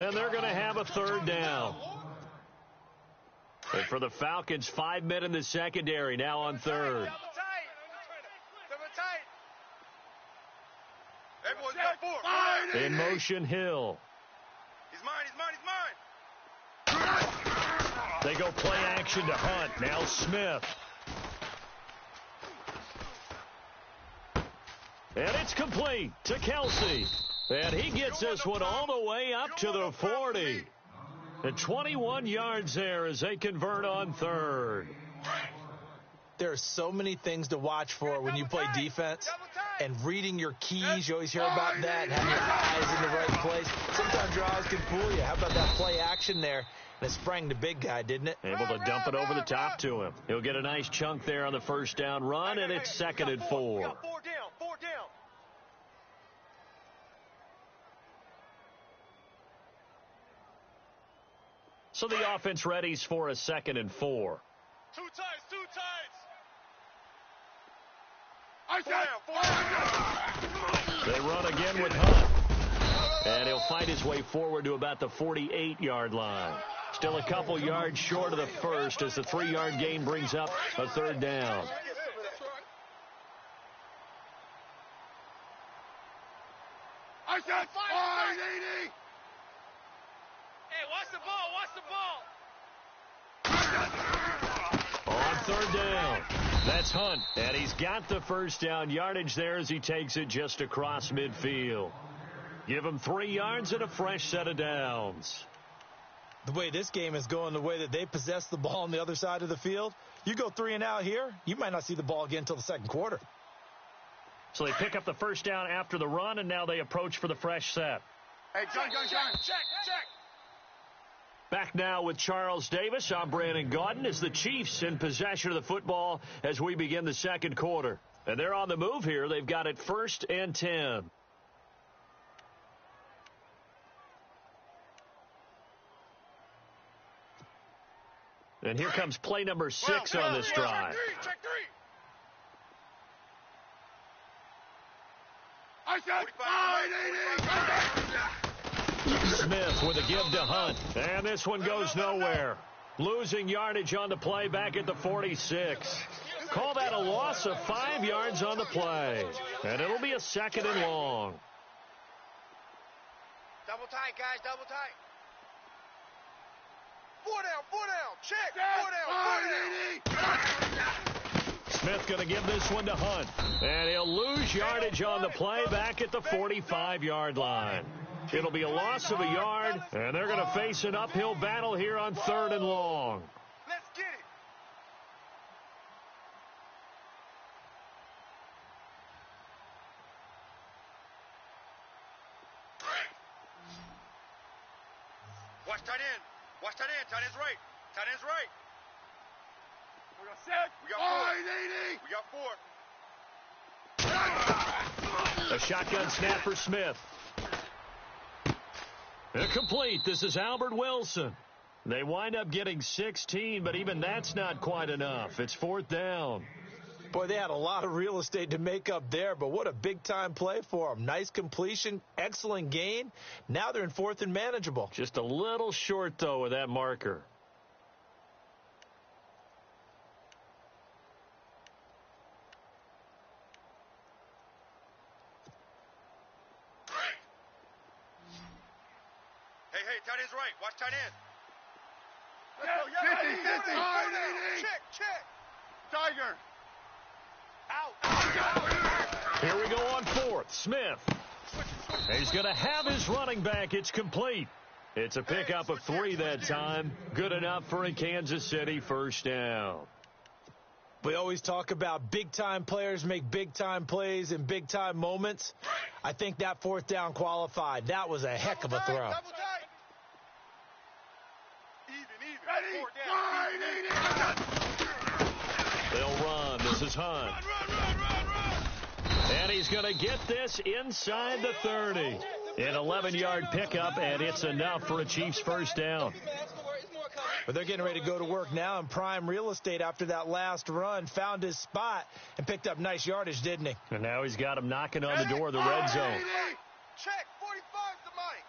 And they're going to have a third down. And for the Falcons, 5 men in the secondary now on third. In motion, Hill. He's mine, he's mine, he's mine. They go play action to Hunt. Now Smith. And it's complete to Kelsey. And he gets this one all the way up to the 40. And 21 yards there as they convert on third. There are so many things to watch for when you play defense. And reading your keys, you always hear about that, and having your eyes in the right place. Sometimes your eyes can fool you. How about that play action there? And it sprang the big guy, didn't it? Able to dump it over the top to him. He'll get a nice chunk there on the first down run, and it's 2nd and 4. 4 down, 4 down. So the offense readies for a 2nd and 4. Two tights. Four down. They run again with Hunt. And he'll fight his way forward to about the 48-yard line. Still a couple yards short of the first as the 3-yard gain brings up a third down. I said 580. Hey, watch the ball. On third down, that's Hunt. And he's got the first down yardage there as he takes it just across midfield. Give him 3 yards and a fresh set of downs. The way this game is going, the way that they possess the ball on the other side of the field, you go 3 and out here, you might not see the ball again until the second quarter. So they pick up the first down after the run, and now they approach for the fresh set. Hey, John. Check. Back now with Charles Davis. I'm Brandon Gaudin as the Chiefs in possession of the football as we begin the second quarter. And they're on the move here. They've got it 1st and 10. And here comes play number 6 on this drive. Check 3. I said 580. Smith with a give to Hunt. And this one goes nowhere. Losing yardage on the play back at the 46. Call that a loss of 5 yards on the play. And it'll be a 2nd and long. Double tight, guys, double tight. 4 down. Check. 4 down. Smith going to give this one to Hunt. And he'll lose yardage on the play back at the 45-yard line. It'll be a loss of a yard, and they're going to face an uphill battle here on 3rd and long. Let's get it. Watch tight end. Tight end's right. We got 6. We got 4. A shotgun snap for Smith. Incomplete. This is Albert Wilson. They wind up getting 16, but even that's not quite enough. It's 4th down. Boy, they had a lot of real estate to make up there, but what a big-time play for them. Nice completion, excellent gain. Now they're in 4th and manageable. Just a little short, though, with that marker. Hey, tight end's right. Watch tight end. 50. Check. Tiger. Out. Here we go on 4th. Smith. He's going to have his running back. It's complete. It's a pickup of 3 that time. Good enough for a Kansas City first down. We always talk about big-time players make big-time plays in big-time moments. I think that 4th down qualified. That was a heck of a throw. Double tight. Even. Ready? 4 down. They'll run. This is Hunt. Run. And he's going to get this inside the 30. An 11-yard pickup, and it's enough for a Chiefs first down. But they're getting ready to go to work now in prime real estate after that last run. Found his spot and picked up nice yardage, didn't he? And now he's got him knocking on the door of the red zone. Check. 45's the mic.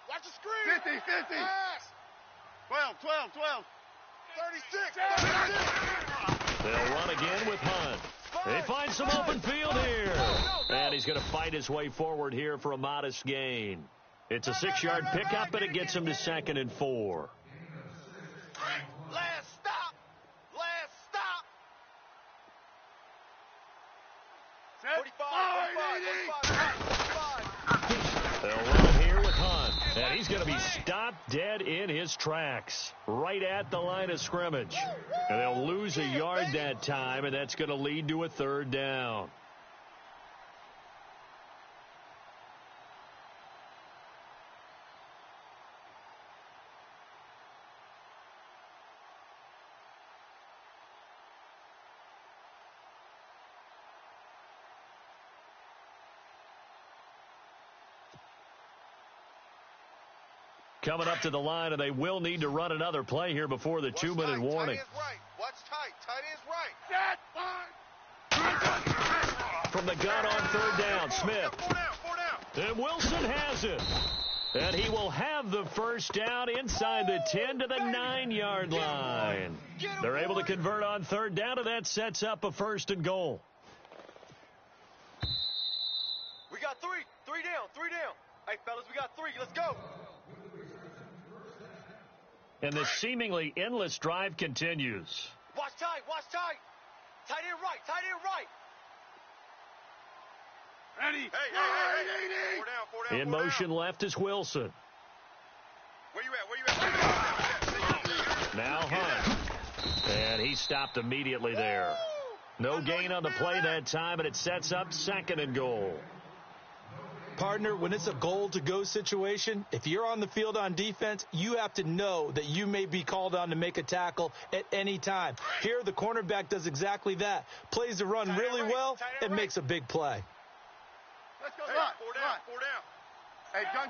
Watch the screen. 50, 50. Pass. 12, 12, 12. 36. They'll run again with Hunt. They find some open field here. And he's going to fight his way forward here for a modest gain. It's a 6-yard pickup, and it gets him to 2nd and 4. Last stop. Last stop. 45. They'll run here with Hunt. And he's going to be stopped dead in his tracks, right at the line of scrimmage. And they'll lose a yard that time, and that's going to lead to a 3rd down. Coming up to the line, and they will need to run another play here before the 2-minute warning. Tight end's right. Watch tight. Tight end's right. From the gun on 3rd down, Smith. 4 down. And Wilson has it. And he will have the 1st down inside the 10 to the 9-yard line. They're able to convert on 3rd down, and that sets up a 1st and goal. We got 3. 3 down. Hey, fellas, we got 3. Let's go. And the seemingly endless drive continues. Watch tight. Tight end right. Ready. Hey. 4 down. In motion left is Wilson. Where you at? Now Hunt. And he stopped immediately there. No gain on the play that time, and it sets up 2nd and goal. Partner, when it's a goal-to-go situation, if you're on the field on defense, you have to know that you may be called on to make a tackle at any time. Here, the cornerback does exactly that. Plays the run really well and makes a big play. Let's go. Hey, Run. 4 down. Hey, gun.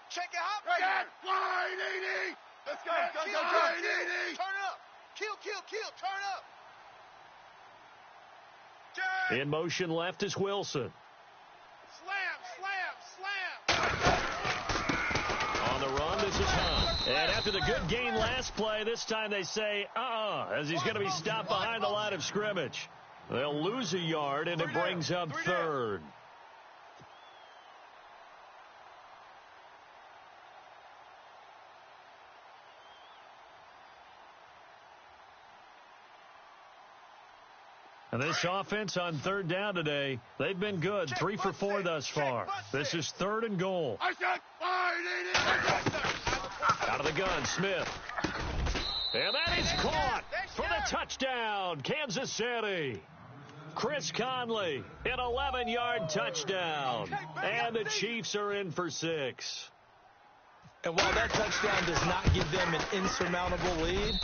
Check it out. Right there. Line, 80. Let's go. Gun. Line, 80. Turn up. Kill. Turn up. In motion left is Wilson. Slam. On the run, this is Hunt. And after the good gain last play, this time they say, as he's going to be stopped behind the line of scrimmage. They'll lose a yard, and it brings up 3rd. And this offense on 3rd down today, they've been good. 3 for 4 thus far. This is 3rd and goal. I said, Out of the gun, Smith. And that is caught for the touchdown, Kansas City. Chris Conley, an 11-yard touchdown. And the Chiefs are in for 6. And while that touchdown does not give them an insurmountable lead,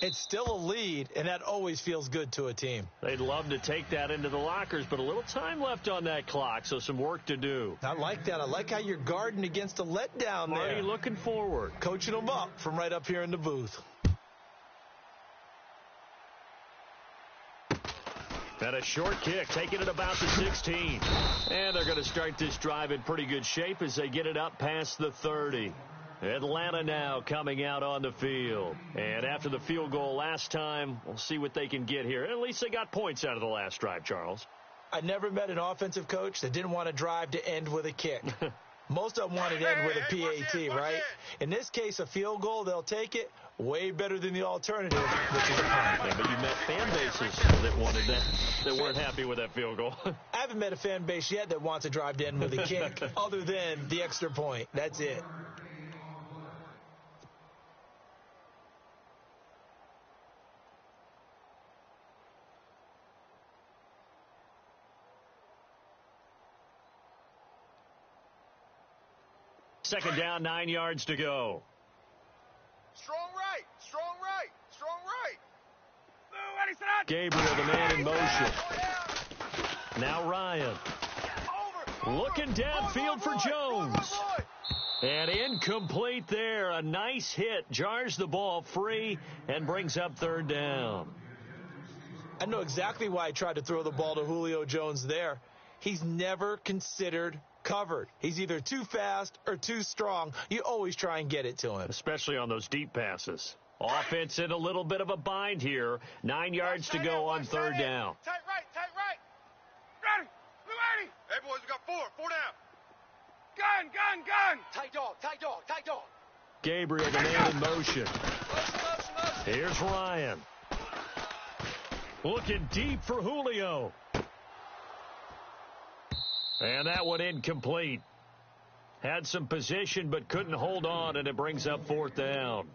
it's still a lead, and that always feels good to a team. They'd love to take that into the lockers, but a little time left on that clock, so some work to do. I like that. I like how you're guarding against a letdown there. Marty looking forward. Coaching them up from right up here in the booth. And a short kick, taking it about the 16. And they're going to start this drive in pretty good shape as they get it up past the 30. Atlanta now coming out on the field. And after the field goal last time, we'll see what they can get here. At least they got points out of the last drive, Charles. I never met an offensive coach that didn't want to drive to end with a kick. Most of them wanted to end with a PAT, right? In this case, a field goal, they'll take it. Way better than the alternative, which is a punt. Yeah, but you met fan bases that wanted that, that weren't happy with that field goal. I haven't met a fan base yet that wants to drive to end with a kick other than the extra point. That's it. Second down, 9 yards to go. Strong right. Gabriel, the man in motion. Now Ryan. Looking downfield for Jones. And incomplete there. A nice hit. Jars the ball free and brings up third down. I know exactly why I tried to throw the ball to Julio Jones there. He's never considered covered. He's either too fast or too strong. You always try and get it to him. Especially on those deep passes. Offense in a little bit of a bind here. 9 yards to go on third down. Tight right, tight right. Ready. Blue 80. Hey, boys, we got four down. Gun. Tight dog, tight dog, tight dog. Gabriel, the man in motion. Motion. Here's Ryan. Looking deep for Julio. And that one incomplete. Had some position but couldn't hold on, and it brings up fourth down.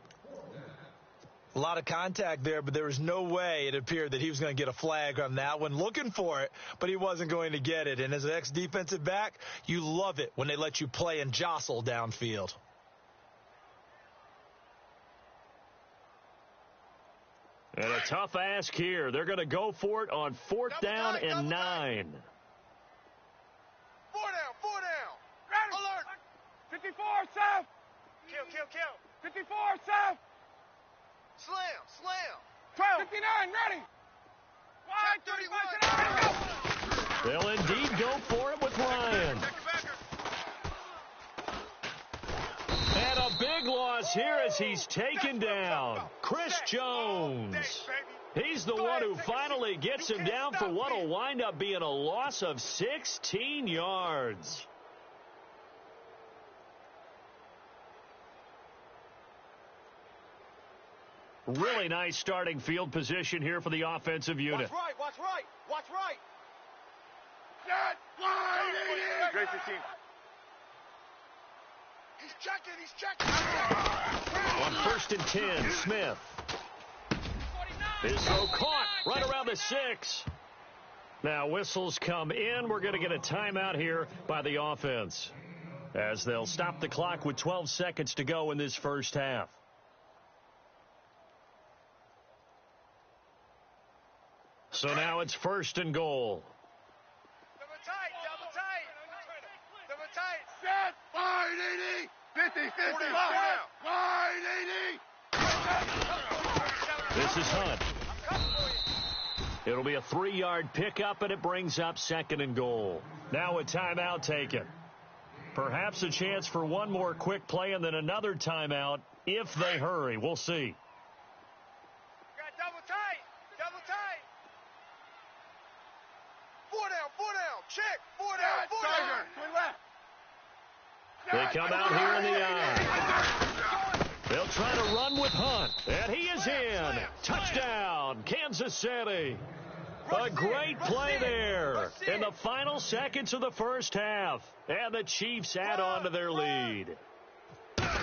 A lot of contact there, but there was no way it appeared that he was going to get a flag on that one. Looking for it, but he wasn't going to get it. And as an ex-defensive back, you love it when they let you play and jostle downfield. And a tough ask here. They're going to go for it on fourth down and 9. Four down. Ready. Alert. 54 south. Kill. 54 south. Slam. 12. 59 ready. Check 31. They'll indeed go for it with Ryan. And a big loss here as he's taken down. Chris Jones. He's the one who finally gets him down for what will wind up being a loss of 16 yards. Really nice starting field position here for the offensive unit. Watch right. Set. Wide 80. Great 15. He's checking. On first and 10, Smith. His throw caught right around the 6. Now whistles come in. We're going to get a timeout here by the offense, as they'll stop the clock with 12 seconds to go in this first half. So now it's first and goal. Double tight. Set. Wide 80. 50. Wide 80. This is Hunt. It'll be a 3-yard pickup, and it brings up second and goal. Now a timeout taken. Perhaps a chance for one more quick play and then another timeout if they hurry. We'll see. Got double tight. Four down. Check. Four down. Twin left. They come out here in the eye. They'll try to run with Hunt, and he is in. Touchdown, Kansas City. A great play there in the final seconds of the first half, and the Chiefs add on to their lead.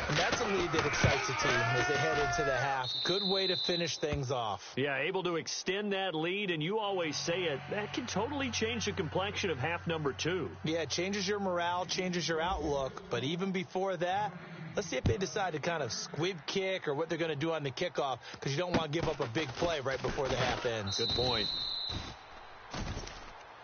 And that's a lead that excites the team as they head into the half. Good way to finish things off. Yeah, able to extend that lead, and you always say it, that can totally change the complexion of half number 2. Yeah, it changes your morale, changes your outlook, but even before that, let's see if they decide to kind of squib kick or what they're going to do on the kickoff, because you don't want to give up a big play right before the half ends. Good point.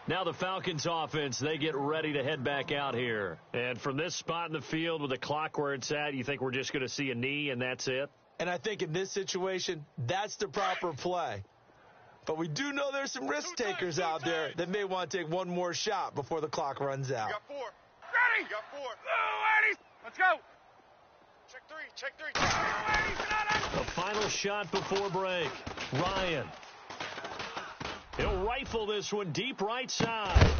Now the Falcons offense, they get ready to head back out here. And from this spot in the field with the clock where it's at, you think we're just going to see a knee and that's it? And I think in this situation, that's the proper play. But we do know there's some risk takers out there that may want to take one more shot before the clock runs out. You got 4. Ready. You got 4. Blue 80. Let's go. Check 3. The final shot before break. Ryan. He'll rifle this one deep right side.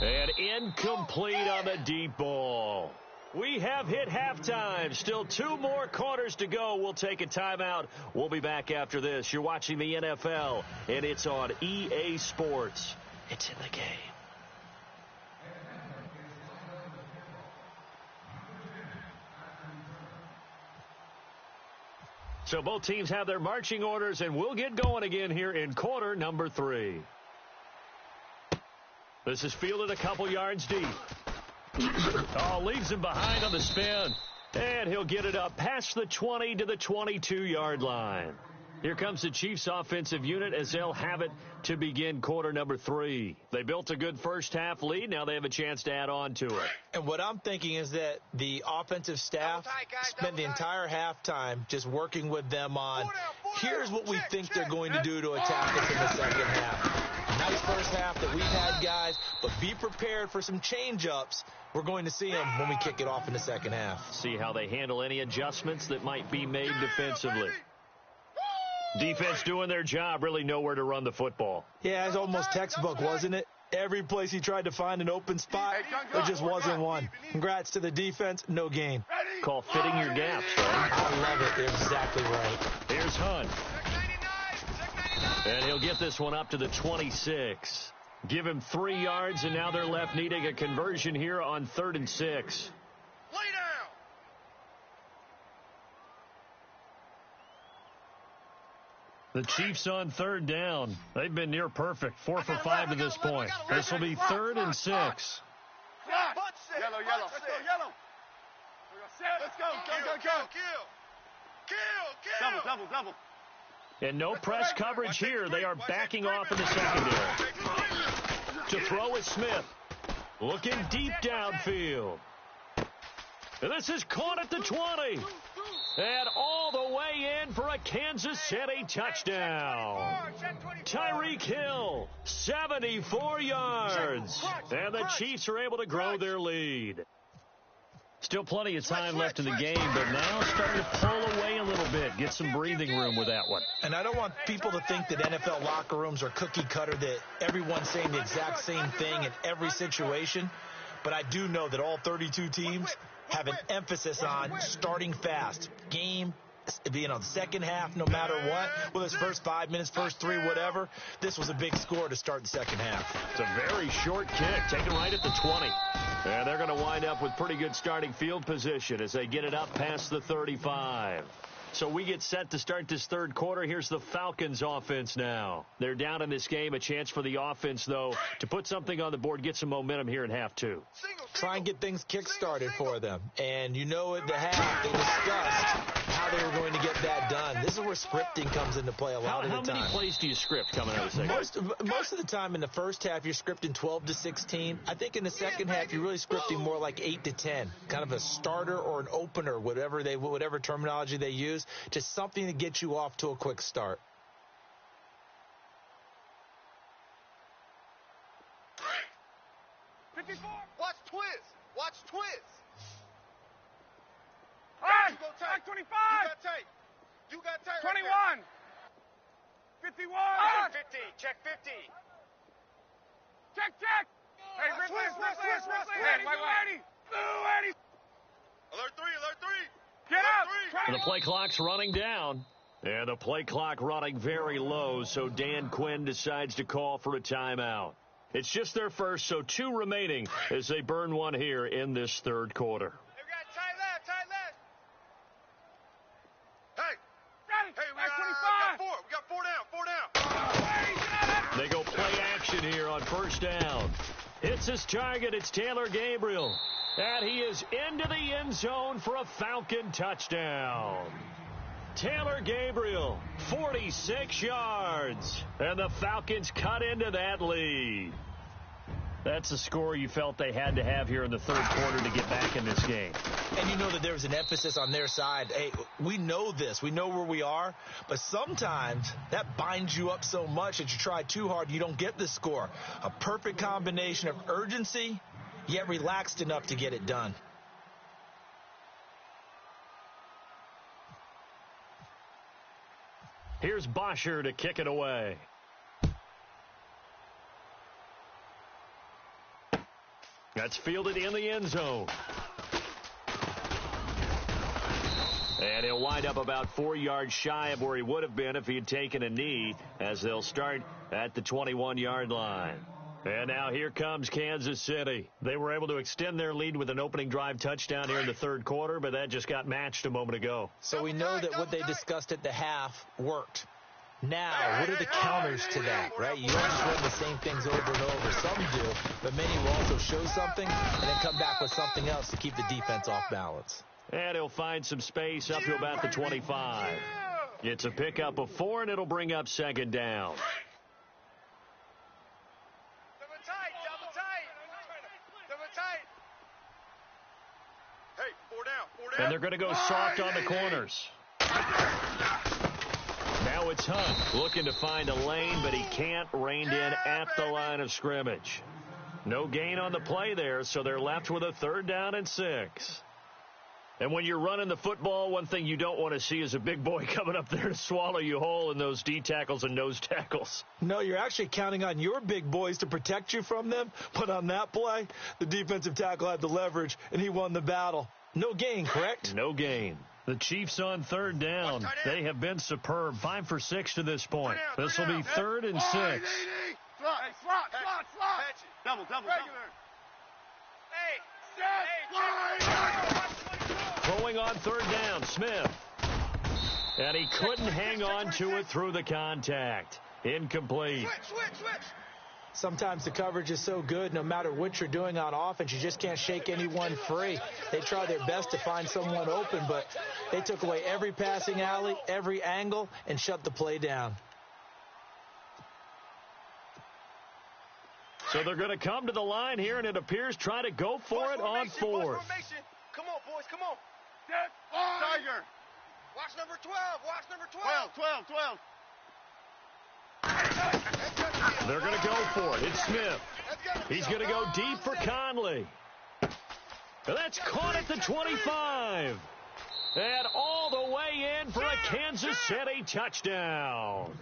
And incomplete on the deep ball. We have hit halftime. Still 2 more quarters to go. We'll take a timeout. We'll be back after this. You're watching the NFL, and it's on EA Sports. It's in the game. So both teams have their marching orders, and we'll get going again here in quarter number 3. This is fielded a couple yards deep. Oh, leaves him behind on the spin. And he'll get it up past the 20 to the 22-yard line. Here comes the Chiefs offensive unit as they'll have it to begin quarter number 3. They built a good first half lead. Now they have a chance to add on to it. And what I'm thinking is that the offensive staff spend the entire halftime just working with them on, here's what we think they're going to do to attack us in the second half. Now nice first half that we've had, guys, but be prepared for some change-ups. We're going to see them when we kick it off in the second half. See how they handle any adjustments that might be made defensively. Defense doing their job, really nowhere to run the football. Yeah, it's almost textbook, wasn't it? Every place he tried to find an open spot, there just wasn't one. Congrats to the defense, no gain. Call fitting your gaps, right? I love it. They're exactly right. Here's Hunt. And he'll get this one up to the 26. Give him 3 yards, and now they're left needing a conversion here on 3rd and 6. Lay down. The Chiefs on 3rd down. They've been near perfect, 4 for 5 to this point. This will be 3rd and 6. Yellow. Let's go, yellow. Let's go. Kill. Double. And no press coverage here. They are backing off in the secondary. To throw is Smith. Looking deep downfield. And this is caught at the 20. And all the way in for a Kansas City touchdown. Tyreek Hill, 74 yards. And the Chiefs are able to grow their lead. Still plenty of time left in the game, but now starting to pull away a little bit. Get some breathing room with that one. And I don't want people to think that NFL locker rooms are cookie cutter, that everyone's saying the exact same thing in every situation. But I do know that all 32 teams have an emphasis on starting fast. Game, the second half, no matter what. Whether it's first 5 minutes, first 3, whatever. This was a big score to start the second half. It's a very short kick, taken right at the 20. And they're going to wind up with pretty good starting field position as they get it up past the 35. So we get set to start this third quarter. Here's the Falcons offense now. They're down in this game. A chance for the offense, though, to put something on the board, get some momentum here in half 2. Try and get things kick-started for them. And you know at the half, they discussed how they were going to get that done. This is where scripting comes into play a lot of the time. How many plays do you script coming out of the second? Most of the time in the first half, you're scripting 12 to 16. I think in the second half, you're really scripting more like 8 to 10. Kind of a starter or an opener, whatever terminology they use. Just something to get you off to a quick start. Watch twist. Hey, You go tight. 25. You got tight. 21. 51. Check 50. Check. Hey, Ripley. Hey, wait. Blue 80. Alert 3. Get up. The play clock's running down. And the play clock running very low, so Dan Quinn decides to call for a timeout. It's just their first, so 2 remaining as they burn one here in this third quarter. Hey, we got tight left. Hey, we got 4 down. They go play action here on first down. Hits his target. It's Taylor Gabriel. And he is into the end zone for a Falcon touchdown. Taylor Gabriel, 46 yards. And the Falcons cut into that lead. That's the score you felt they had to have here in the third quarter to get back in this game. And you know that there was an emphasis on their side. Hey, we know this. We know where we are. But sometimes that binds you up so much that you try too hard, you don't get the score. A perfect combination of urgency, yet relaxed enough to get it done. Here's Bosher to kick it away. That's fielded in the end zone. And he'll wind up about 4 yards shy of where he would have been if he had taken a knee, as they'll start at the 21-yard line. And now here comes Kansas City. They were able to extend their lead with an opening drive touchdown here in the third quarter, but that just got matched a moment ago. So we know that what they discussed at the half worked. Now, what are the counters to that, right? You don't just run the same things over and over. Some do, but many will also show something and then come back with something else to keep the defense off balance. And he'll find some space up to about the 25. It's a pickup of 4, and it'll bring up second down. Double tight. Hey, 4 down. And they're going to go soft on the corners. Now Now it's Hunt looking to find a lane, but he can't rein in at the line of scrimmage. No gain on the play there, so they're left with a 3rd down and 6. And when you're running the football, one thing you don't want to see is a big boy coming up there to swallow you whole in those D tackles and nose tackles. No, you're actually counting on your big boys to protect you from them. But on that play, the defensive tackle had the leverage, and he won the battle. No gain, correct? No gain. The Chiefs on 3rd down. They have been superb. 5 for 6 to this point. This will be 3rd and 6. Slot. Double. Throwing on 3rd down, Smith. And he couldn't hang on to it through the contact. Incomplete. Switch. Sometimes the coverage is so good, no matter what you're doing on offense, you just can't shake anyone free. They try their best to find someone open, but they took away every passing alley, every angle, and shut the play down. So they're going to come to the line here, and it appears try to go for it on 4th. Come on, boys, come on. Tiger. Watch number 12. 12. They're going to go for it. It's Smith. He's going to go deep for Conley. And that's caught at the 25. And all the way in for a Kansas City touchdown.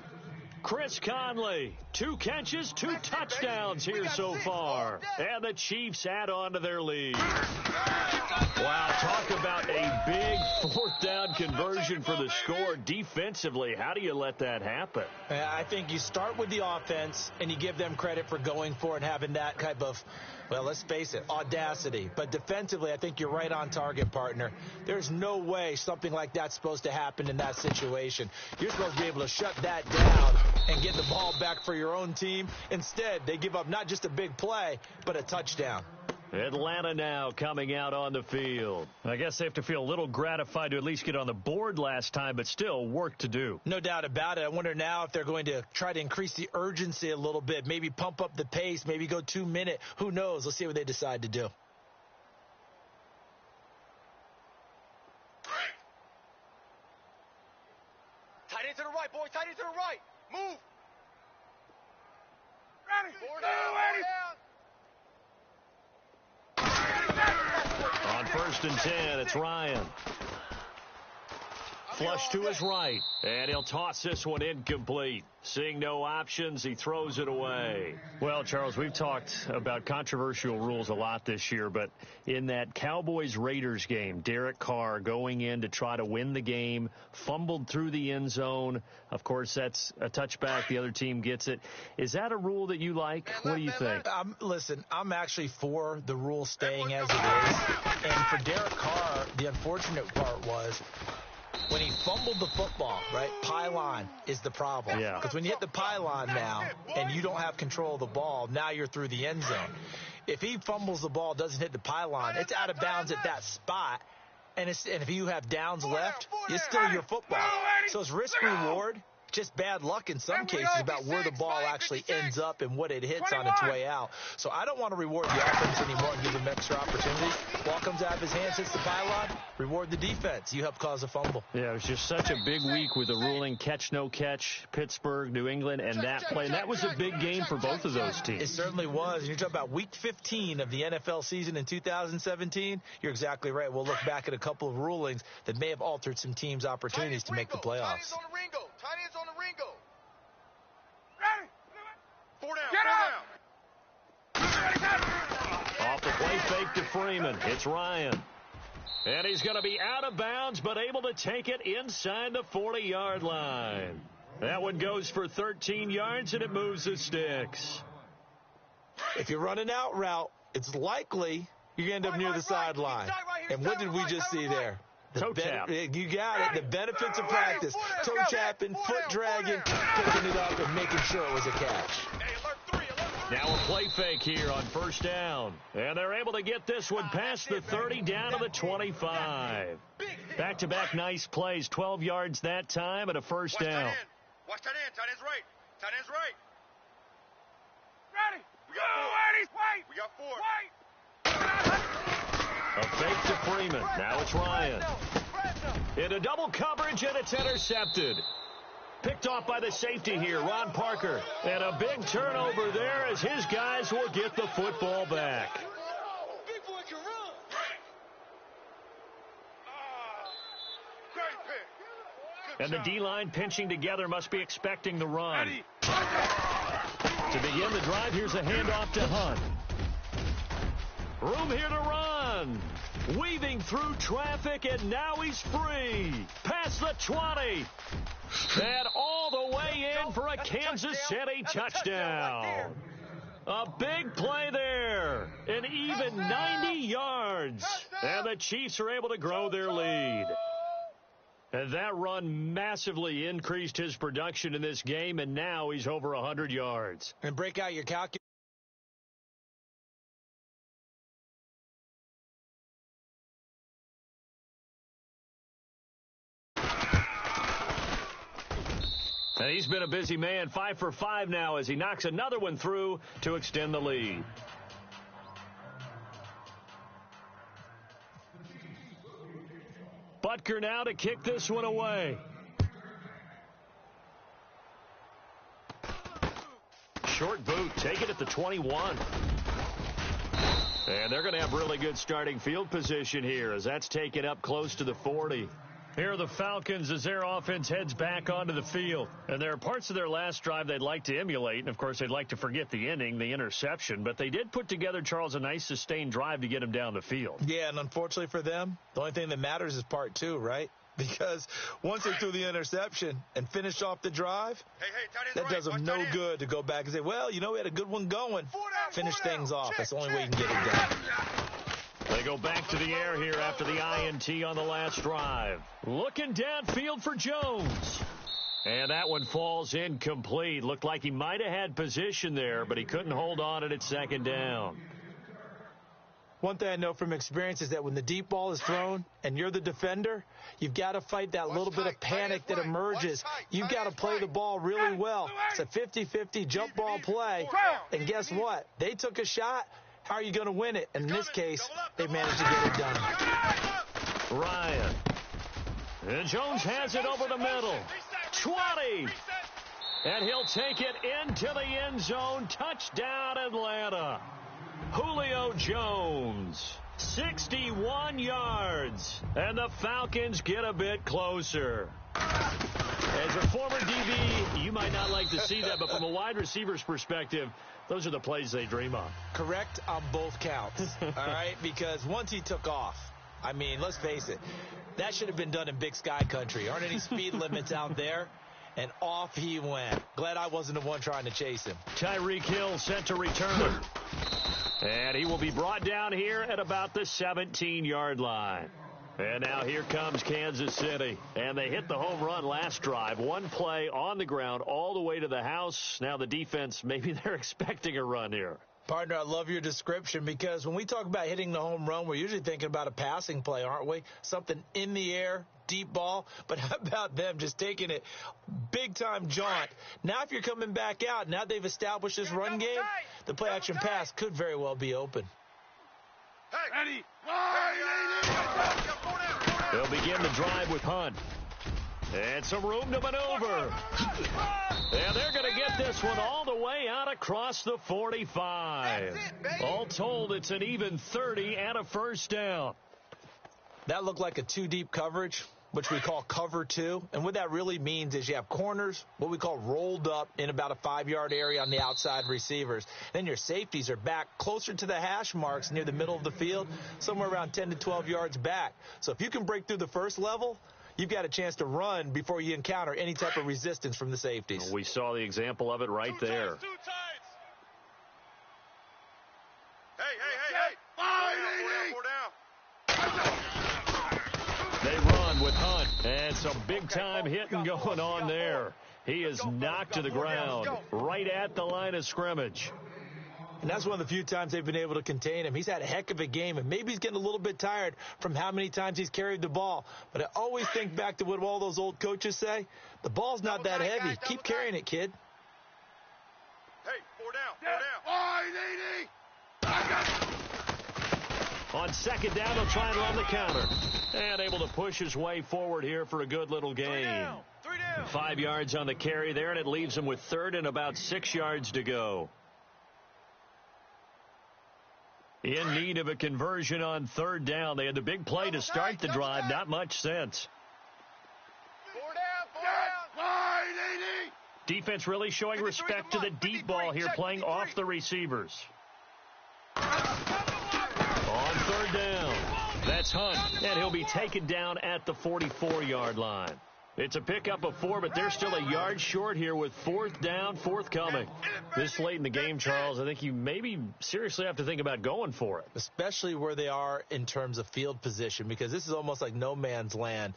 Chris Conley, 2 catches, 2 touchdowns here so far. And the Chiefs add on to their lead. Wow, talk about a big 4th down conversion for the score. Defensively, how do you let that happen? I think you start with the offense, and you give them credit for going for it and having that type of, well, let's face it, audacity. But defensively, I think you're right on target, partner. There's no way something like that's supposed to happen in that situation. You're supposed to be able to shut that down and get the ball back for your own team. Instead, they give up not just a big play, but a touchdown. Atlanta now coming out on the field. I guess they have to feel a little gratified to at least get on the board last time, but still work to do. No doubt about it. I wonder now if they're going to try to increase the urgency a little bit, maybe pump up the pace, maybe go 2-minute. Who knows? Let's see what they decide to do. Tight end to the right, boy. Tight end to the right. Move. Ready. 4 down. On 1st and 10, it's Ryan. Flush to his right, and he'll toss this one incomplete. Seeing no options, he throws it away. Well, Charles, we've talked about controversial rules a lot this year, but in that Cowboys-Raiders game, Derek Carr going in to try to win the game, fumbled through the end zone. Of course, that's a touchback. The other team gets it. Is that a rule that you like? What do you think? Listen, I'm actually for the rule staying as it is. And for Derek Carr, the unfortunate part was when he fumbled the football, right, pylon is the problem. Yeah. Because when you hit the pylon now and you don't have control of the ball, now you're through the end zone. If he fumbles the ball, doesn't hit the pylon, it's out of bounds at that spot. And if you have downs left, it's still your football. So it's risk-reward. Just bad luck in some cases about where the ball actually ends up and what it hits on its way out. So I don't want to reward the offense anymore and give them extra opportunities. Ball comes out of his hands, hits the pylon, reward the defense. You help cause a fumble. Yeah, it was just such a big week with the ruling catch, no catch, Pittsburgh, New England, and that play. And that was a big game for both of those teams. It certainly was. And you're talking about week 15 of the NFL season in 2017. You're exactly right. We'll look back at a couple of rulings that may have altered some teams' opportunities to make the playoffs. Tight ends on the Ringo. Ready. 4 down. Get up. Off the play fake to Freeman. It's Ryan. And he's going to be out of bounds, but able to take it inside the 40-yard line. That one goes for 13 yards, and it moves the sticks. If you run an out route, it's likely you're going to end up near the sideline. And what did we just see there? Toe tap. You got it. The benefits of practice. Toe tapping, foot dragging, picking it up, and making sure it was a catch. Now a play fake here on 1st down. And they're able to get this one past the 30 down to the 25. Back-to-back nice plays. 12 yards that time and a 1st down. Watch tight end. Tight end's right. Tight end's right. Ready. Go, Eddie. Wait. We got 4. Wait. A fake to Freeman. Now it's Ryan. Into double coverage, and it's intercepted. Picked off by the safety here, Ron Parker. And a big turnover there as his guys will get the football back. Big boy can run. Great pick. And the D-line pinching together must be expecting the run. To begin the drive, here's a handoff to Hunt. Room here to run. Weaving through traffic, and now he's free. Past the 20. And all the way in for a Kansas City touchdown. A big play there. An even 90 yards. And the Chiefs are able to grow their lead. And that run massively increased his production in this game, and now he's over 100 yards. And break out your calculator. And he's been a busy man, 5 for 5 now as he knocks another one through to extend the lead. Butker now to kick this one away. Short boot, take it at the 21. And they're going to have really good starting field position here as that's taken up close to the 40. Here are the Falcons as their offense heads back onto the field. And there are parts of their last drive they'd like to emulate. And, of course, they'd like to forget the inning, the interception. But they did put together, Charles, a nice sustained drive to get him down the field. Yeah, and unfortunately for them, the only thing that matters is part two, right? Because once they threw the interception and finished off the drive, that does them no good to go back and say, well, you know, we had a good one going. Finish things off. That's the only way you can get it done. They go back to the air here after the INT on the last drive. Looking downfield for Jones. And that one falls incomplete. Looked like he might have had position there, but he couldn't hold on at second down. One thing I know from experience is that when the deep ball is thrown and you're the defender, you've got to fight that little bit of panic that emerges. You've got to play the ball really well. It's a 50-50 jump ball play. And guess what? They took a shot. How are you going to win it? And in this case, they managed to get it done. Ryan. And Jones has it over the middle. 20. And he'll take it into the end zone. Touchdown, Atlanta. Julio Jones. 61 yards. And the Falcons get a bit closer. As a former DB, you might not like to see that, but from a wide receiver's perspective, those are the plays they dream of. Correct on both counts, all right? Because once he took off, I mean, let's face it, that should have been done in Big Sky country. Aren't any speed limits out there? And off he went. Glad I wasn't the one trying to chase him. Tyreek Hill sent to return. And he will be brought down here at about the 17-yard line. And now here comes Kansas City. And they hit the home run last drive. One play on the ground all the way to the house. Now the defense, maybe they're expecting a run here. Partner, I love your description because when we talk about hitting the home run, we're usually thinking about a passing play, aren't we? Something in the air, deep ball. But how about them just taking it big-time jaunt? Now if you're coming back out, now they've established this run game, the play-action pass could very well be open. Ready. They'll begin the drive with Hunt. And some room to maneuver. And they're going to get this one all the way out across the 45. All told, it's an even 30 and a first down. That looked like a two-deep coverage, which we call cover two. And what that really means is you have corners, what we call rolled up in about a 5-yard area on the outside receivers. Then your safeties are back closer to the hash marks near the middle of the field, somewhere around 10 to 12 yards back. So if you can break through the first level, you've got a chance to run before you encounter any type of resistance from the safeties. We saw the example of it right there. They run with Hunt, and some big-time hitting going on there. He is knocked to the ground right at the line of scrimmage. And that's one of the few times they've been able to contain him. He's had a heck of a game, and maybe he's getting a little bit tired from how many times he's carried the ball. But I always think back to what all those old coaches say. The ball's not that heavy. Keep carrying it, kid. Hey, 4 down. On second down, he'll try and run the counter. And able to push his way forward here for a good little gain. 3 down. 5 yards on the carry there, and it leaves them with third and about 6 yards to go. In need of a conversion on third down. They had the big play to start the drive. Not much sense. 4 down. Defense really showing respect to the deep ball here, playing off the receivers. On third down, that's Hunt, and he'll be taken down at the 44-yard line. It's a pickup of 4, but they're still a yard short here with fourth down forthcoming. This late in the game, Charles, I think you maybe seriously have to think about going for it. Especially where they are in terms of field position, because this is almost like no man's land.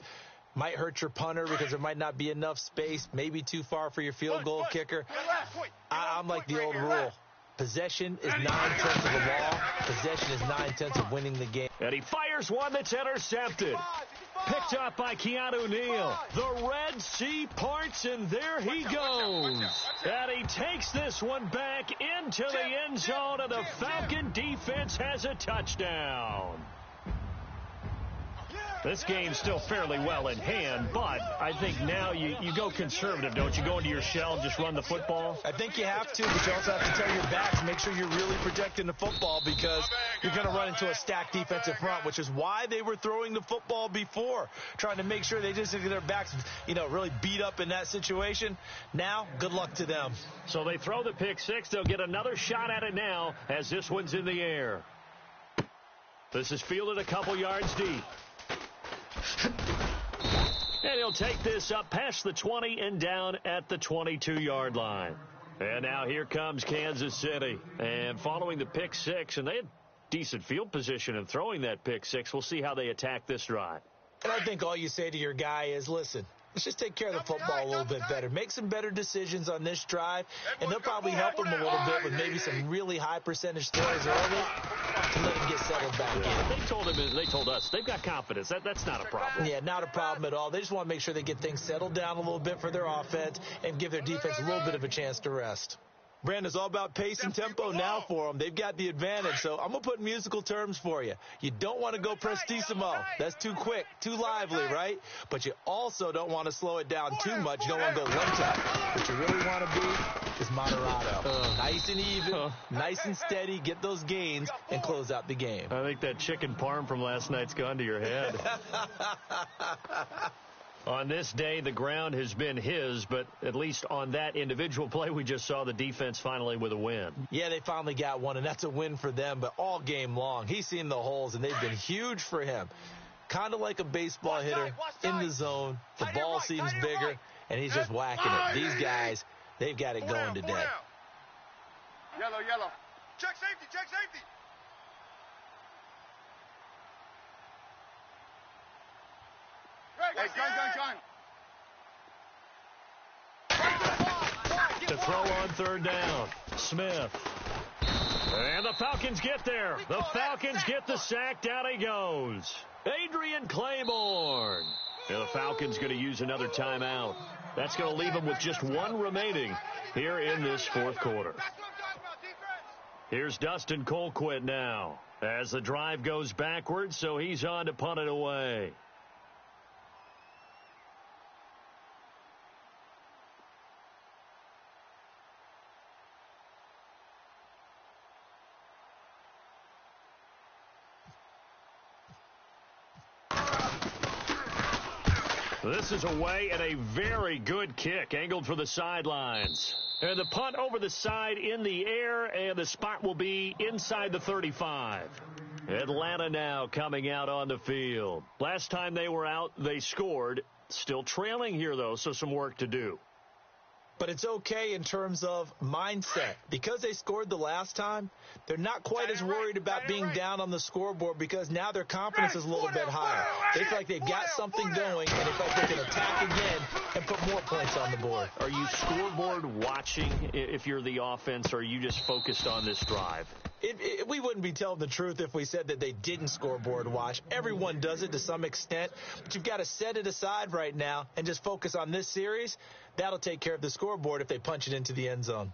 Might hurt your punter because there might not be enough space, maybe too far for your field goal kicker. I'm like the old rule. Possession is 9/10 of the ball. Possession is 9/10 of winning the game. And he fires one that's intercepted. Picked up by Keanu Neal. The Red Sea parts, and there he goes. And he takes this one back into the end zone, and the Falcon defense has a touchdown. This game's still fairly well in hand, but I think now you go conservative, don't you? Go into your shell and just run the football? I think you have to, but you also have to tell your backs, make sure you're really protecting the football, because you're going to run into a stacked defensive front, which is why they were throwing the football before, trying to make sure they just get their backs, really beat up in that situation. Now, good luck to them. So they throw the pick six. They'll get another shot at it now as this one's in the air. This is fielded a couple yards deep. And he'll take this up past the 20 and down at the 22-yard line. And now here comes Kansas City. And following the pick six, and they had decent field position in throwing that pick six. We'll see how they attack this drive. And I think all you say to your guy is, listen, let's just take care of the football a little bit better. Make some better decisions on this drive, and they'll probably help him a little bit with maybe some really high percentage throws early to let him get settled back in. They told us they've got confidence. That's not a problem. Yeah, not a problem at all. They just want to make sure they get things settled down a little bit for their offense and give their defense a little bit of a chance to rest. Brandon, it's all about pace and tempo now for them. They've got the advantage, so I'm going to put musical terms for you. You don't want to go prestissimo. That's too quick, too lively, right? But you also don't want to slow it down too much. You don't want to go one time. What you really want to be is moderato. Nice and even, nice and steady, get those gains, and close out the game. I think that chicken parm from last night's gone to your head. On this day, the ground has been his, but at least on that individual play, we just saw the defense finally with a win. Yeah, they finally got one, and that's a win for them, but all game long, he's seen the holes, and they've been huge for him. Kind of like a baseball hitter in the zone. The ball seems bigger, and he's just whacking it. These guys, they've got it going today. Yellow. Check safety. Hey, gun. To throw on third down, Smith. And the Falcons get there. The Falcons get the sack. Down he goes. Adrian Claiborne. And the Falcons going to use another timeout. That's going to leave them with just one remaining here in this fourth quarter. Here's Dustin Colquitt now as the drive goes backwards, so he's on to punt it away. This is away, and a very good kick angled for the sidelines. And the punt over the side in the air, and the spot will be inside the 35. Atlanta now coming out on the field. Last time they were out, they scored. Still trailing here, though, so some work to do. But it's okay in terms of mindset. Because they scored the last time, they're not quite as worried about being down on the scoreboard because now their confidence is a little bit higher. They feel like they've got something going, and they feel like they can attack again and put more points on the board. Are you scoreboard watching if you're the offense, or are you just focused on this drive? We wouldn't be telling the truth if we said that they didn't scoreboard watch. Everyone does it to some extent, but you've got to set it aside right now and just focus on this series. That'll take care of the scoreboard if they punch it into the end zone.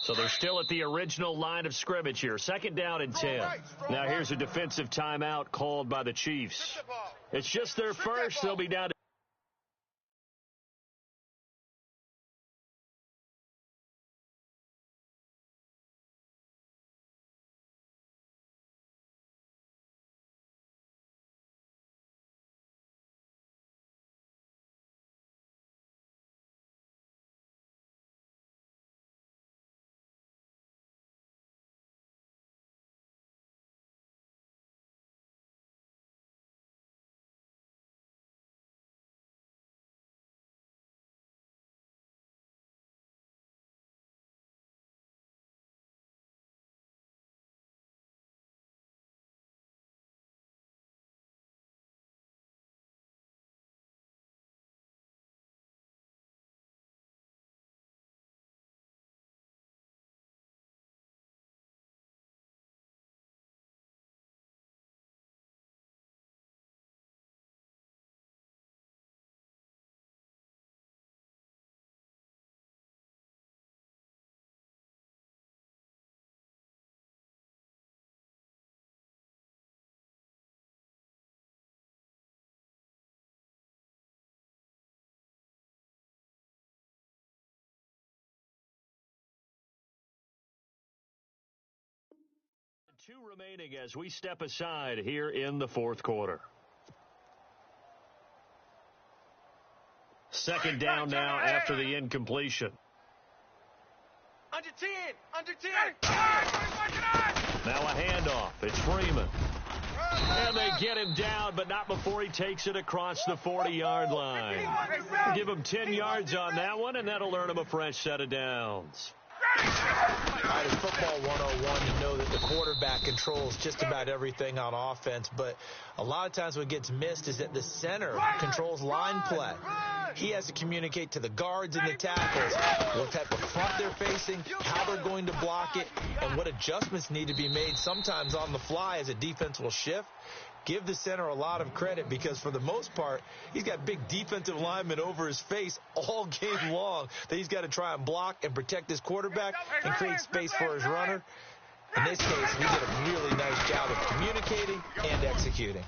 So they're still at the original line of scrimmage here. 2nd down and 10. Now here's a defensive timeout called by the Chiefs. It's just their first. They'll be down to two remaining as we step aside here in the 4th quarter. 2nd down now after the incompletion. Under 10. Under 10. Now a handoff. It's Freeman. And they get him down, but not before he takes it across the 40-yard line. Give him 10 yards on that one, and that'll earn him a fresh set of downs. All right, it's football 101 to know that the quarterback controls just about everything on offense, but a lot of times what gets missed is that the center controls line play. He has to communicate to the guards and the tackles what type of front they're facing, how they're going to block it, and what adjustments need to be made sometimes on the fly as a defense will shift. Give the center a lot of credit because, for the most part, he's got big defensive linemen over his face all game long that he's got to try and block and protect his quarterback and create space for his runner. In this case, we did a really nice job of communicating and executing.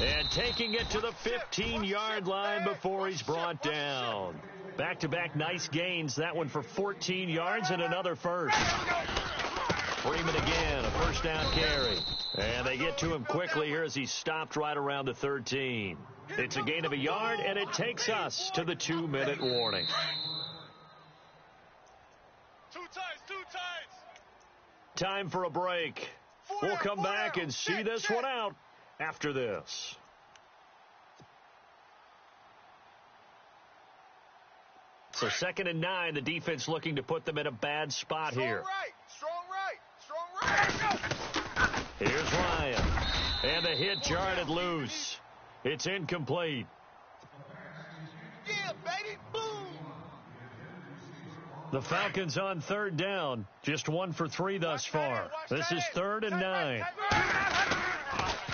And taking it to the 15-yard line before he's brought down. Back-to-back nice gains. That one for 14 yards and another first. Freeman again, a first down carry. And they get to him quickly here as he's stopped right around the 13. It's a gain of a yard, and it takes us to the 2-minute warning. Two times. Time for a break. We'll come back and see this one out after this. So 2nd and 9, the defense looking to put them in a bad spot here. Strong right. Here's Ryan. And the hit jarred it loose. It's incomplete. Yeah, baby. Boom. The Falcons on 3rd down. Just 1 for 3 thus far. This is 3rd and 9.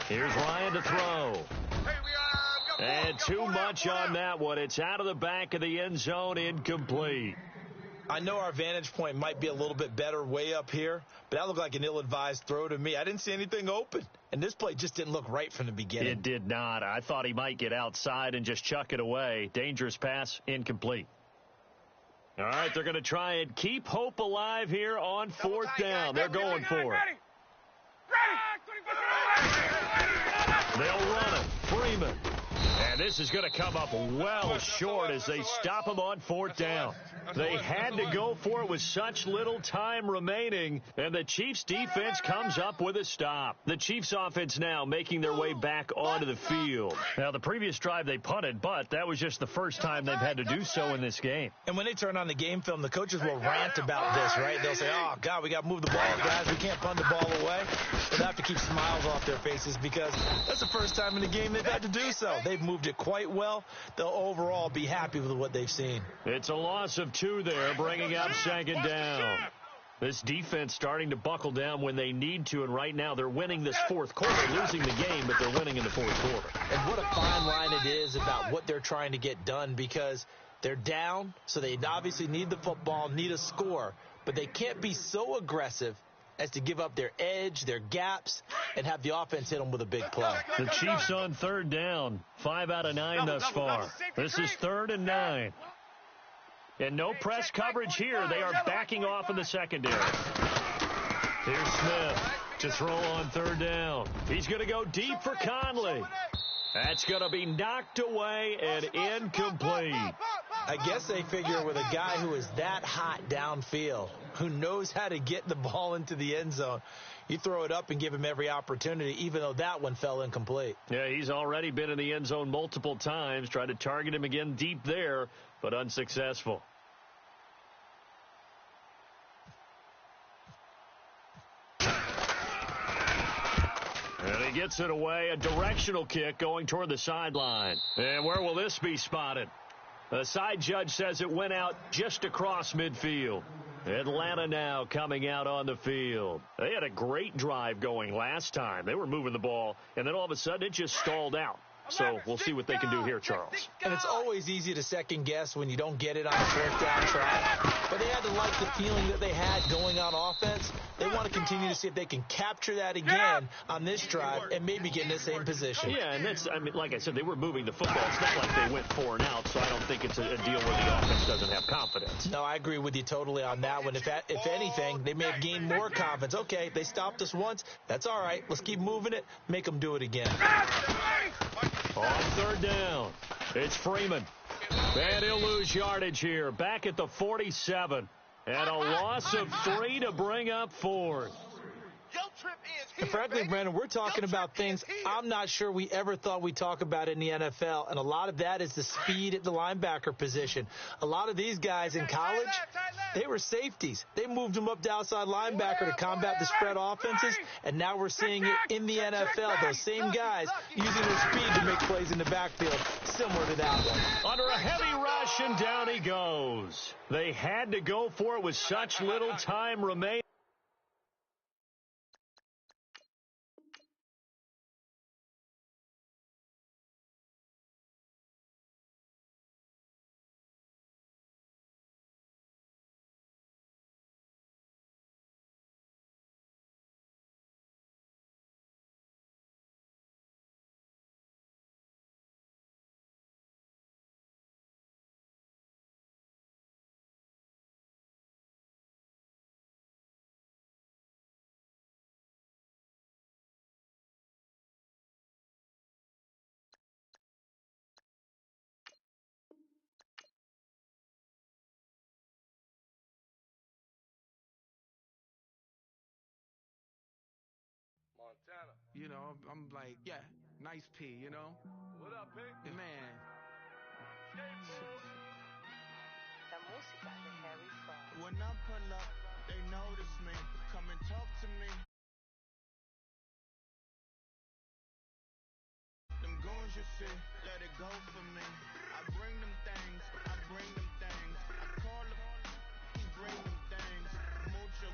Here's Ryan to throw. And too much on that one. It's out of the back of the end zone, incomplete. I know our vantage point might be a little bit better way up here, but that looked like an ill-advised throw to me. I didn't see anything open, and this play just didn't look right from the beginning. It did not. I thought he might get outside and just chuck it away. Dangerous pass, incomplete. All right, they're going to try and keep hope alive here on 4th down. They're going for it. They'll run it. Freeman. And this is going to come up well short as they stop him on 4th down. They had to go for it with such little time remaining, and the Chiefs' defense comes up with a stop. The Chiefs' offense now making their way back onto the field. Now, the previous drive they punted, but that was just the first time they've had to do so in this game. And when they turn on the game film, the coaches will rant about this, right? They'll say, oh, God, we got to move the ball, guys. We can't punt the ball away. They'll have to keep smiles off their faces because that's the first time in the game they've had to do so. They've moved it quite well. They'll overall be happy with what they've seen. It's a loss of 2 there, bringing up 2nd down. This defense starting to buckle down when they need to, and right now they're winning this 4th quarter, losing the game, but they're winning in the 4th quarter. And what a fine line it is about what they're trying to get done, because They're down, so they obviously need the football, need a score, but they can't be so aggressive as to give up their edge, their gaps, and have the offense hit them with a big play. The Chiefs on 3rd down, 5 out of 9 thus far. This is 3rd and 9. And no press coverage here. They are backing off in the secondary. Here's Smith to throw on 3rd down. He's going to go deep for Conley. That's going to be knocked away and incomplete. I guess they figure with a guy who is that hot downfield, who knows how to get the ball into the end zone, you throw it up and give him every opportunity, even though that one fell incomplete. Yeah, he's already been in the end zone multiple times, tried to target him again deep there, but unsuccessful. And he gets it away, a directional kick going toward the sideline. And where will this be spotted? The side judge says it went out just across midfield. Atlanta now coming out on the field. They had a great drive going last time. They were moving the ball, and then all of a sudden it just stalled out. So we'll see what they can do here, Charles. And it's always easy to second guess when you don't get it on the 4th down try. But they had to like the feeling that they had going on offense. They want to continue to see if they can capture that again on this drive and maybe get in the same position. Yeah, and that's, I mean, like I said, they were moving the football. It's not like they went 4 and out, so I don't think it's a deal where the offense doesn't have confidence. No, I agree with you totally on that one. If anything, they may have gained more confidence. Okay, they stopped us once. That's all right. Let's keep moving it. Make them do it again. On 3rd down, it's Freeman. And he'll lose yardage here. Back at the 47. And a loss of 3 to bring up 4th. And frankly, Brandon, we're talking about things I'm not sure we ever thought we'd talk about in the NFL, and a lot of that is the speed at the linebacker position. A lot of these guys in college, they were safeties. They moved them up to outside linebacker to combat the spread offenses, and now we're seeing it in the NFL. Those same guys using their speed to make plays in the backfield, similar to that one. Under a heavy rush, and down he goes. They had to go for it with such little time remaining. You know, I'm like, yeah, nice P, you know? What up, P? Man. When I pull up, they notice me. Come and talk to me. Them goons you see, let it go for me. I bring them things, I bring them things. I call them, bring them things. Mucho.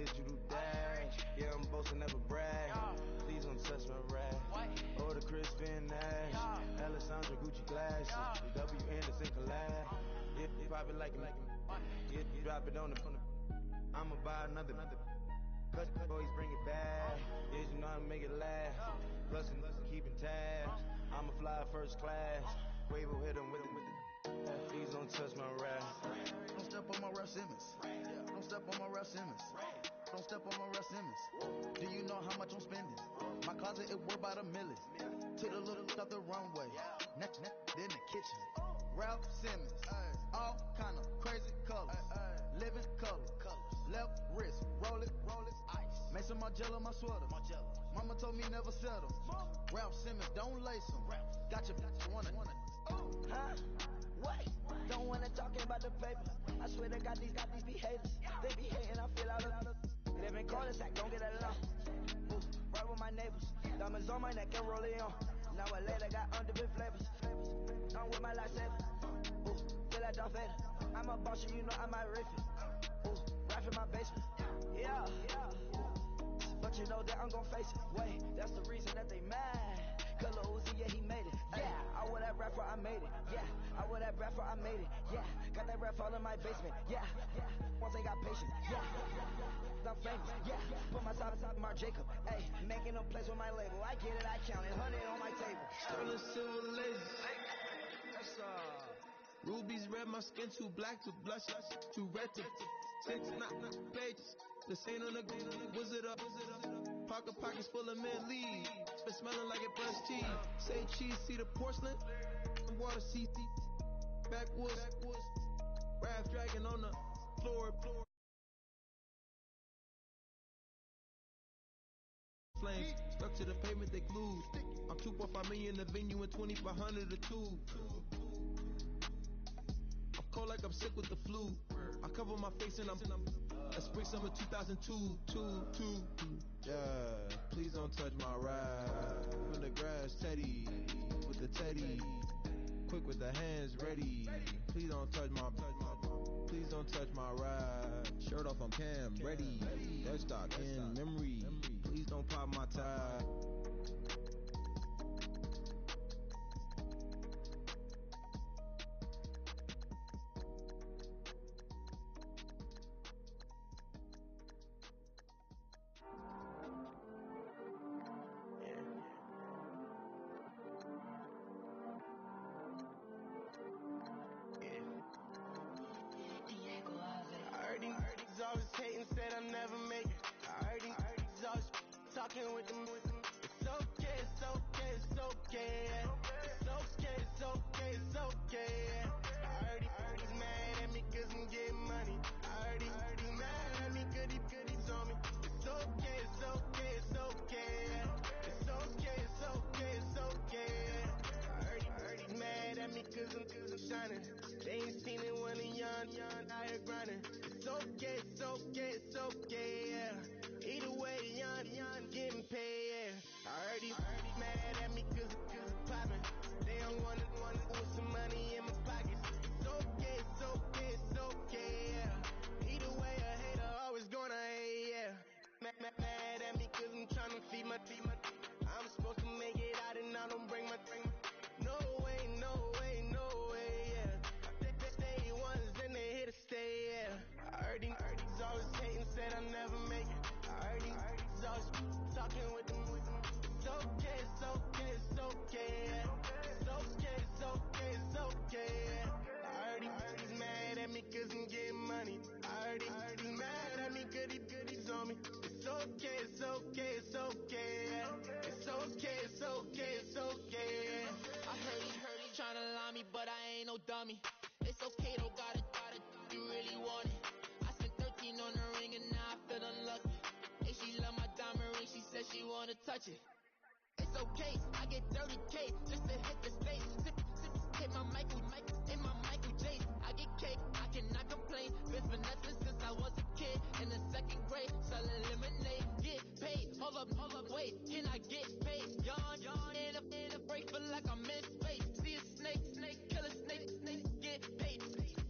digital dash. Yeah, I'm boasting, never brag. Please don't touch my rag. Or the Crispin Nash. Alessandra Gucci glasses. The WN is in collab. Yeah, pop it like it. Yeah, drop it on the. I'ma buy another. Cause boys bring it back. Yeah, you know how to make it last. Plus, keeping tabs. I'ma fly first class. Wave will hit him with it. Please don't touch my rap. Don't step on my Ralph Simmons. Don't step on my Ralph Simmons. Don't step on my Ralph Simmons. Do you know how much I'm spending? My closet is worth about $1 million. Took a little stuff the wrong way. Next, then the kitchen. Ralph Simmons. All kind of crazy colors. Living colors. Left wrist. Roll it. Ice. Make some Margiela my sweater. Mama told me never settle. Ralph Simmons, don't lace them. Got your wanna. Huh? Wait, don't wanna talking about the paper. I swear they got these be haters. They be hating, I feel out of live in cul-de-sac, don't get along. Ooh, right with my neighbors. Diamonds on my neck and roll it on. Now I later got underbit flavors. I'm with my lifesaver. Ooh, feel like Darth Vader. I'm a boss, you know I might riff it. Ooh, right in my basement. Yeah. But you know that I'm gon' face it. Wait, that's the reason that they mad. Color Uzi, yeah, he made it. Yeah, I wear that rapper, I made it. Yeah, I wear that rapper, I made it. Yeah, got that rap all in my basement. Yeah, once I got patience. Yeah, I'm famous. Yeah, put myself inside Marc Jacob. Hey, making a place with my label. I get it, I count it. 100 on my table. Sterling silver laser. That's rubies red, my skin too black to blush. Too red to six, not pages. The stain on the wizard up. Pockets full of mint leaves. It's smelling like it brushed cheese. Say cheese, see the porcelain. Water, see backwoods. Raft dragging on the floor. Flames stuck to the pavement, they glued. I'm 2.5 million the venue and 2,500 a tube. I'm cold like I'm sick with the flu. I cover my face and I'm spring summer 2002. Yeah, please don't touch my ride. From the grass, Teddy with the Teddy. Quick with the hands ready. Please don't touch my ride. Shirt off on cam, ready. Dead stock in memory. Please don't pop my tie. Always hating, said I'll never make it. I heard he's always talking with them. It's okay, it's okay, it's okay. It's okay, it's okay, it's okay. I heard he's mad at me cause I'm getting money. I heard he's mad at me cause he's on me. It's okay, it's okay, it's okay. It's okay, it's okay, it's okay. I heard he's mad at me cause I'm shining. They ain't seen it when I'm young, out here grinding. It's okay, it's okay, it's okay, yeah. Either way, young, getting paid, yeah. I heard he's mad at me cause I'm poppin'. They don't wanna put some money in my pockets. It's okay, it's okay, it's okay, yeah. Either way, a hater always gonna hate, yeah. Mad at me cause I'm tryna feed my I'm supposed to make it out and I don't bring my No way, yeah. They ones and they here to stay, yeah. I heard he's always hating, said I'll never make it. I heard he's always talking with them. It's okay, it's okay, it's okay, yeah. It's okay, it's okay, it's okay, yeah. I heard he's mad at me cause I'm getting money. I heard he's mad at me cause he's on me. It's okay, it's okay, it's okay, yeah. It's okay, it's okay, it's okay, yeah. I heard he tryna lie me, but I ain't no dummy. It's okay, though, got it, you really want it. I spent 13 on the ring and now I feel unlucky. Hey, she love my diamond ring, she said she wanna touch it. It's okay, I get 30K just to hit the stage. Hit my Michael in my Michael J. I get cake, I cannot complain. Been finessing since I was a kid in the second grade. Selling lemonade, get paid. Hold up, wait, can I get paid? Yawn, in a break, feel like I'm in space. See a snake, kill a snake, get paid.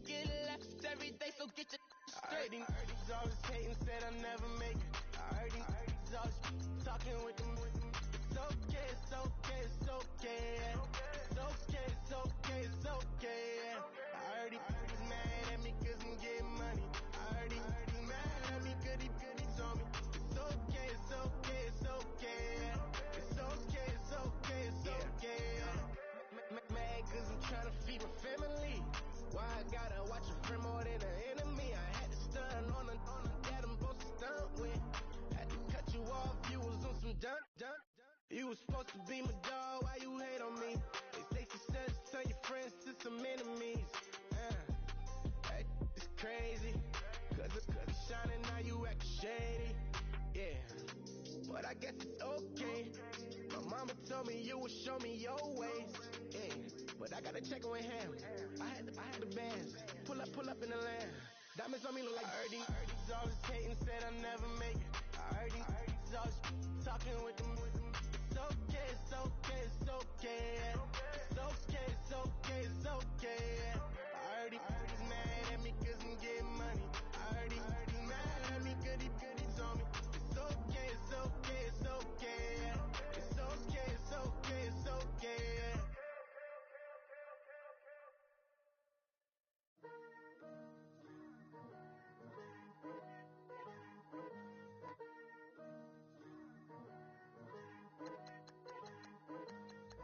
Get left every day, so get your straight. I heard he's always hating, said I'll never never make it. I heard these always talking with them. It's okay, it's okay, it's okay. It's okay, it's okay, it's okay. I heard he's mad at me 'cause I'm getting money. I heard he's mad at me 'cause he told me. It's okay, it's okay, it's okay. It's okay, it's okay, it's okay. Mad 'cause I'm trying to feed my family. Why I gotta watch a friend more than an enemy? I had to stun on the dad I'm supposed to stunt with. Had to cut you off, you was on some dun. You was supposed to be my dog, why you hate on me? They say success turn your friends to some enemies. Hey, it's crazy. 'Cause it's shining, now you act shady. Yeah, but I guess it's okay. My mama told me you would show me your ways. Yeah, but I gotta check with him. I had the bands. Pull up in the land. Diamonds on me look like I heard these always hating, said I'll never make it. I heard these always talking with them. It's okay, it's okay, it's okay. It's okay, it's okay, it's okay. I heard he's mad at me 'cause I'm getting money. I heard he's mad at me 'cause he told me. It's okay, it's okay, it's okay. It's okay, it's okay, it's okay.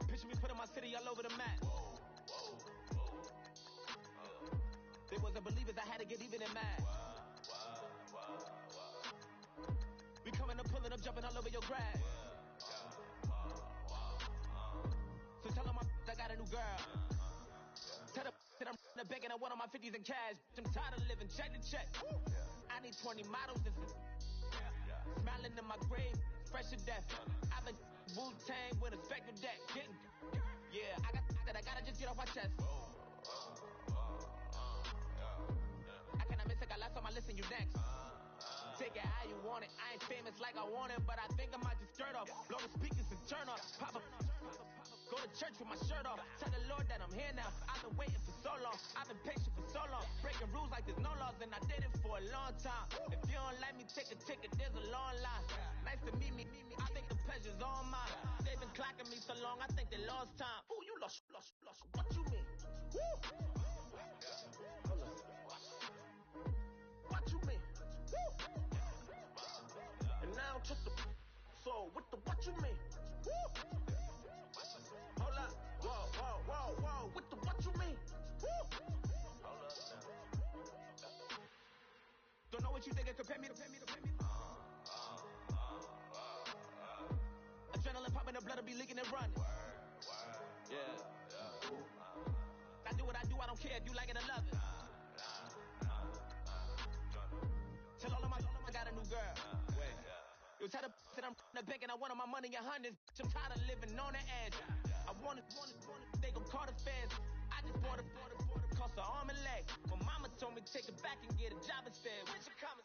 Picture me putting my city all over the map. They wasn't believers, I had to get even and mad. We coming up, pulling up, jumping all over your grass. So tell them I got a new girl. Tell them that I'm in the bank and I want all my 50s in cash. I'm tired of living check to check. I need 20 models and smiling in my grave, fresh to death. I've been Wu-Tang with a spectral deck. Yeah, I gotta just get off my chest. I cannot miss it, got last on my list and you next. Take it how you want it. I ain't famous like I want it, but I think I might just skirt off. Blow the speakers and turn off. Pop up. Go to church with my shirt off. Tell the Lord that I'm here now. I've been waiting for so long. I've been patient for so long. Breaking rules like there's no laws, and I did it for a long time. If you don't like me, take a ticket. There's a long line. Nice to meet me. I think the pleasure's all mine. They've been clocking me so long, I think they lost time. Ooh, you lost. What you mean? Woo! What you mean? Woo! And now just the so what you mean? Woo! Hold up, whoa, what you mean? Woo! Don't know what you think, compare me to. Adrenaline popping, the blood will be leaking and running. Yeah. I do what I do, I don't care if you like it or love it. Tell all of my I got a new girl. You tell the that I'm in the bank and I want all my money in hundreds. I'm tired of living on the edge. I want it, they gon' call the feds. I just bought a cost an arm and leg. My mama told me take it back and get a job instead. When you coming?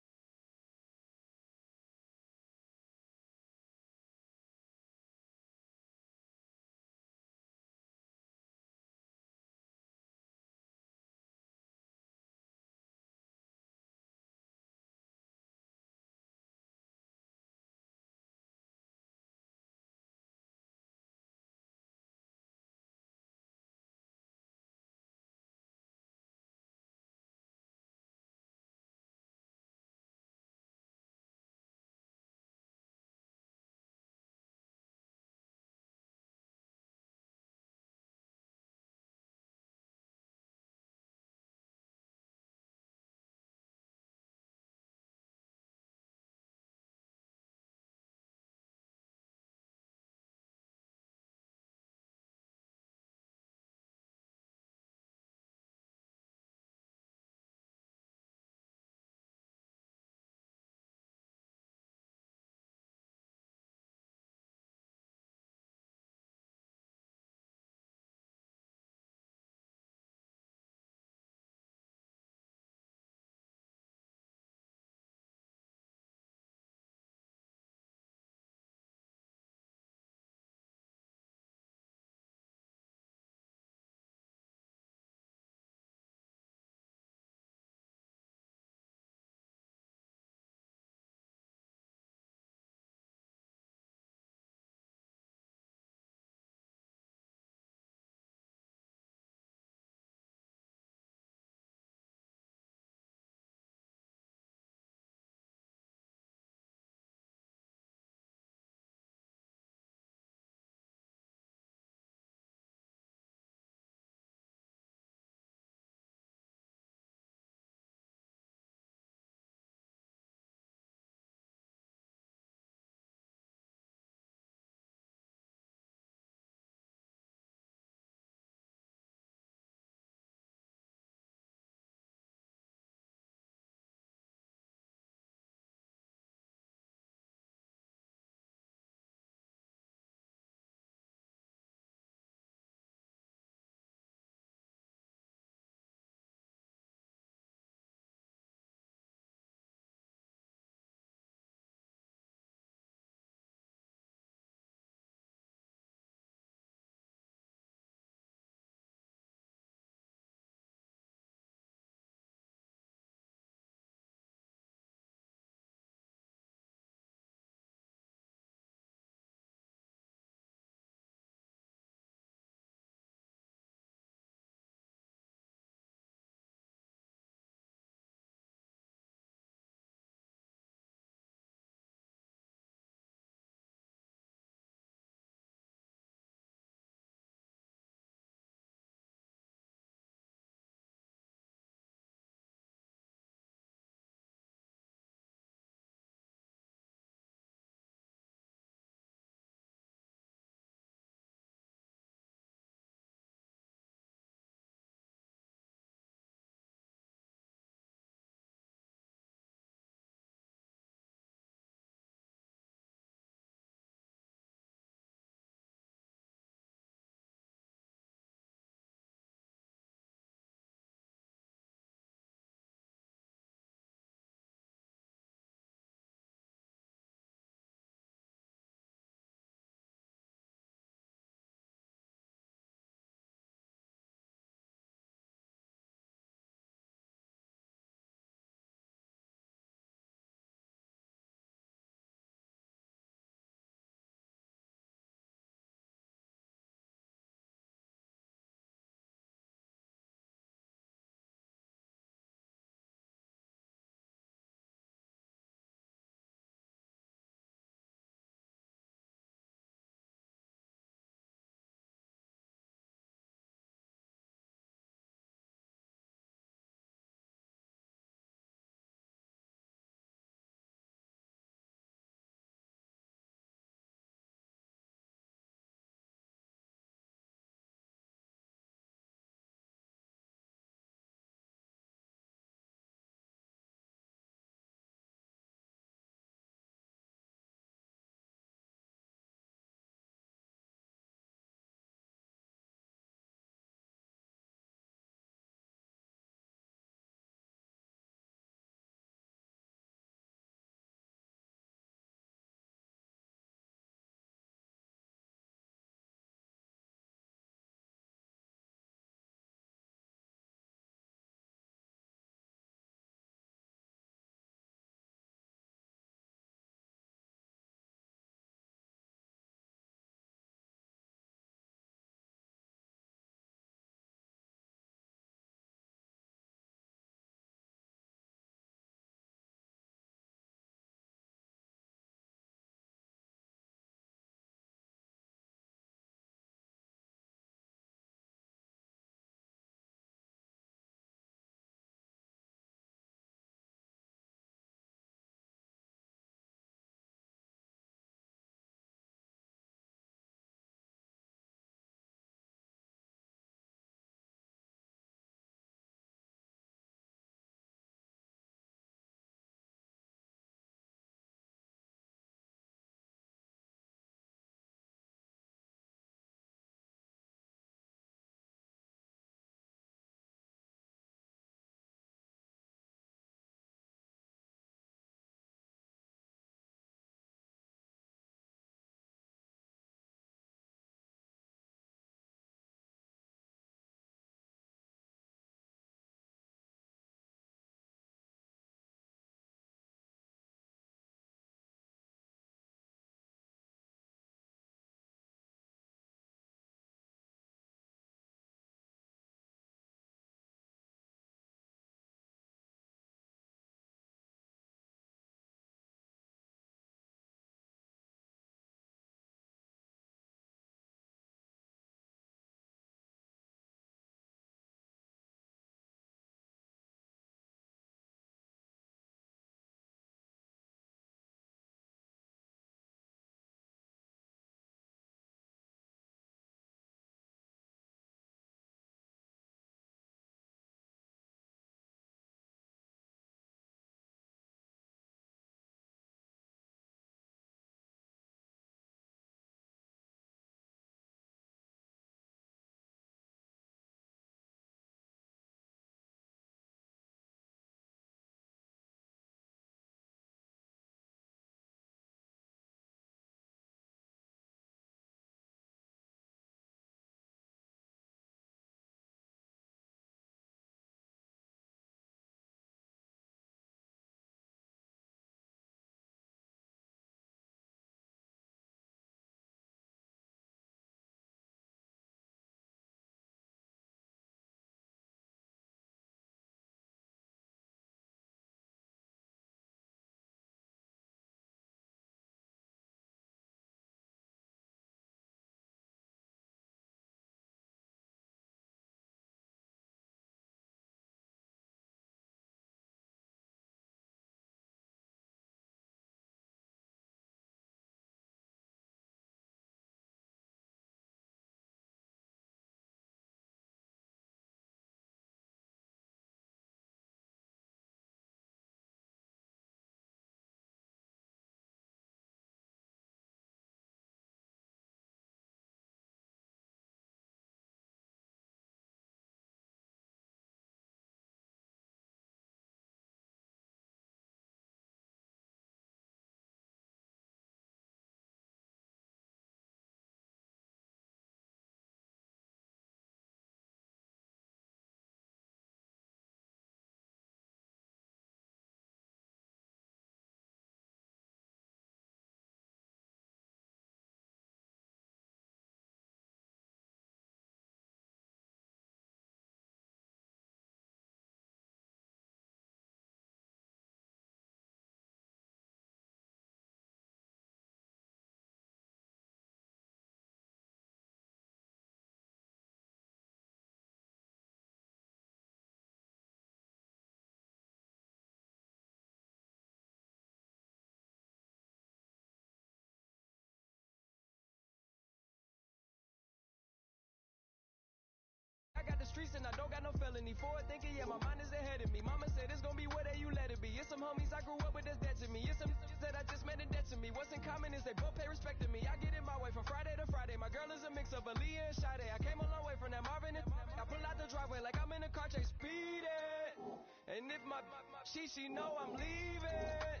destiny. Forward thinking, yeah, my mind is ahead of me. Mama said it's gonna be whatever you let it be. It's some homies I grew up with that's dead to me. It's some that I just met in debt to me. What's in common is they both pay respect to me. I get it my way from Friday to Friday. My girl is a mix of Aaliyah and Sade. I came a long way from that Marvin and I pull out the driveway like I'm in a car chase speeding. And if my she know I'm leaving.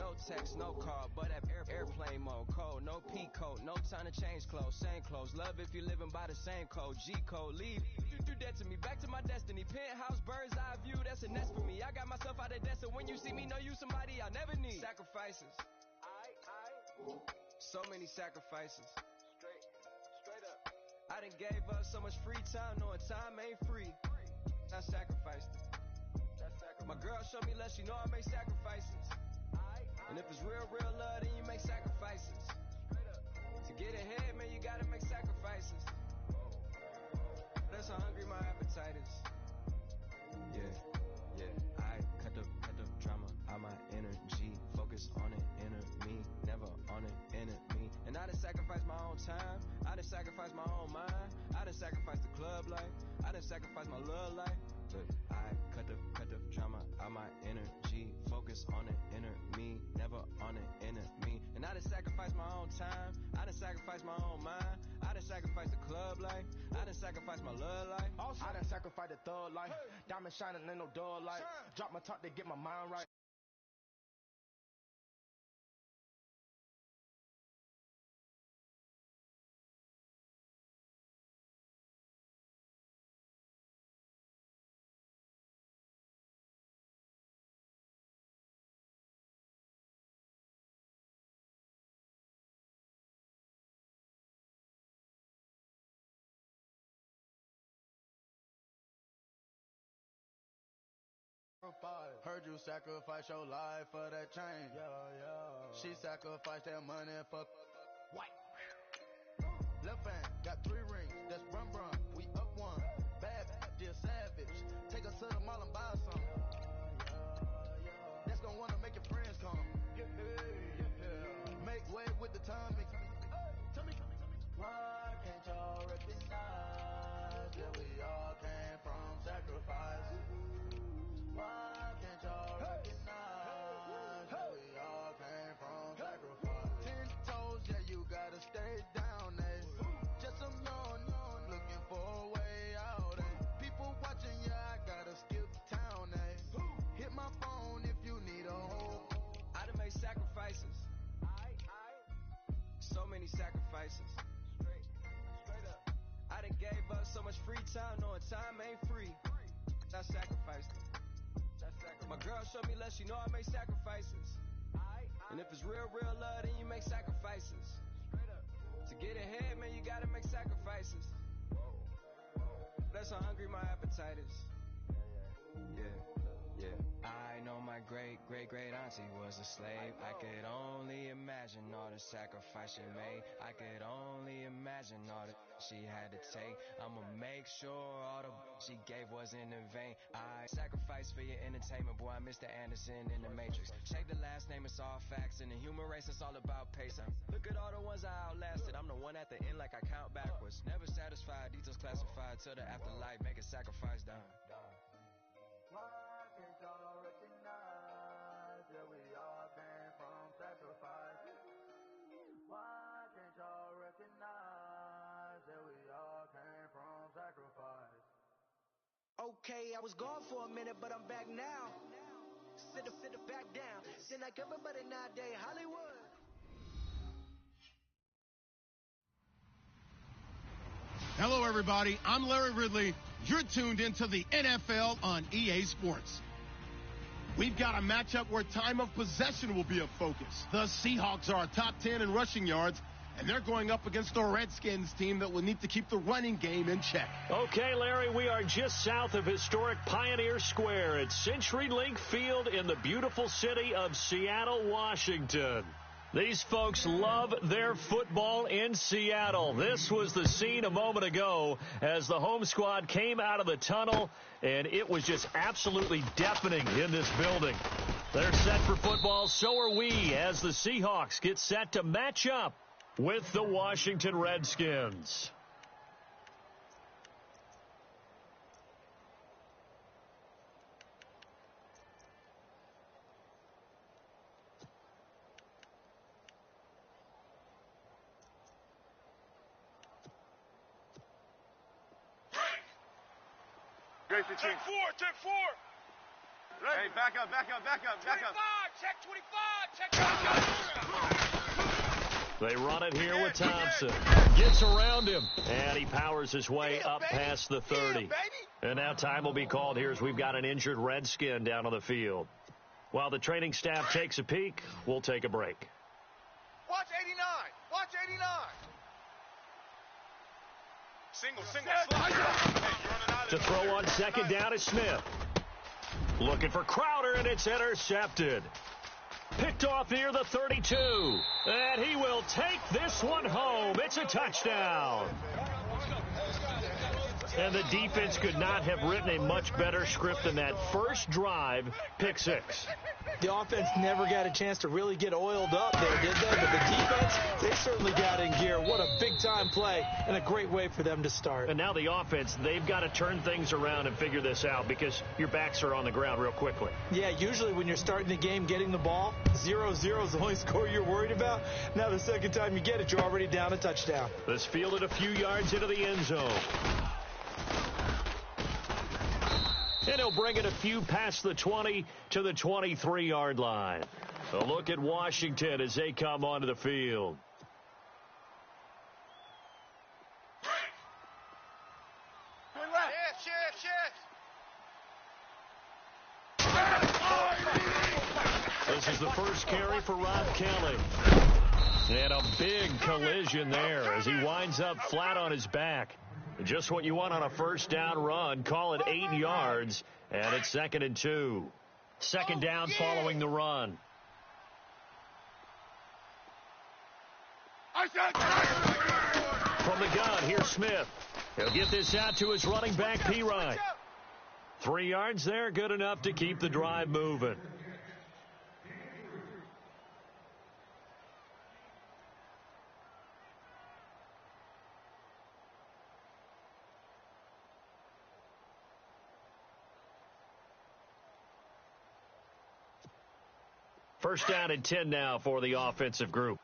No text, no call, but at airplane mode. Code, no P code, no time to change clothes. Same clothes, love if you living by the same code. G code, leave. You do that to me, back to my destiny. Penthouse, bird's eye view, that's a nest for me. I got myself out of debt, so when you see me, know you somebody I never need. Sacrifices. So many sacrifices. Straight up. I done gave up so much free time, knowing time ain't free. I sacrificed it. My girl showed me love, she know I make sacrifices. And if it's real love, then you make sacrifices. To get ahead, man, you gotta make sacrifices. That's how hungry my appetite is. Yeah. I cut the drama out my energy. Focus on it, inner me, never on it, enemy. And I done sacrificed my own time. I done sacrificed my own mind. I done sacrificed the club life. I done sacrificed my love life. But I cut the drama out my energy. Focus on it, inner me, never on it, enemy. And I done sacrificed my own time. I done sacrificed my own mind. I done sacrificed the club life. I done sacrificed my love life. I done sacrificed the thug life. Diamond shining, ain't no dull light. Drop my top to get my mind right. Heard you sacrifice your life for that change. She sacrificed that money for white. Left hand got 3 rings. That's run. We up one. Bad, dear savage. Take her to the mall and buy something. That's gonna wanna make your friends come. Make way with the timing. Tell me. Why can't y'all recognize that we all came from sacrifice? Why can't y'all recognize that we all came from sacrifice? 10 toes, yeah, you gotta stay down, eh? Just some yawn, looking for a way out, eh? People watching, yeah, I gotta skip town, eh? Hit my phone if you need a home. I done made sacrifices. So many sacrifices. Straight up. I done gave up so much free time, knowing time ain't free. I sacrificed it. My girl showed me love, she know I make sacrifices. And if it's real love, then you make sacrifices. To get ahead, man, you gotta make sacrifices. That's how hungry my appetite is. Yeah. I know my great auntie was a slave. I could only imagine all the sacrifice she made. I could only imagine all that she had to take. I'ma make sure all the she gave wasn't in vain. I sacrificed for your entertainment, boy. I Mr. Anderson in the Matrix. Check the last name, it's all facts. In the human race, it's all about pace. Look at all the ones I outlasted. I'm the one at the end, like I count backwards. Never satisfied, details classified till the afterlife. Make a sacrifice done. Why can't y'all recognize that we all came from sacrifice? Why can't y'all recognize that we all came from sacrifice? Okay, I was gone for a minute, but I'm back now. Sit back down. Then like everybody nowadays, Hollywood. Hello, everybody. I'm Larry Ridley. You're tuned into the NFL on EA Sports. We've got a matchup where time of possession will be a focus. The Seahawks are top 10 in rushing yards, and they're going up against the Redskins team that will need to keep the running game in check. Okay, Larry, we are just south of historic Pioneer Square at CenturyLink Field in the beautiful city of Seattle, Washington. These folks love their football in Seattle. This was the scene a moment ago as the home squad came out of the tunnel, and it was just absolutely deafening in this building. They're set for football, so are we, as the Seahawks get set to match up with the Washington Redskins. Gracie, check 4, check 4. Hey, back up. 25, check 25, check 25. They run it here with Thompson. Gets around him, and he powers his way up past the 30. And now time will be called here as we've got an injured Redskin down on the field. While the training staff takes a peek, we'll take a break. Watch 89. Watch 89. Single, To throw on second down is Smith. Looking for Crowder, and it's intercepted. Picked off near the 32. And he will take this one home. It's a touchdown. And the defense could not have written a much better script than that first drive, pick 6. The offense never got a chance to really get oiled up there, did they? But the defense, they certainly got in gear. What a big-time play and a great way for them to start. And now the offense, they've got to turn things around and figure this out because your backs are on the ground real quickly. Yeah, usually when you're starting the game getting the ball, 0-0 is the only score you're worried about. Now the second time you get it, you're already down a touchdown. This fielded a few yards into the end zone. And he'll bring it a few past the 20 to the 23-yard line. A look at Washington as they come onto the field. This is the first carry for Rob Kelly. And a big collision there as he winds up flat on his back. Just what you want on a first down run. Call it 8 yards, and it's 2nd and 2. Second down following the run. From the gun, here's Smith. He'll get this out to his running back, P-Ryan. 3 yards there, good enough to keep the drive moving. First down and 10 now for the offensive group.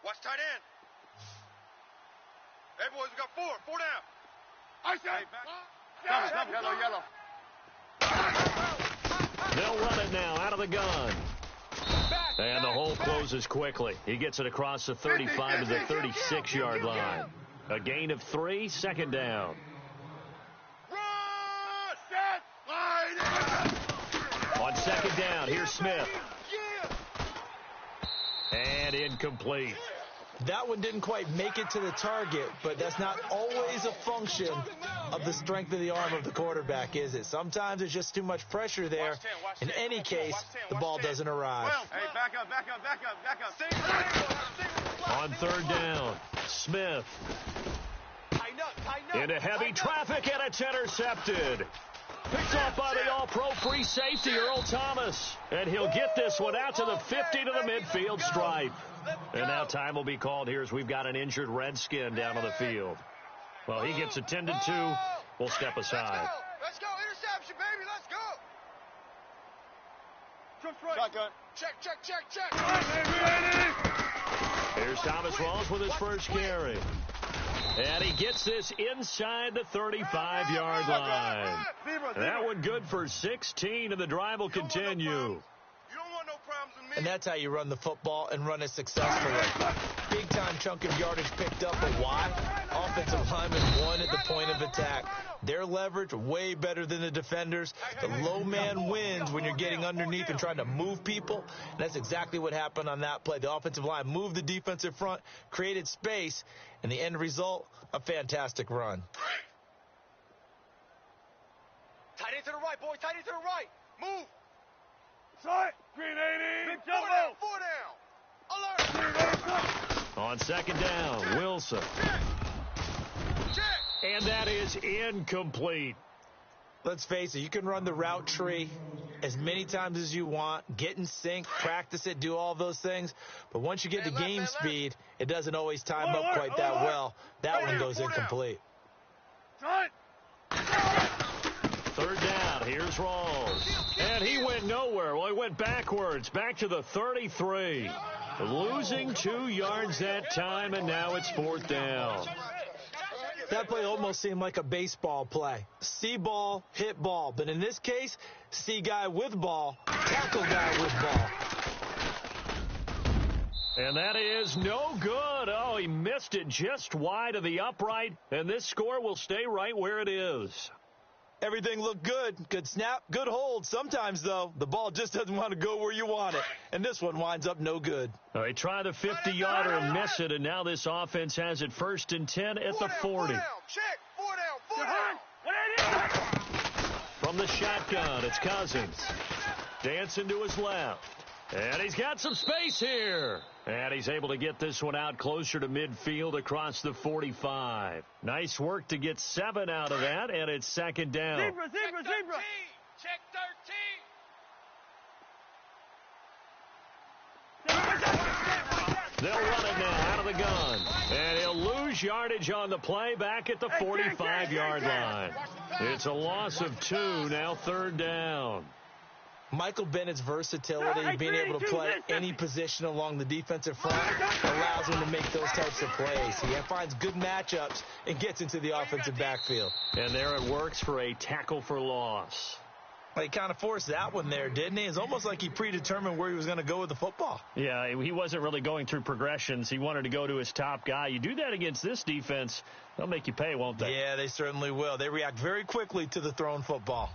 Watch tight end. Hey, boys, we got 4 down. I said, yellow. They'll run it now out of the gun. And the hole closes quickly. He gets it across the 35 to the 36-yard line. A gain of 3, second down. run, set, line. On second down, here's Smith. And incomplete. That one didn't quite make it to the target, but that's not always a function of the strength of the arm of the quarterback, is it? Sometimes it's just too much pressure there. In any case, the ball doesn't arrive. Hey, back up. On third down, Smith. Into heavy traffic, and it's intercepted. Picked off by the all-pro free safety, Earl Thomas. And he'll get this one out to the 50 to the midfield stripe. And now time will be called here as we've got an injured Redskin down on the field. Well, he gets attended to. We'll step aside. Let's go. Interception, baby. Let's go. Shotgun. Check. Here's Thomas Rawls with his first carry. And he gets this inside the 35-yard line. That one good for 16, and the drive will continue. And that's how you run the football and run it successfully. Big-time chunk of yardage picked up, but why? Offensive linemen won at the point of attack. Their leverage way better than the defenders. The low man wins when you're getting underneath and trying to move people. And that's exactly what happened on that play. The offensive line moved the defensive front, created space, and the end result, a fantastic run. Tight end to the right, boy. Tight end to the right. Move. Sight. Green 80. Big jumbo. 4 down. Alert. On second down, Wilson. Check. And that is incomplete. Let's face it, you can run the route tree as many times as you want, get in sync, practice it, do all those things. But once you get to game speed, it doesn't always time up quite that well. That one goes incomplete. Third down, here's Rawls. And he went nowhere. Well, he went backwards, back to the 33. Losing 2 yards that time, and now it's fourth down. That play almost seemed like a baseball play. See ball, hit ball. But in this case, see guy with ball, tackle guy with ball. And that is no good. Oh, he missed it just wide of the upright, and this score will stay right where it is. Everything looked good. Good snap, good hold. Sometimes, though, the ball just doesn't want to go where you want it. And this one winds up no good. They try the 50-yarder and miss it, and now this offense has it 1st and 10 at the 40. Check. 4 down. From the shotgun, it's Cousins. Dancing to his left. And he's got some space here. And he's able to get this one out closer to midfield across the 45. Nice work to get 7 out of that, and it's 2nd down. Zebra. Check 13. They'll run it now out of the gun. And he'll lose yardage on the play back at the 45-yard line. It's a loss of 2, now 3rd down. Michael Bennett's versatility, being able to play any position along the defensive front, allows him to make those types of plays. He finds good matchups and gets into the offensive backfield. And there it works for a tackle for loss. He kind of forced that one there, didn't he? It's almost like he predetermined where he was going to go with the football. Yeah, he wasn't really going through progressions. He wanted to go to his top guy. You do that against this defense, they'll make you pay, won't they? Yeah, they certainly will. They react very quickly to the thrown football.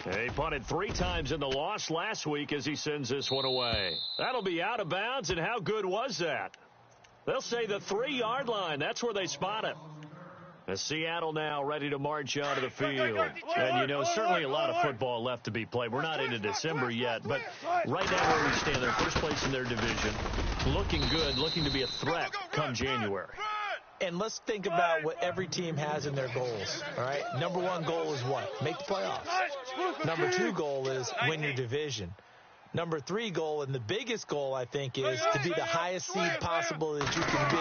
He punted 3 times in the loss last week as he sends this one away. That'll be out of bounds, and how good was that? They'll say the 3-yard line. That's where they spot it. As Seattle now ready to march out of the field. And, you know, certainly a lot of football left to be played. We're not into December yet, but right now where we stand, they're first place in their division. Looking good, looking to be a threat come January. And let's think about what every team has in their goals, all right? Number 1 goal is what? Make the playoffs. Number 2 goal is win your division. Number 3 goal, and the biggest goal, I think, is to be the highest seed possible that you can be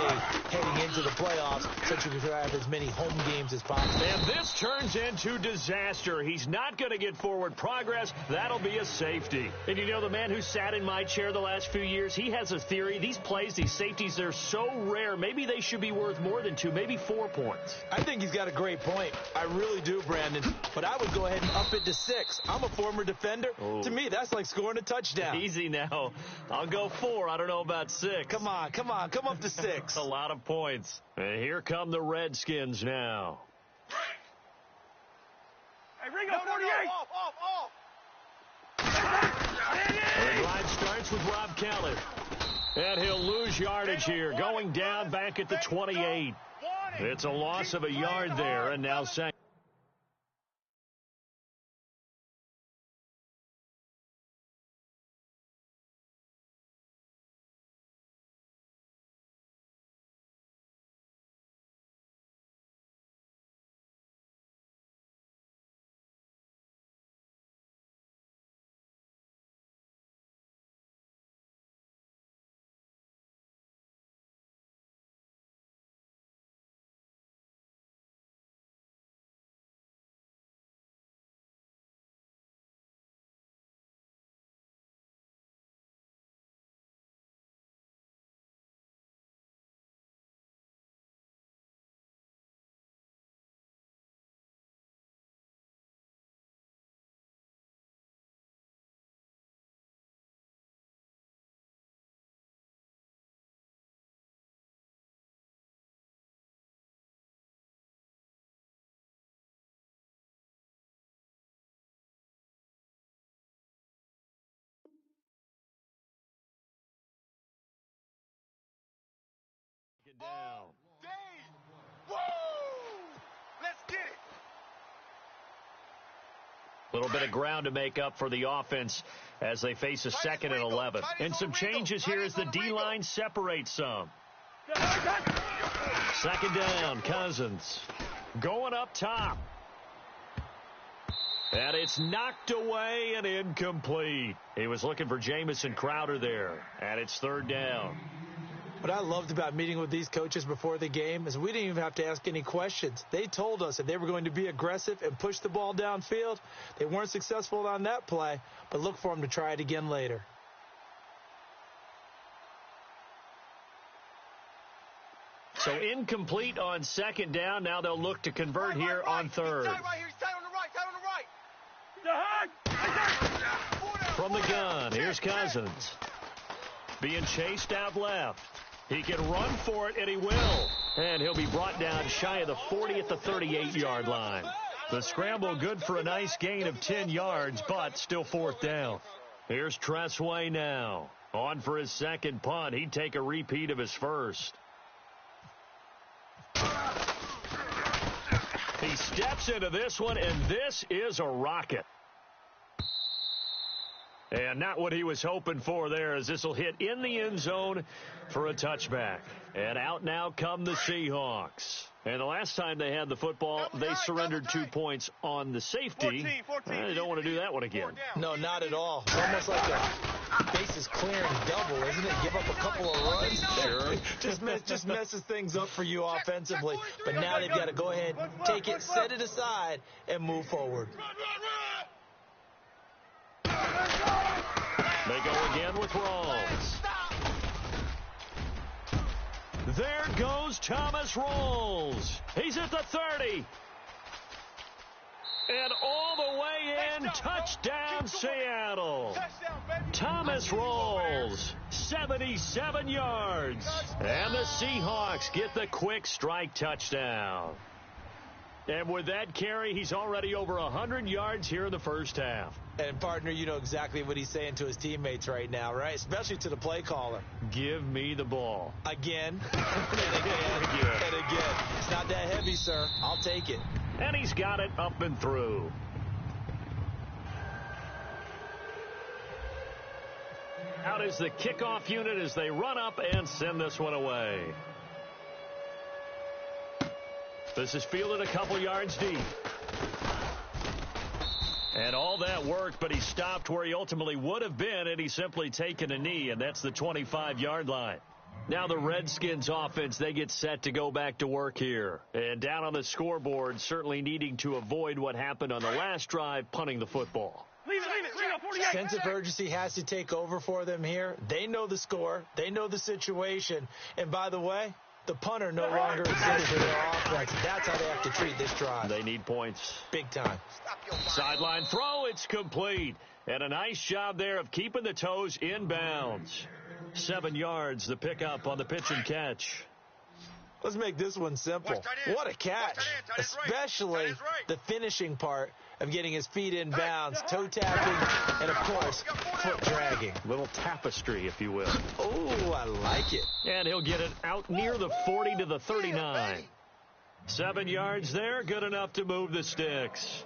heading into the playoffs so that you can have as many home games as possible. And this turns into disaster. He's not going to get forward progress. That'll be a safety. And you know, the man who sat in my chair the last few years, he has a theory. These plays, these safeties, they're so rare. Maybe they should be worth more than 2, maybe 4 points. I think he's got a great point. I really do, Brandon. But I would go ahead and up it to 6. I'm a former defender. To me, that's like scoring a touchdown. Easy now. I'll go 4. I don't know about 6. Come on. Come up to 6. A lot of points. And here come the Redskins now. Hey, Ringo, 48. The drive starts with Rob Kelly. And he'll lose yardage here. Going down back at the 28. It's a loss of a yard there, and now second. Down. Woo! Let's get it. Little bit of ground to make up for the offense as they face a 2nd and 11. And some changes here as the D-line separates some. 2nd down, Cousins. Going up top. And it's knocked away and incomplete. He was looking for Jamison Crowder there. And it's 3rd down. What I loved about meeting with these coaches before the game is we didn't even have to ask any questions. They told us if they were going to be aggressive and push the ball downfield. They weren't successful on that play, but look for them to try it again later. So incomplete on second down. Now they'll look to convert here on third. He's tight right here. He's tight on the right. From the gun, here's Cousins. Being chased out left. He can run for it, and he will. And he'll be brought down shy of the 40 at the 38-yard line. The scramble good for a nice gain of 10 yards, but still fourth down. Here's Tressway now. On for his second punt. He'd take a repeat of his first. He steps into this one, and this is a rocket. And not what he was hoping for there, as this will hit in the end zone for a touchback. And out now come the Seahawks. And the last time they had the football, they surrendered 2 points on the safety. 14. They don't want to do that one again. No, not at all. It's almost like a bases clearing double, isn't it? Give up a couple of runs. Sure. just messes things up for you offensively. But now they've got to go ahead, take it, set it aside, and move forward. They go again with Rawls. There goes Thomas Rawls. He's at the 30. And all the way in, touchdown Seattle. Thomas Rawls, 77 yards. And the Seahawks get the quick strike touchdown. And with that carry, he's already over 100 yards here in the first half. And, partner, you know exactly what he's saying to his teammates right now, right? Especially to the play caller. Give me the ball. Again, and again, and again. It's not that heavy, sir. I'll take it. And he's got it up and through. Out is the kickoff unit as they run up and send this one away. This is fielded a couple yards deep. And all that worked, but he stopped where he ultimately would have been, and he's simply taken a knee, and that's the 25-yard line. Now the Redskins offense, they get set to go back to work here. And down on the scoreboard, certainly needing to avoid what happened on the last drive, punting the football. Sense of urgency has to take over for them here. They know the score. They know the situation. And by the way, the punter no longer exists for their offense. That's how they have to treat this drive. They need points. Big time. Sideline throw, it's complete. And a nice job there of keeping the toes in bounds. 7 yards, the pickup on the pitch and catch. Let's make this one simple. What a catch. Especially the finishing part of getting his feet in bounds, toe tapping, and, of course, foot dragging. Little tapestry, if you will. Oh, I like it. And he'll get it out near the 40 to the 39. 7 yards there, good enough to move the sticks.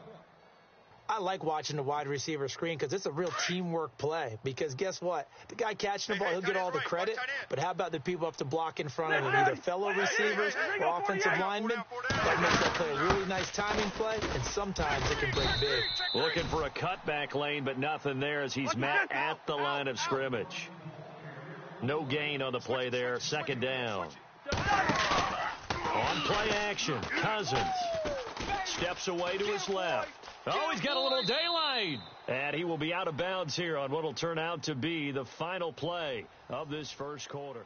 I like watching the wide receiver screen because it's a real teamwork play. Because guess what? The guy catching the ball, he'll get all the credit. But how about the people up to block in front of him? Either fellow receivers or offensive linemen. That makes that play a really nice timing play, and sometimes it can break big. Looking for a cutback lane, but nothing there as he's met at the line of scrimmage. No gain on the play there. Second down. On play action, Cousins steps away to his left. Oh, he's got a little daylight. And he will be out of bounds here on what will turn out to be the final play of this first quarter.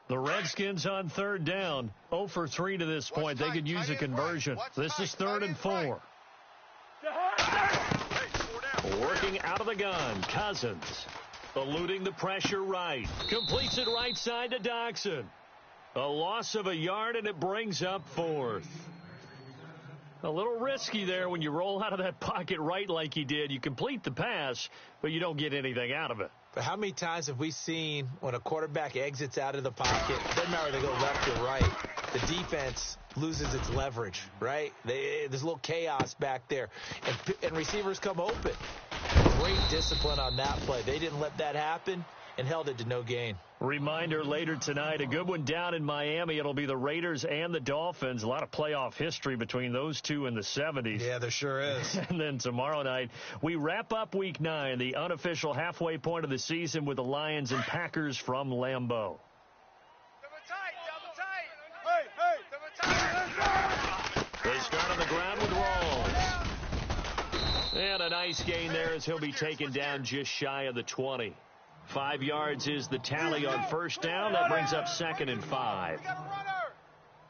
The Redskins on third down, 0 for 3 to this point. They could use a conversion. This is 3rd and 4. Working out of the gun, Cousins. Eluding the pressure right. Completes it right side to Doxson. A loss of a yard, and it brings up 4th. A little risky there when you roll out of that pocket right like he did. You complete the pass, but you don't get anything out of it. But how many times have we seen when a quarterback exits out of the pocket, doesn't matter if they go left or right, the defense loses its leverage, right? There's a little chaos back there, and receivers come open. Great discipline on that play. They didn't let that happen and held it to no gain. Reminder later tonight, a good one down in Miami. It'll be the Raiders and the Dolphins. A lot of playoff history between those two in the 70s. Yeah, there sure is. And then tomorrow night, we wrap up Week 9, the unofficial halfway point of the season with the Lions and Packers from Lambeau. They start on the ground with Rawls. And a nice gain there as he'll be taken down just shy of the 20. 5 yards is the tally on first down. That brings up 2nd and 5.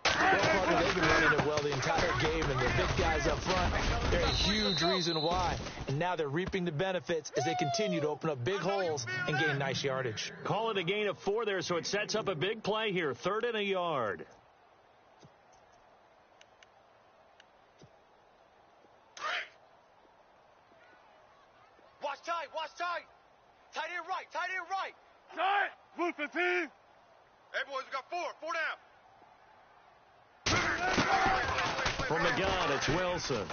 Well, they've been running it well the entire game, and the big guys up front, they're a huge reason why. And now they're reaping the benefits as they continue to open up big holes and gain nice yardage. Call it a gain of 4 there, so it sets up a big play here. 3rd and a yard. Watch tight, watch tight. Tight end right, tight end right. Tight. Move 15. Hey, boys, we got 4 down. From the gun, it's Wilson.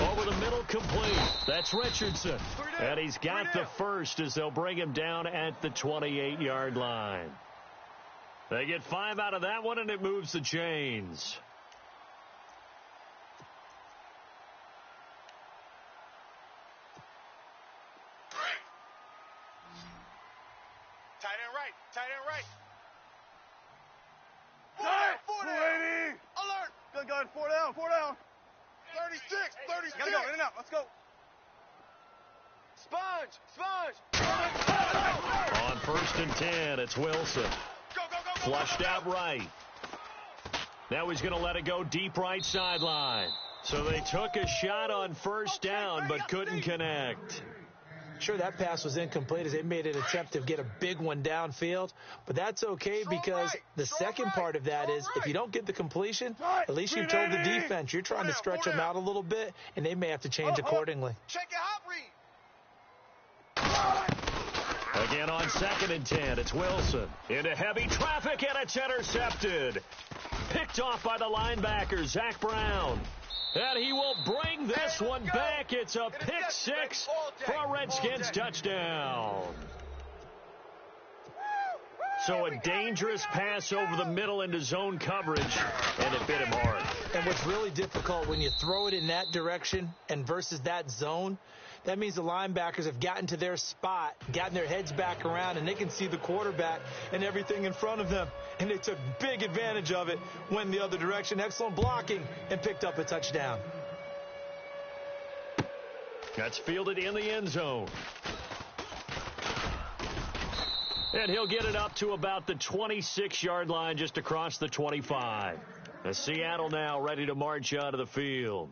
Over the middle, complete. That's Richardson. And he's got the first as they'll bring him down at the 28-yard line. They get 5 out of that one, and it moves the chains. Tight end right, tight end right. 4 down. Alert. Good gun. 4 down. 36. Gotta go. In and out. Let's go. Sponge. On 1st and 10, it's Wilson. Go. Flushed out right. Now he's going to let it go deep right sideline. So they took a shot on first down, but couldn't connect. Sure, that pass was incomplete as they made an attempt to get a big one downfield, but that's okay because the second part of that is if you don't get the completion, at least you told the defense you're trying to stretch them out a little bit, and they may have to change accordingly. Check it, hot read. Again on 2nd and 10, it's Wilson. Into heavy traffic, and it's intercepted. Picked off by the linebacker, Zach Brown. And he will bring this one back. It's a pick 6 for a Redskins touchdown. So a dangerous pass over the middle into zone coverage, and it bit him hard. And what's really difficult when you throw it in that direction and versus that zone, that means the linebackers have gotten to their spot, gotten their heads back around, and they can see the quarterback and everything in front of them. And they took big advantage of it, went the other direction, excellent blocking, and picked up a touchdown. That's fielded in the end zone. And he'll get it up to about the 26-yard line just across the 25. As Seattle now ready to march out of the field.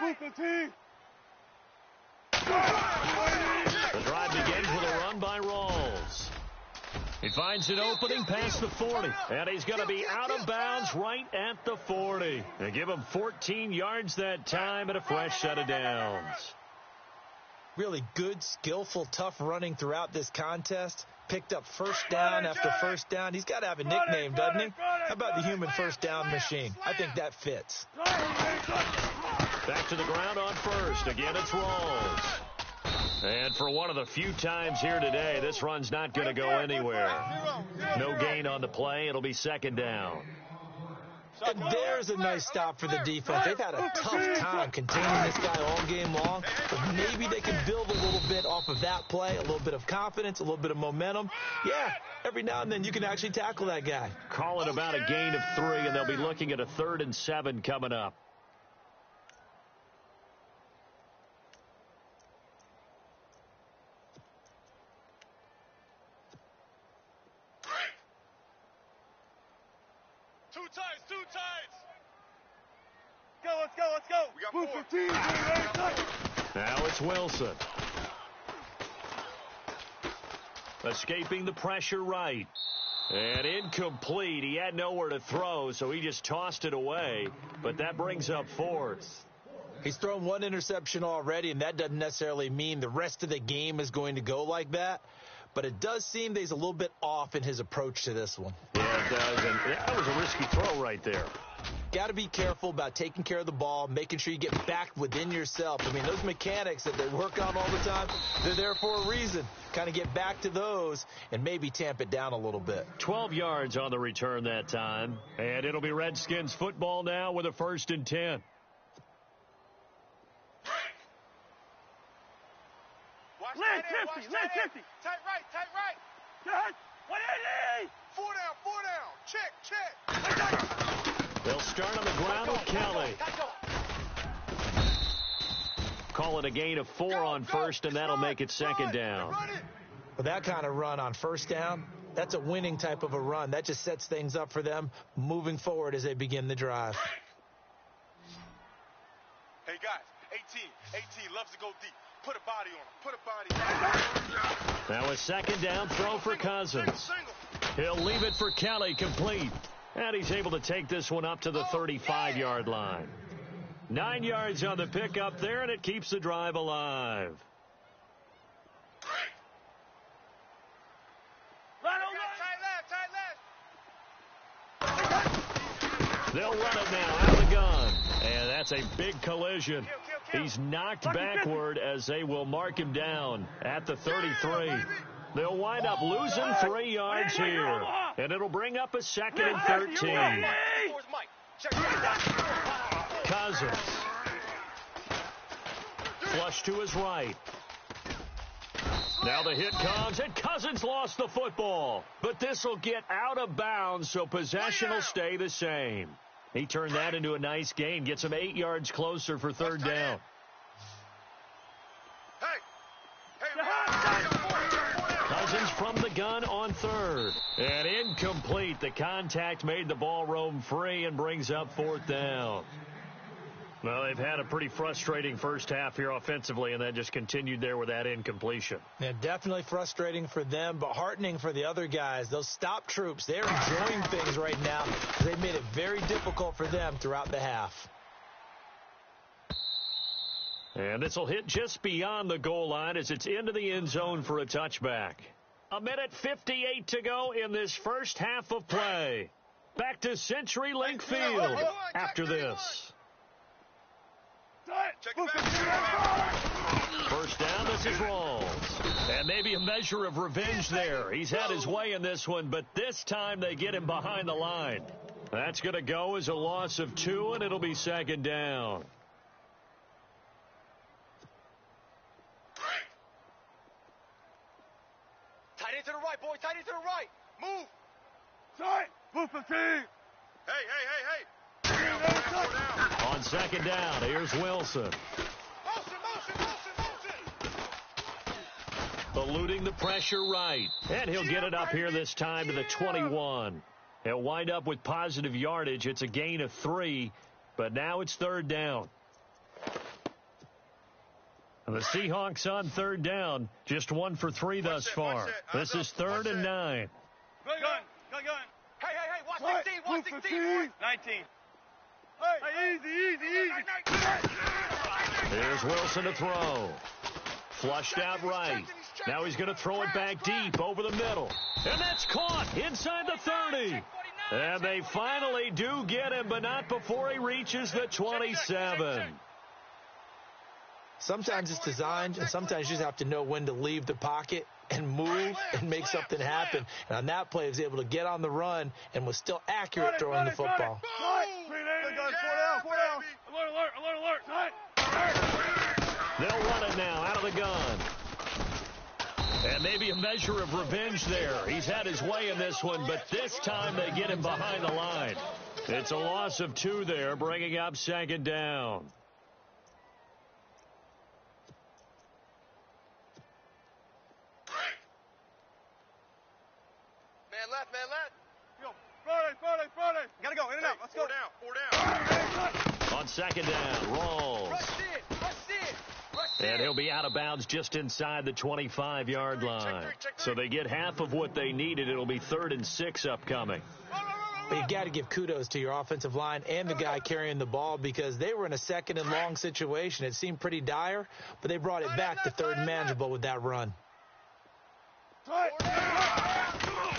Move 15. The drive begins with a run by Rawls. He finds an opening past the 40, and he's going to be out of bounds right at the 40. They give him 14 yards that time and a fresh set of downs. Really good, skillful, tough running throughout this contest. Picked up first down after first down. He's got to have a nickname, doesn't he? How about the human first down machine? I think that fits. Back to the ground on first. Again, it's Rawls. And for one of the few times here today, this run's not going to go anywhere. No gain on the play. It'll be 2nd down. And there's a nice stop for the defense. They've had a tough time containing this guy all game long, but maybe they can build a little bit off of that play, a little bit of confidence, a little bit of momentum. Yeah, every now and then you can actually tackle that guy. Call it about a gain of 3, and they'll be looking at a 3rd and 7 coming up. Two tights. Let's go. We got Move 4. 15. Now it's Wilson. Escaping the pressure right. And incomplete. He had nowhere to throw, so he just tossed it away. But that brings up 4th. He's thrown 1 interception already, and that doesn't necessarily mean the rest of the game is going to go like that. But it does seem that he's a little bit off in his approach to this one. Yeah, it does. And that was a risky throw right there. Got to be careful about taking care of the ball, making sure you get back within yourself. I mean, those mechanics that they work on all the time, they're there for a reason. Kind of get back to those and maybe tamp it down a little bit. 12 yards on the return that time. And it'll be Redskins football now with a 1st and 10. Land 50. Tight right. Good. 180. 4 down. Check. start on the ground with Kelly. Call it a gain of 4 on first, and that'll make it second down. With that kind of run on first down, that's a winning type of a run. That just sets things up for them moving forward as they begin the drive. Hey, guys, 18 loves to go deep. Put a body on him. Put a body on him. Now a second down throw for Cousins. He'll leave it for Kelly, complete. And he's able to take this one up to the 35-yard line. 9 yards on the pickup there, and it keeps the drive alive. They'll run it now out of the gun. And that's a big collision. He's knocked backward as they will mark him down at the 33. They'll wind up losing 3 yards here. And it'll bring up a second and 13. Cousins. Flush to his right. Now the hit comes, and Cousins lost the football. But this will get out of bounds, so possession will stay the same. He turned that into a nice gain, gets him 8 yards closer for third down. Cousins from the gun on third. And incomplete. The contact made the ball roam free and brings up fourth down. Well, they've had a pretty frustrating first half here offensively, and that just continued there with that incompletion. Yeah, definitely frustrating for them, but heartening for the other guys. Those stop troops, they're enjoying things right now. They've made it very difficult for them throughout the half. And this will hit just beyond the goal line as it's into the end zone for a touchback. 1:58 to go in this first half of play. Back to CenturyLink Field after this. First down, this is Rawls. And maybe a measure of revenge there. He's had his way in this one, but this time they get him behind the line. That's going to go as a loss of 2, and it'll be second down. Tight end to the right, boy. Tight end to the right. Move. Tight. Move 15. Hey. On second down, here's Wilson. Motion. Eluding the pressure right. And he'll get it up here this time to the 21. He'll wind up with positive yardage. It's a gain of 3, but now it's third down. And the Seahawks on third down, just 1 for 3 thus far. This is third and 9. Gun. Hey, watch 16, 19. Hey, easy. Here's Wilson to throw. Flushed out right. Now he's going to throw it back deep over the middle. And that's caught inside the 30. And they finally do get him, but not before he reaches the 27. Sometimes it's designed, and sometimes you just have to know when to leave the pocket and move and make something happen. And on that play, he was able to get on the run and was still accurate throwing the football. They'll run it now out of the gun. And maybe a measure of revenge there. He's had his way in this one, but this time they get him behind the line. It's a loss of 2 there, bringing up second down. Man left. Friday. Gotta go, in and out. Let's go. Four down. On second down, Rawls. Rush it. And he'll be out of bounds just inside the 25-yard line. So they get half of what they needed. It'll be 3rd and 6 upcoming. But you got to give kudos to your offensive line and the guy carrying the ball because they were in a second and long situation. It seemed pretty dire, but they brought it back to third and manageable with that run.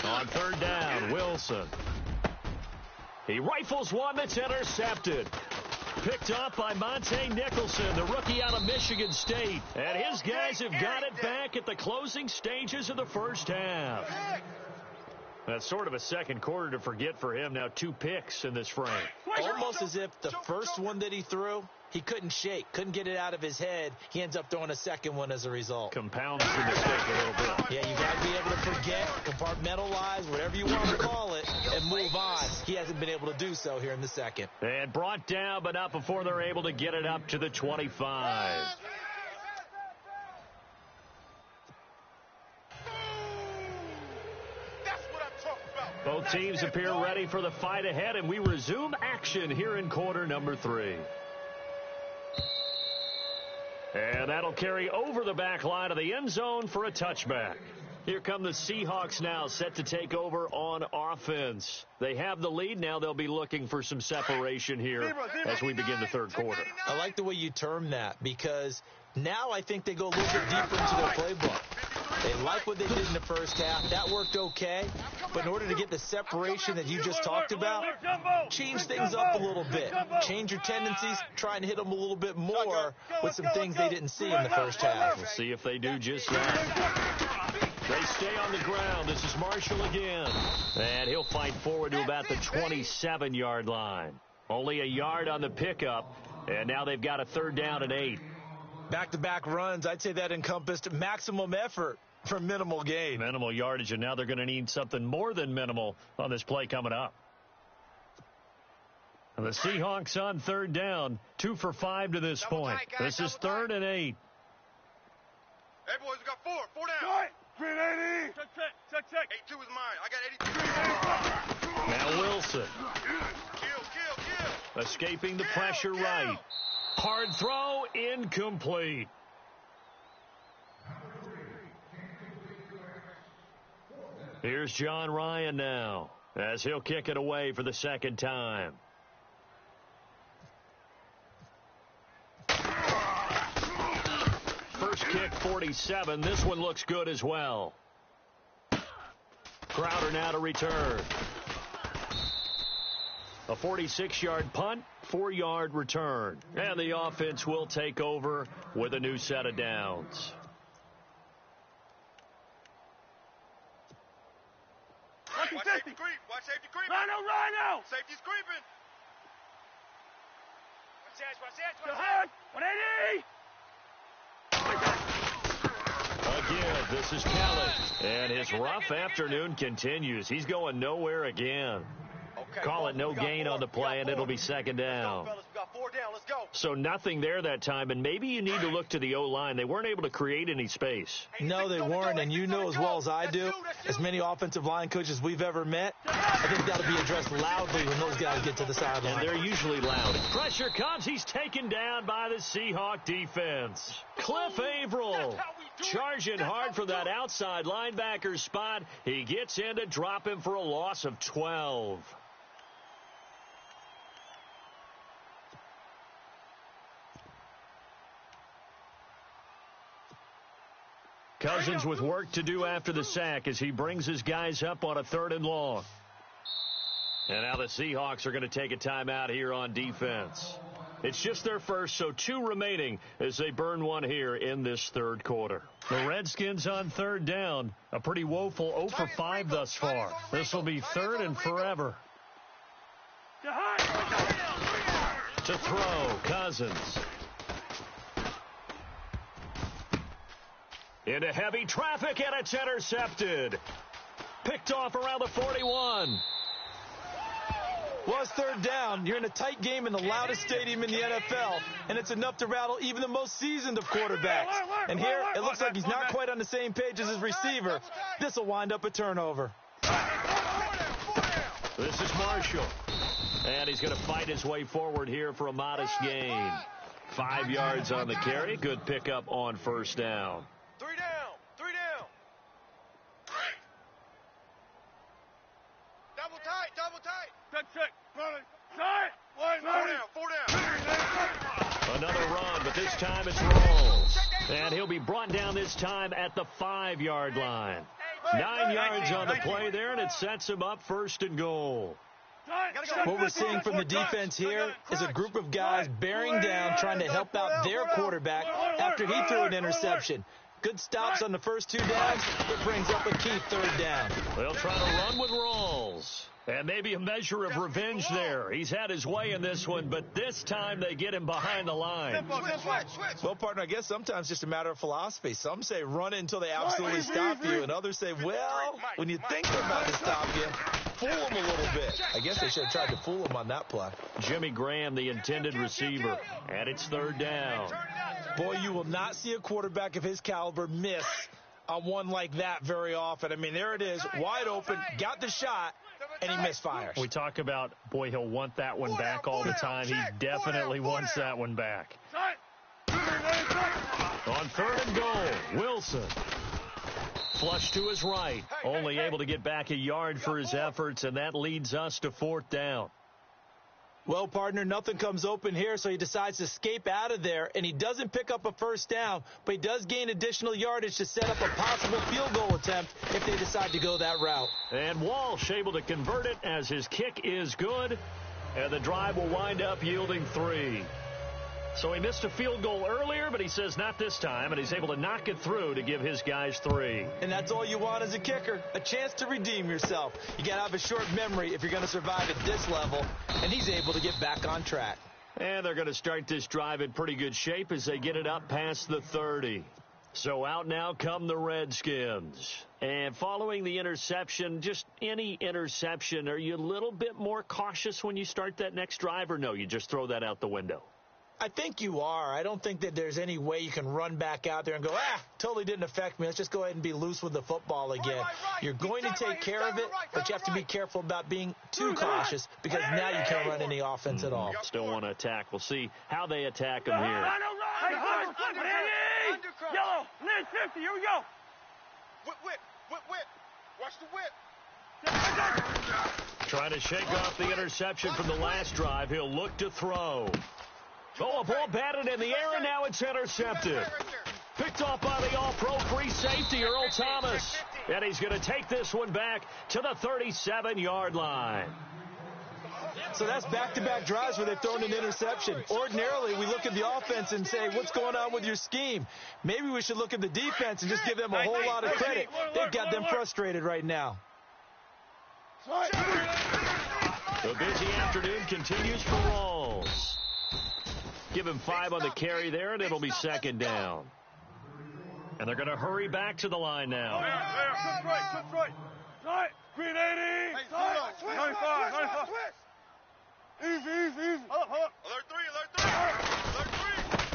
On third down, Wilson. He rifles one that's intercepted. Picked up by Monte Nicholson, the rookie out of Michigan State. And his guys have got it back at the closing stages of the first half. That's sort of a second quarter to forget for him. Now 2 picks in this frame. Almost as if the first one that he threw, he couldn't couldn't get it out of his head. He ends up throwing a second one as a result. Compounds the mistake a little bit. Yeah, you got to be able to forget, compartmentalize, whatever you want to call it, and move. move on. He hasn't been able to do so here in the second. And brought down, but not before they're able to get it up to the 25. Both teams appear ready for the fight ahead, and we resume action here in quarter number 3. And that'll carry over the back line of the end zone for a touchback. Here come the Seahawks now, set to take over on offense. They have the lead. Now they'll be looking for some separation here as we begin the third quarter. I like the way you term that, because now I think they go a little bit deeper into their playbook. They like what they did in the first half. That worked okay. But in order to get the separation that you just talked about, change things up a little bit. Change your tendencies. Try and hit them a little bit more with some things they didn't see in the first half. We'll see if they do just that. They stay on the ground. This is Marshall again. And he'll fight forward to about the 27-yard line. Only a yard on the pickup. And now they've got a 3rd down and 8. Back-to-back runs, I'd say that encompassed maximum effort for minimal gain. Minimal yardage, and now they're going to need something more than minimal on this play coming up. And the Seahawks on 3rd down, 2 for 5 to this point. This is 3rd and 8. Hey, boys, we got 4. 4 down. Green 80. Check. 82 is mine. I got 82. Now Wilson. Kill. Escaping the pressure right. Hard throw, incomplete. Here's John Ryan now, as he'll kick it away for the 2nd time. First kick, 47. This one looks good as well. Crowder now to return. A 46-yard punt, 4-yard return. And the offense will take over with a new set of downs. Watch safety creep. Rhino. Safety's creeping. Watch 180. Again, this is Kelly. And his rough afternoon continues. He's going nowhere again. Call it no gain on the play, and it'll be 2nd down. Let's go, fellas. We got 4 down. Let's go. So nothing there that time, and maybe you need to look to the O-line. They weren't able to create any space. No, they weren't, and you know as well as I do, as many offensive line coaches we've ever met, I think that'll be addressed loudly when those guys get to the sideline. And they're usually loud. Pressure comes. He's taken down by the Seahawk defense. Cliff Averill charging hard for that outside linebacker spot. He gets in to drop him for a loss of 12. Cousins with work to do after the sack as he brings his guys up on a 3rd and long. And now the Seahawks are going to take a timeout here on defense. It's just their first, so 2 remaining as they burn one here in this 3rd quarter. The Redskins on 3rd down. A pretty woeful 0 for 5 thus far. This will be 3rd and forever. To throw, Cousins. Into heavy traffic, and it's intercepted. Picked off around the 41. Well, it's 3rd down. You're in a tight game in the loudest stadium in the NFL, and it's enough to rattle even the most seasoned of quarterbacks. And here, it looks like he's not quite on the same page as his receiver. This will wind up a turnover. This is Marshall. And he's going to fight his way forward here for a modest gain. 5 yards on the carry. Good pickup on 1st down. 3 down. Double tight. Check. Tight. 4 down. Another run, but this time it's rolls. And he'll be brought down this time at the 5-yard line. 9 yards on the play there, and it sets him up 1st and goal. What we're seeing from the defense here is a group of guys bearing down, trying to help out their quarterback after he threw an interception. Good stops on the first 2 downs. It brings up a key 3rd down. They'll try to run with Rawls. And maybe a measure of revenge there. He's had his way in this one, but this time they get him behind the line. Well, partner, I guess sometimes just a matter of philosophy. Some say run it until they absolutely stop you, and others say, well, when you think they're about to stop you, fool him a little bit. I guess they should have tried to fool him on that play. Jimmy Graham, the intended receiver, and it's third down. Boy, you will not see a quarterback of his caliber miss on one like that very often. I mean, there it is, wide open, got the shot, and he misfires. We talk about, boy, he'll want that one back all the time. He definitely wants that one back. On third and goal, Wilson. Flush to his right. Only able to get back a yard for his efforts, and that leads us to fourth down. Well, partner, nothing comes open here, so he decides to escape out of there, and he doesn't pick up a first down, but he does gain additional yardage to set up a possible field goal attempt if they decide to go that route. And Walsh able to convert it as his kick is good, and the drive will wind up yielding 3. So he missed a field goal earlier, but he says not this time, and he's able to knock it through to give his guys 3. And that's all you want as a kicker, a chance to redeem yourself. You got to have a short memory if you're going to survive at this level, and he's able to get back on track. And they're going to start this drive in pretty good shape as they get it up past the 30. So out now come the Redskins. And following the interception, just any interception, are you a little bit more cautious when you start that next drive, or no, you just throw that out the window? I think you are. I don't think that there's any way you can run back out there and go, totally didn't affect me. Let's just go ahead and be loose with the football again. You're going to take care of it, but you have to be careful about being too cautious because now you can't run any offense at all. Still want to attack. We'll see how they attack him here. Yellow, lid 50, here we go. Whip. Watch the whip. Trying to shake off the interception from the last drive. He'll look to throw. Oh, a ball batted in the air, and now it's intercepted. Picked off by the all-pro free safety, Earl Thomas. And he's going to take this one back to the 37-yard line. So that's back-to-back drives where they've thrown an interception. Ordinarily, we look at the offense and say, what's going on with your scheme? Maybe we should look at the defense and just give them a whole lot of credit. They've got them frustrated right now. The busy afternoon continues for Rawls. Give him 5 on the carry there, and it'll be second down. And they're going to hurry back to the line now. Right. Green 80. 95. Easy. Alert 3.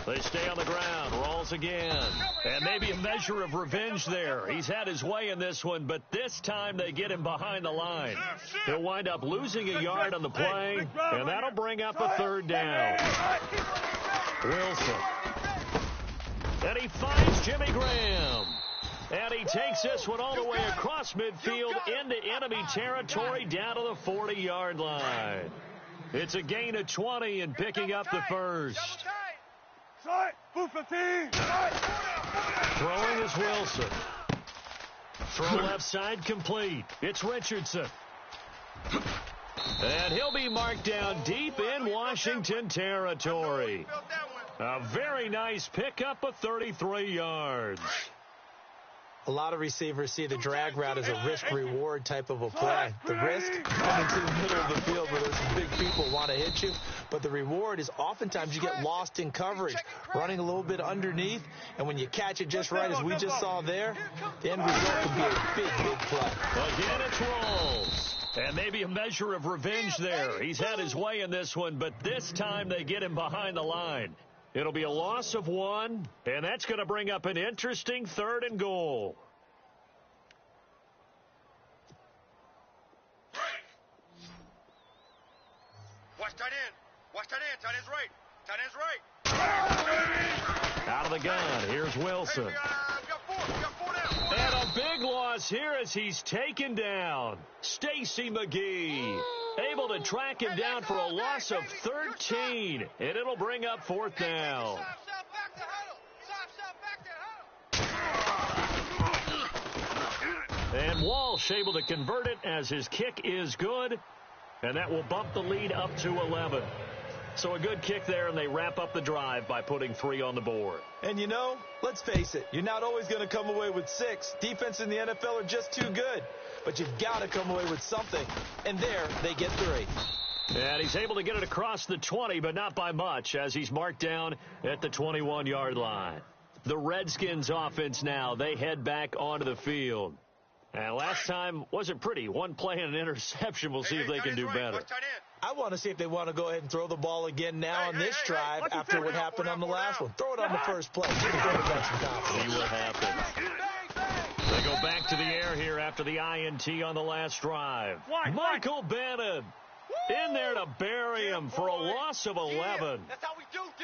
They stay on the ground. Rawls again. And maybe a measure of revenge there. He's had his way in this one, but this time they get him behind the line. He'll wind up losing a yard on the play, and that'll bring up a third down. Wilson. And he finds Jimmy Graham. And he takes this one all the way across midfield into enemy territory down to the 40-yard line. It's a gain of 20 and picking up the first. Throwing is Wilson. Throw left side complete. It's Richardson. And he'll be marked down deep in Washington territory. A very nice pickup of 33 yards. A lot of receivers see the drag route as a risk-reward type of a play. The risk, coming to the middle of the field where there's some big people want to hit you. But the reward is oftentimes you get lost in coverage, running a little bit underneath. And when you catch it just right, as we just saw there, the end result could be a big play. Again, it's Rawls. And maybe a measure of revenge there. He's had his way in this one, but this time they get him behind the line. It'll be a loss of 1, and that's going to bring up an interesting third and goal. Watch tight end. Tight end's right. Out of the gun, here's Wilson. We got 4 down. And a big loss here as he's taken down. Stacy McGee able to track him down for a loss of 13, and it'll bring up fourth down. And Walsh able to convert it as his kick is good, and that will bump the lead up to 11. So a good kick there, and they wrap up the drive by putting 3 on the board. And you know, let's face it, you're not always going to come away with 6. Defense in the NFL are just too good. But you've got to come away with something. And there, they get 3. And he's able to get it across the 20, but not by much, as he's marked down at the 21-yard line. The Redskins offense now, they head back onto the field. And last time wasn't pretty. One play and an interception. We'll see if they can do better. I want to see if they want to go ahead and throw the ball again now on this drive after what happened on the last one. Throw it on the first play. Give the quarterback some confidence. See what happens. They go back to the air here after the INT on the last drive. Michael Bannon in there to bury him for a loss of 11.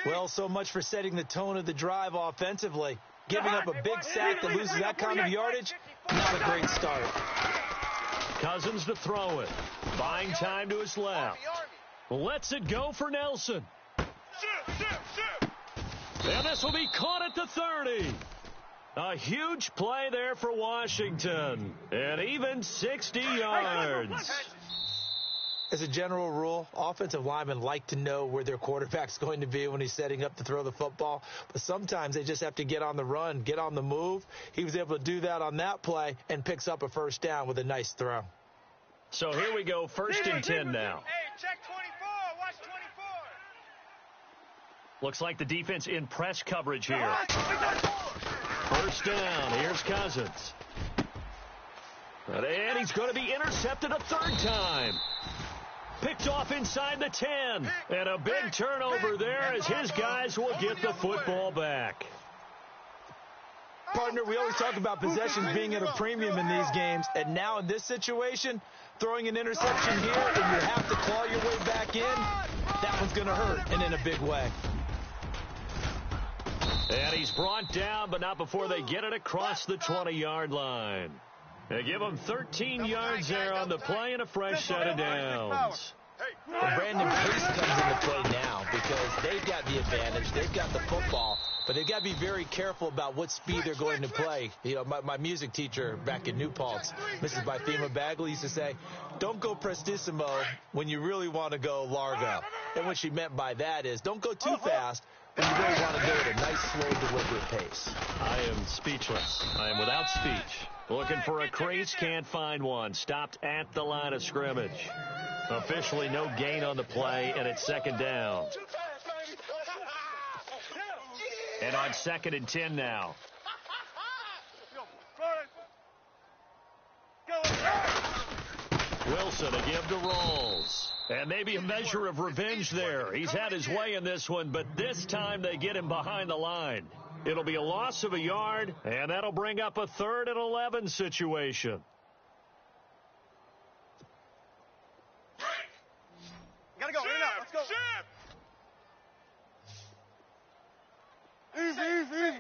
Well, so much for setting the tone of the drive offensively. Giving up a big sack that loses that kind of yardage, not a great start. Cousins to throw it. Buying time to his left. Lets it go for Nelson. And this will be caught at the 30. A huge play there for Washington. And even 60 yards. As a general rule, offensive linemen like to know where their quarterback's going to be when he's setting up to throw the football. But sometimes they just have to get on the run, get on the move. He was able to do that on that play and picks up a first down with a nice throw. So here we go, 1st and 10 now. Hey, check 24. Watch 24. Looks like the defense in press coverage here. First down. Here's Cousins. And he's going to be intercepted a third time. Picked off inside the 10. And a big turnover there as his guys will get the football back. Partner, we always talk about possessions being at a premium in these games. And now in this situation, throwing an interception here and you have to claw your way back in, that one's going to hurt, and in a big way. And he's brought down, but not before they get it across the 20-yard line. They give him 13 yards there on the play and a fresh set of downs. And Brandon Pace comes into play now because they've got the advantage. They've got the football, but they've got to be very careful about what speed they're going to play. You know, my music teacher back in New Paltz, Mrs. Bythema Bagley, used to say, don't go prestissimo when you really want to go largo. And what she meant by that is don't go too fast when you really want to go at a nice, slow, deliberate pace. I am speechless. I am without speech. Looking for a crease, can't find one. Stopped at the line of scrimmage. Officially no gain on the play, and it's second down. And on 2nd and 10 now. Wilson to give to Rolls. And maybe a measure of revenge there. He's had his way in this one, but this time they get him behind the line. It'll be a loss of a yard, and that'll bring up a 3rd and 11 situation. Gotta go. Let's go. Easy.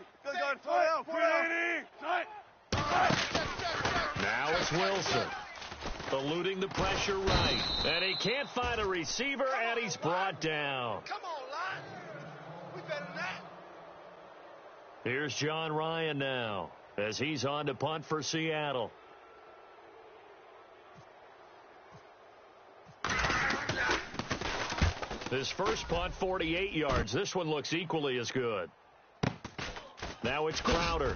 Now it's Wilson. Eluding the pressure right. And he can't find a receiver, and he's brought down. Come on, line. We better than that. Here's John Ryan now as he's on to punt for Seattle. His first punt, 48 yards. This one looks equally as good. Now it's Crowder.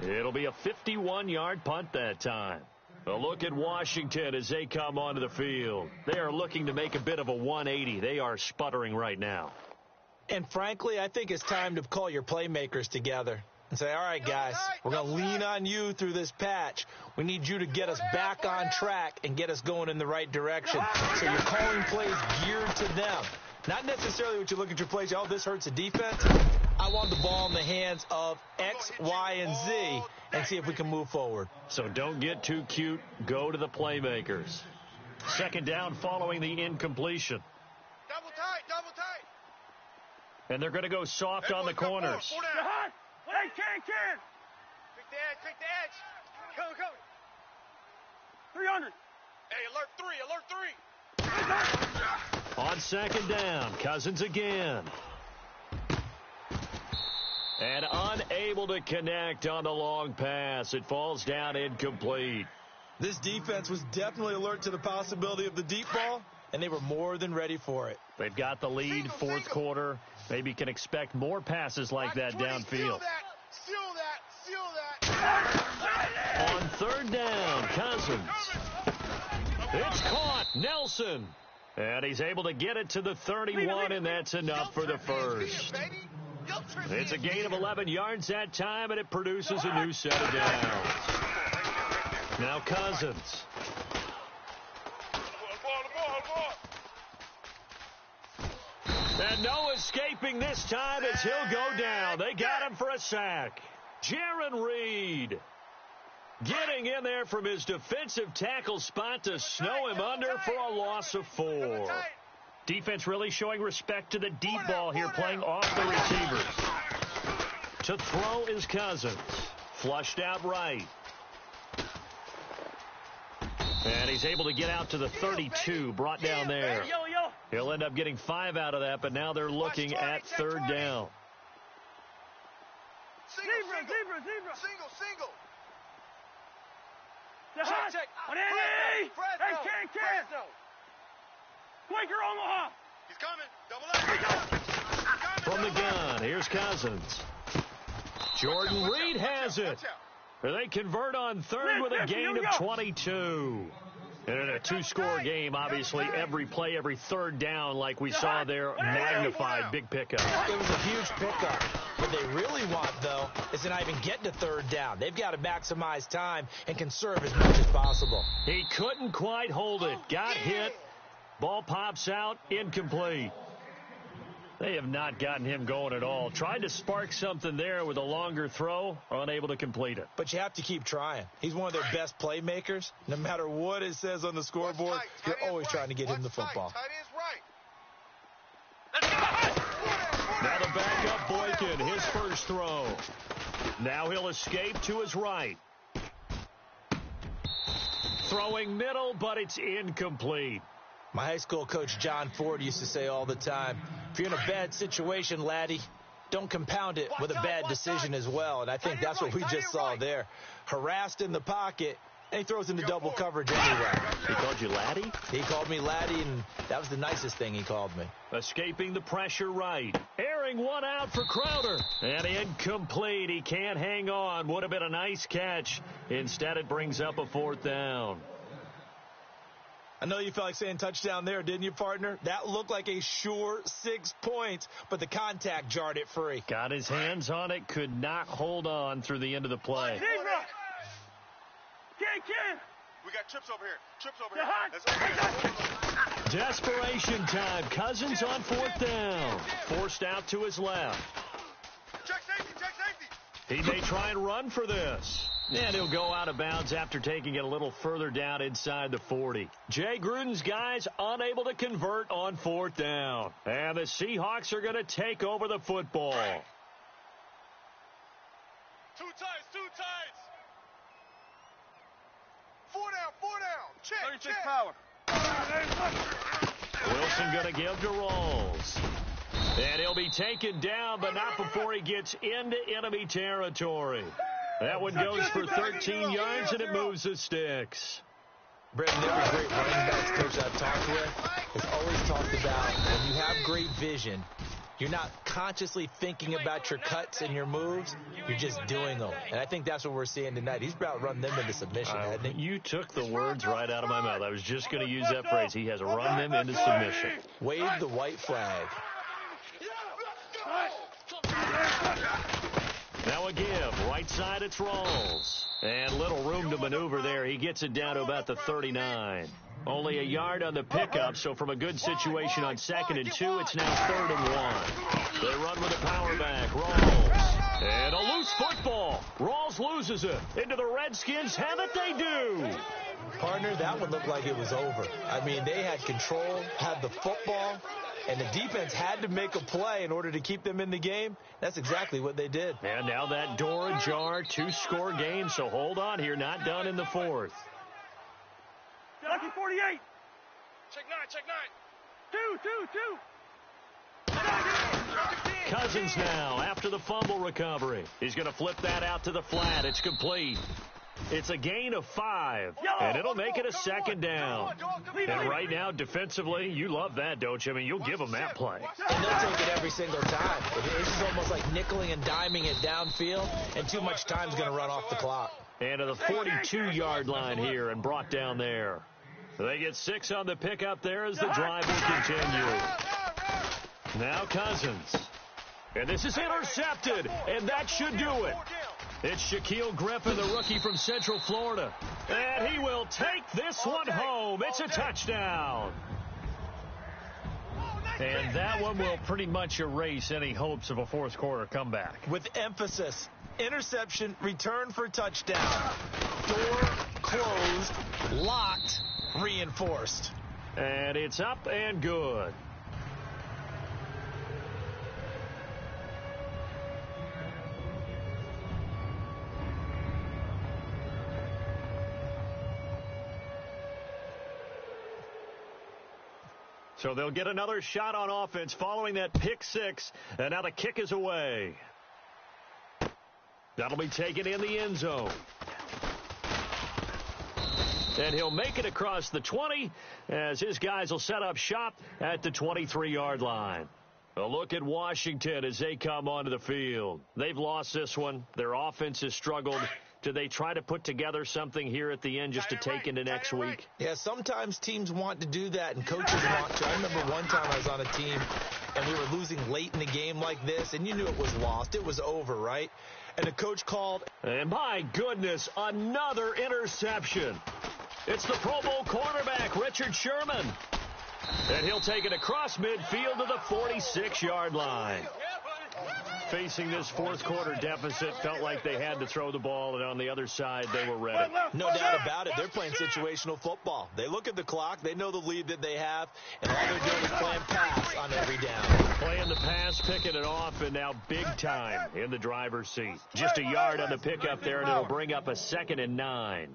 It'll be a 51-yard punt that time. A look at Washington as they come onto the field. They are looking to make a bit of a 180. They are sputtering right now. And frankly, I think it's time to call your playmakers together and say, all right, guys, we're going to lean on you through this patch. We need you to get us back on track and get us going in the right direction. So you're calling plays geared to them. Not necessarily what you look at your plays, oh, this hurts the defense. I want the ball in the hands of X, Y, and Z and see if we can move forward. So don't get too cute. Go to the playmakers. Second down following the incompletion. Double tight. And they're going to go soft on the corners. Hey, Ken. Pick the edge. Come. 300. Hey, alert 3. On second down, Cousins again. And unable to connect on the long pass. It falls down incomplete. This defense was definitely alert to the possibility of the deep ball, and they were more than ready for it. They've got the lead, fourth quarter. Maybe can expect more passes like that downfield. Seal that. On third down, Cousins. It's caught. Nelson. And he's able to get it to the 31, and that's enough for the first. It's a gain of 11 yards that time, and it produces a new set of downs. Now Cousins. And no escaping this time as he'll go down. They got him for a sack. Jaron Reed getting in there from his defensive tackle spot to snow him under for a loss of 4. Defense really showing respect to the deep ball here, playing off the receivers. To throw is Cousins. Flushed out right. And he's able to get out to the 32, brought down there. He'll end up getting 5 out of that, but now they're looking at 3rd down. Single. Check. Hey, Ken. Quaker Omaha. He's coming. Double up. From the gun, here's Cousins. Jordan Reed has it. They convert on 3rd with a gain of 22. And in a 2-score game, obviously, every play, every 3rd down, like we saw there, magnified big pickup. It was a huge pickup. What they really want, though, is to not even get to 3rd down. They've got to maximize time and conserve as much as possible. He couldn't quite hold it. Got hit. Ball pops out. Incomplete. They have not gotten him going at all. Tried to spark something there with a longer throw, unable to complete it. But you have to keep trying. He's one of their best playmakers. No matter what it says on the scoreboard, you're always trying to get him the football. Now the backup Boykin, his first throw. Now he'll escape to his right. Throwing middle, but it's incomplete. My high school coach, John Ford, used to say all the time, if you're in a bad situation, laddie, don't compound it with a bad decision as well. And I think that's what we just saw there. Harassed in the pocket, and he throws into double coverage anyway. He called you laddie? He called me laddie, and that was the nicest thing he called me. Escaping the pressure right. Airing one out for Crowder. And incomplete. He can't hang on. Would have been a nice catch. Instead, it brings up a 4th down. I know you felt like saying touchdown there, didn't you, partner? That looked like a sure 6 points, but the contact jarred it free. Got his hands on it, could not hold on through the end of the play. Ken. We got trips over here. Desperation time. Cousins on 4th down. Forced out to his left. Check safety. He may try and run for this. And he'll go out of bounds after taking it a little further down inside the 40. Jay Gruden's guys unable to convert on 4th down. And the Seahawks are going to take over the football. Two tights. 4 down. Check. Power. Wilson going to give to Rawls. And he'll be taken down, but not before he gets into enemy territory. That one goes for 13 yards, and it moves the sticks. Brendan, every great running backs coach I've talked with has always talked about when you have great vision, you're not consciously thinking about your cuts and your moves. You're just doing them. And I think that's what we're seeing tonight. He's about run them into submission, hasn't he? You took the words right out of my mouth. I was just going to use that phrase. He has run them into submission. Wave the white flag. Now a give. Right side, it's Rawls. And little room to maneuver there. He gets it down to about the 39. Only a yard on the pickup, so from a good situation on 2nd and 2, it's now 3rd and 1. They run with a power back. Rawls. And a loose football. Rawls loses it. Into the Redskins have it, they do. Partner, that one looked like it was over. I mean, they had control, had the football, and the defense had to make a play in order to keep them in the game. That's exactly what they did. And now that door ajar, 2-score game, so hold on here. Not done in the 4th. Lucky 48. Check 9. 2. Cousins now after the fumble recovery. He's going to flip that out to the flat. It's complete. It's a gain of 5, and it'll make it a 2nd down. And right now, defensively, you love that, don't you? I mean, you'll give them that play. And they'll take it every single time. It's just almost like nickeling and diming it downfield, and too much time's going to run off the clock. And to the 42-yard line here and brought down there. They get 6 on the pickup there as the drive will continue. Now Cousins. And this is intercepted, and that should do it. It's Shaquille Griffin, the rookie from Central Florida. And take this one home. It's a touchdown. And that one will pretty much erase any hopes of a fourth quarter comeback. With emphasis, interception, return for touchdown. Door closed, locked, reinforced. And it's up and good. So they'll get another shot on offense following that pick six. And now the kick is away. That'll be taken in the end zone. And he'll make it across the 20 as his guys will set up shop at the 23-yard line. A look at Washington as they come onto the field. They've lost this one. Their offense has struggled. Do they try to put together something here at the end just to take into next week? Yeah, sometimes teams want to do that and coaches want to. I remember one time I was on a team and we were losing late in the game like this, and you knew it was lost. It was over, right? And the coach called. And my goodness, another interception. It's the Pro Bowl cornerback, Richard Sherman. And he'll take it across midfield to the 46-yard line. Facing this fourth quarter deficit, felt like they had to throw the ball, and on the other side, they were ready. No doubt about it. They're playing situational football. They look at the clock. They know the lead that they have, and all they're doing is playing pass on every down. Playing the pass, picking it off, and now big time in the driver's seat. Just a yard on the pickup there, and it'll bring up a 2nd and 9.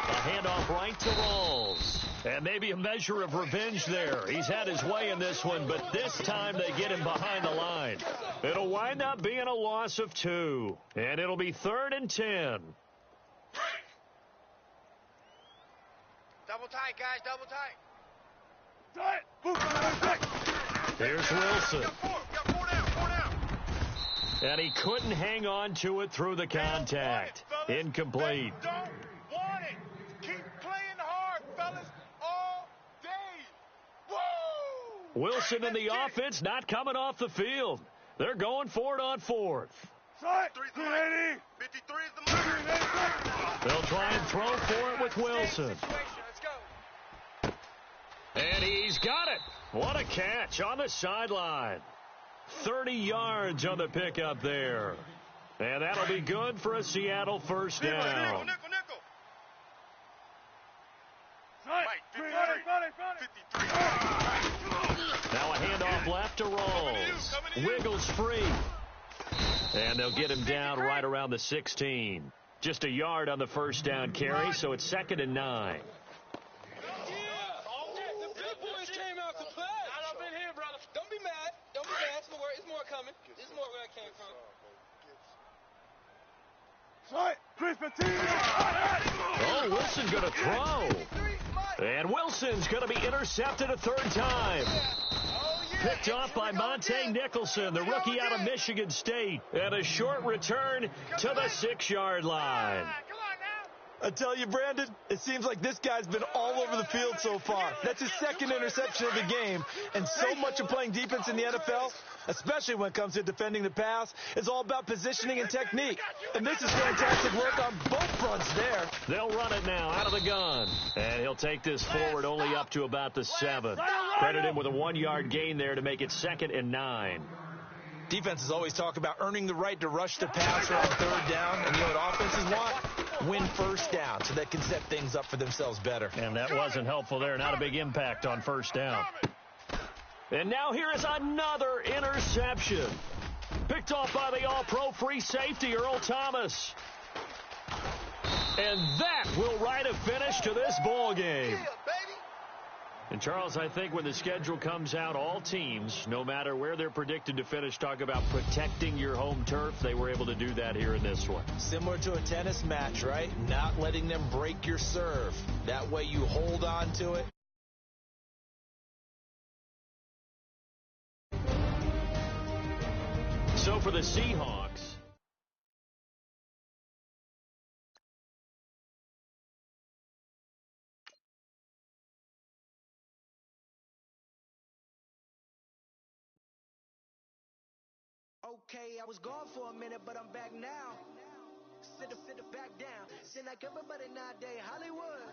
A handoff right to Rawls. And maybe a measure of revenge there. He's had his way in this one, but this time they get him behind the line. It'll wind up being a loss of 2. And it'll be 3rd and 10. Double tight, guys, double tight. Here's Wilson. Got four down. And he couldn't hang on to it through the contact. Incomplete. They don't want it. Keep playing hard, fellas, all day. Woo! Wilson and the offense not coming off the field. They're going for it on 4th. 380. 53 is the mark. They'll try and throw for it with Wilson. Let's go. And he's got it. What a catch on the sideline. 30 yards on the pickup there. And that'll be good for a Seattle first down. Nickel. Now a handoff left to Rawls. Wiggles free. And they'll get him down right around the 16. Just a yard on the first down carry, so it's 2nd and 9. Don't be mad. It's more coming. It's more where I came from. Oh, Wilson's going to throw. And Wilson's going to be intercepted a 3rd time. Picked off by Monte Nicholson, the rookie out of Michigan State. And a short return to the 6-yard line. I tell you, Brandon, it seems like this guy's been all over the field so far. That's his 2nd interception of the game. And so much of playing defense in the NFL, especially when it comes to defending the pass, is all about positioning and technique. And this is fantastic work on both fronts there. They'll run it now out of the gun. And he'll take this forward only up to about the 7. Credit him with a 1-yard gain there to make it 2nd and 9. Defenses always talk about earning the right to rush the passer on 3rd down. And you know what offenses want? Win first down so they can set things up for themselves better. And that wasn't helpful there. Not a big impact on first down. And now here is another interception. Picked off by the all-pro free safety, Earl Thomas. And that will write a finish to this ball game. And, Charles, I think when the schedule comes out, all teams, no matter where they're predicted to finish, talk about protecting your home turf. They were able to do that here in this one. Similar to a tennis match, right? Not letting them break your serve. That way you hold on to it. So for the Seahawks, Okay, I was gone for a minute, but I'm back now. Sit the back. back down. Seem like everybody nowadays Hollywood.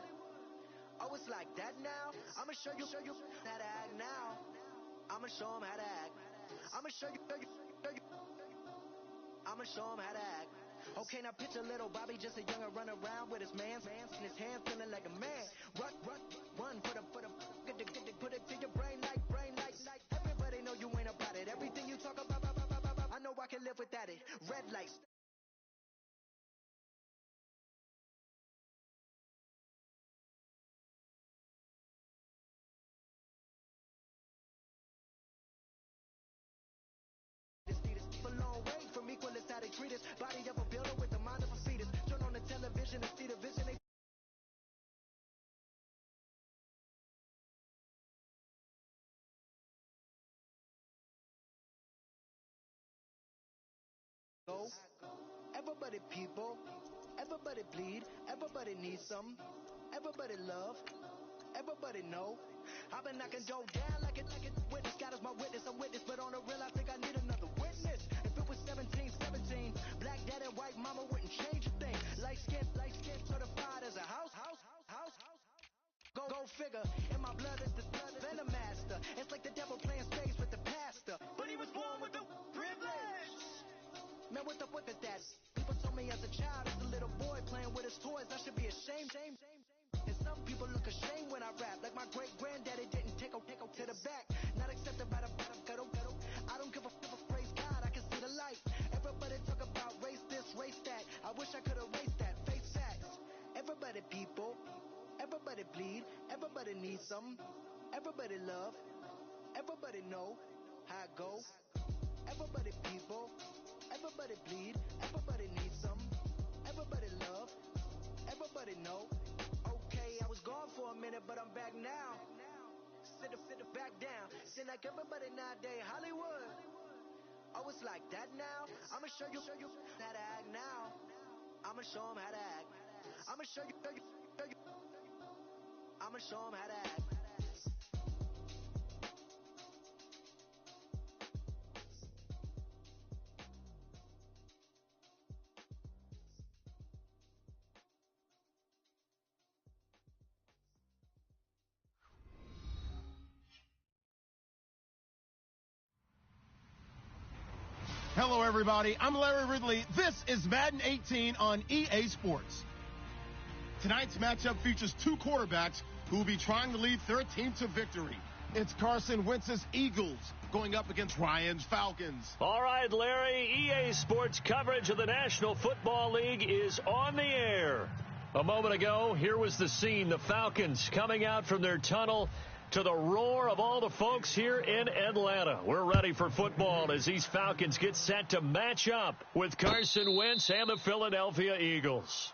Oh, it's like that now? I'ma show you how to act now. I'ma show them how to act. I'ma show you. I'ma show them how to act. Okay, now picture little Bobby, just a younger run around with his man's in his hand, feeling like a man. Run for the put it to your brain like. Everybody know you ain't about it. Everything you talk about, I know I can live without it. Red lights. A long way from equal as how they treat us. Body of a builder with the mind of a fetus. Turn on the television and see the vision. Everybody people, everybody bleed, everybody needs some, everybody love, everybody know. I've been knocking dough down like it witness. God is my witness, I'm witness, but on the real I think I need another witness. If it was 17, black dad and white mama wouldn't change a thing. Light skin, certified as a house. Go figure, in my blood is the blood of the master. It's like the devil playing spades with the pastor, but he was born with the privilege. Man, what the that? People told me as a child, as a little boy playing with his toys, I should be ashamed. And some people look ashamed when I rap, like my great granddaddy didn't take a to the back. Not accepted by the ghetto. I don't give a praise God, I can see the light. Everybody talk about race this, race that. I wish I could erase that. Face facts. Everybody people, everybody bleed, everybody needs some, everybody love, everybody know how it go. Everybody people, everybody bleed, everybody needs some, everybody love, everybody know. Okay, I was gone for a minute, but I'm back now. Sit back down. Seem like everybody nowadays Hollywood. Oh, it's like that now? I'ma show you how to act now. I'ma show them how to act. I'ma show you. I'ma show them how to act. Hello, everybody. I'm Larry Ridley. This is Madden 18 on EA Sports. Tonight's matchup features two quarterbacks who will be trying to lead their team to victory. It's Carson Wentz's Eagles going up against Ryan's Falcons. All right, Larry, EA Sports coverage of the National Football League is on the air. A moment ago, here was the scene. The Falcons coming out from their tunnel to the roar of all the folks here in Atlanta. We're ready for football as these Falcons get set to match up with Carson Wentz and the Philadelphia Eagles.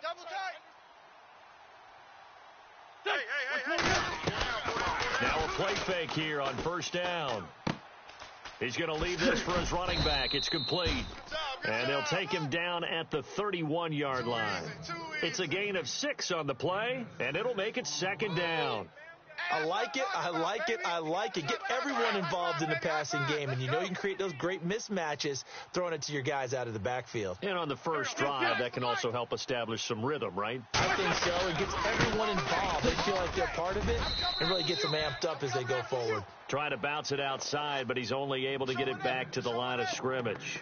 Double tight. Hey. Now a play fake here on first down. He's going to leave this for his running back. It's complete. And they'll take him down at the 31-yard line. It's a gain of 6 on the play, and it'll make it second down. I like it. I like it. I like it. Get everyone involved in the passing game, and you know you can create those great mismatches throwing it to your guys out of the backfield. And on the first drive, that can also help establish some rhythm, right? I think so. It gets everyone involved. They feel like they're part of it and really gets them amped up as they go forward. Trying to bounce it outside, but he's only able to get it back to the line of scrimmage.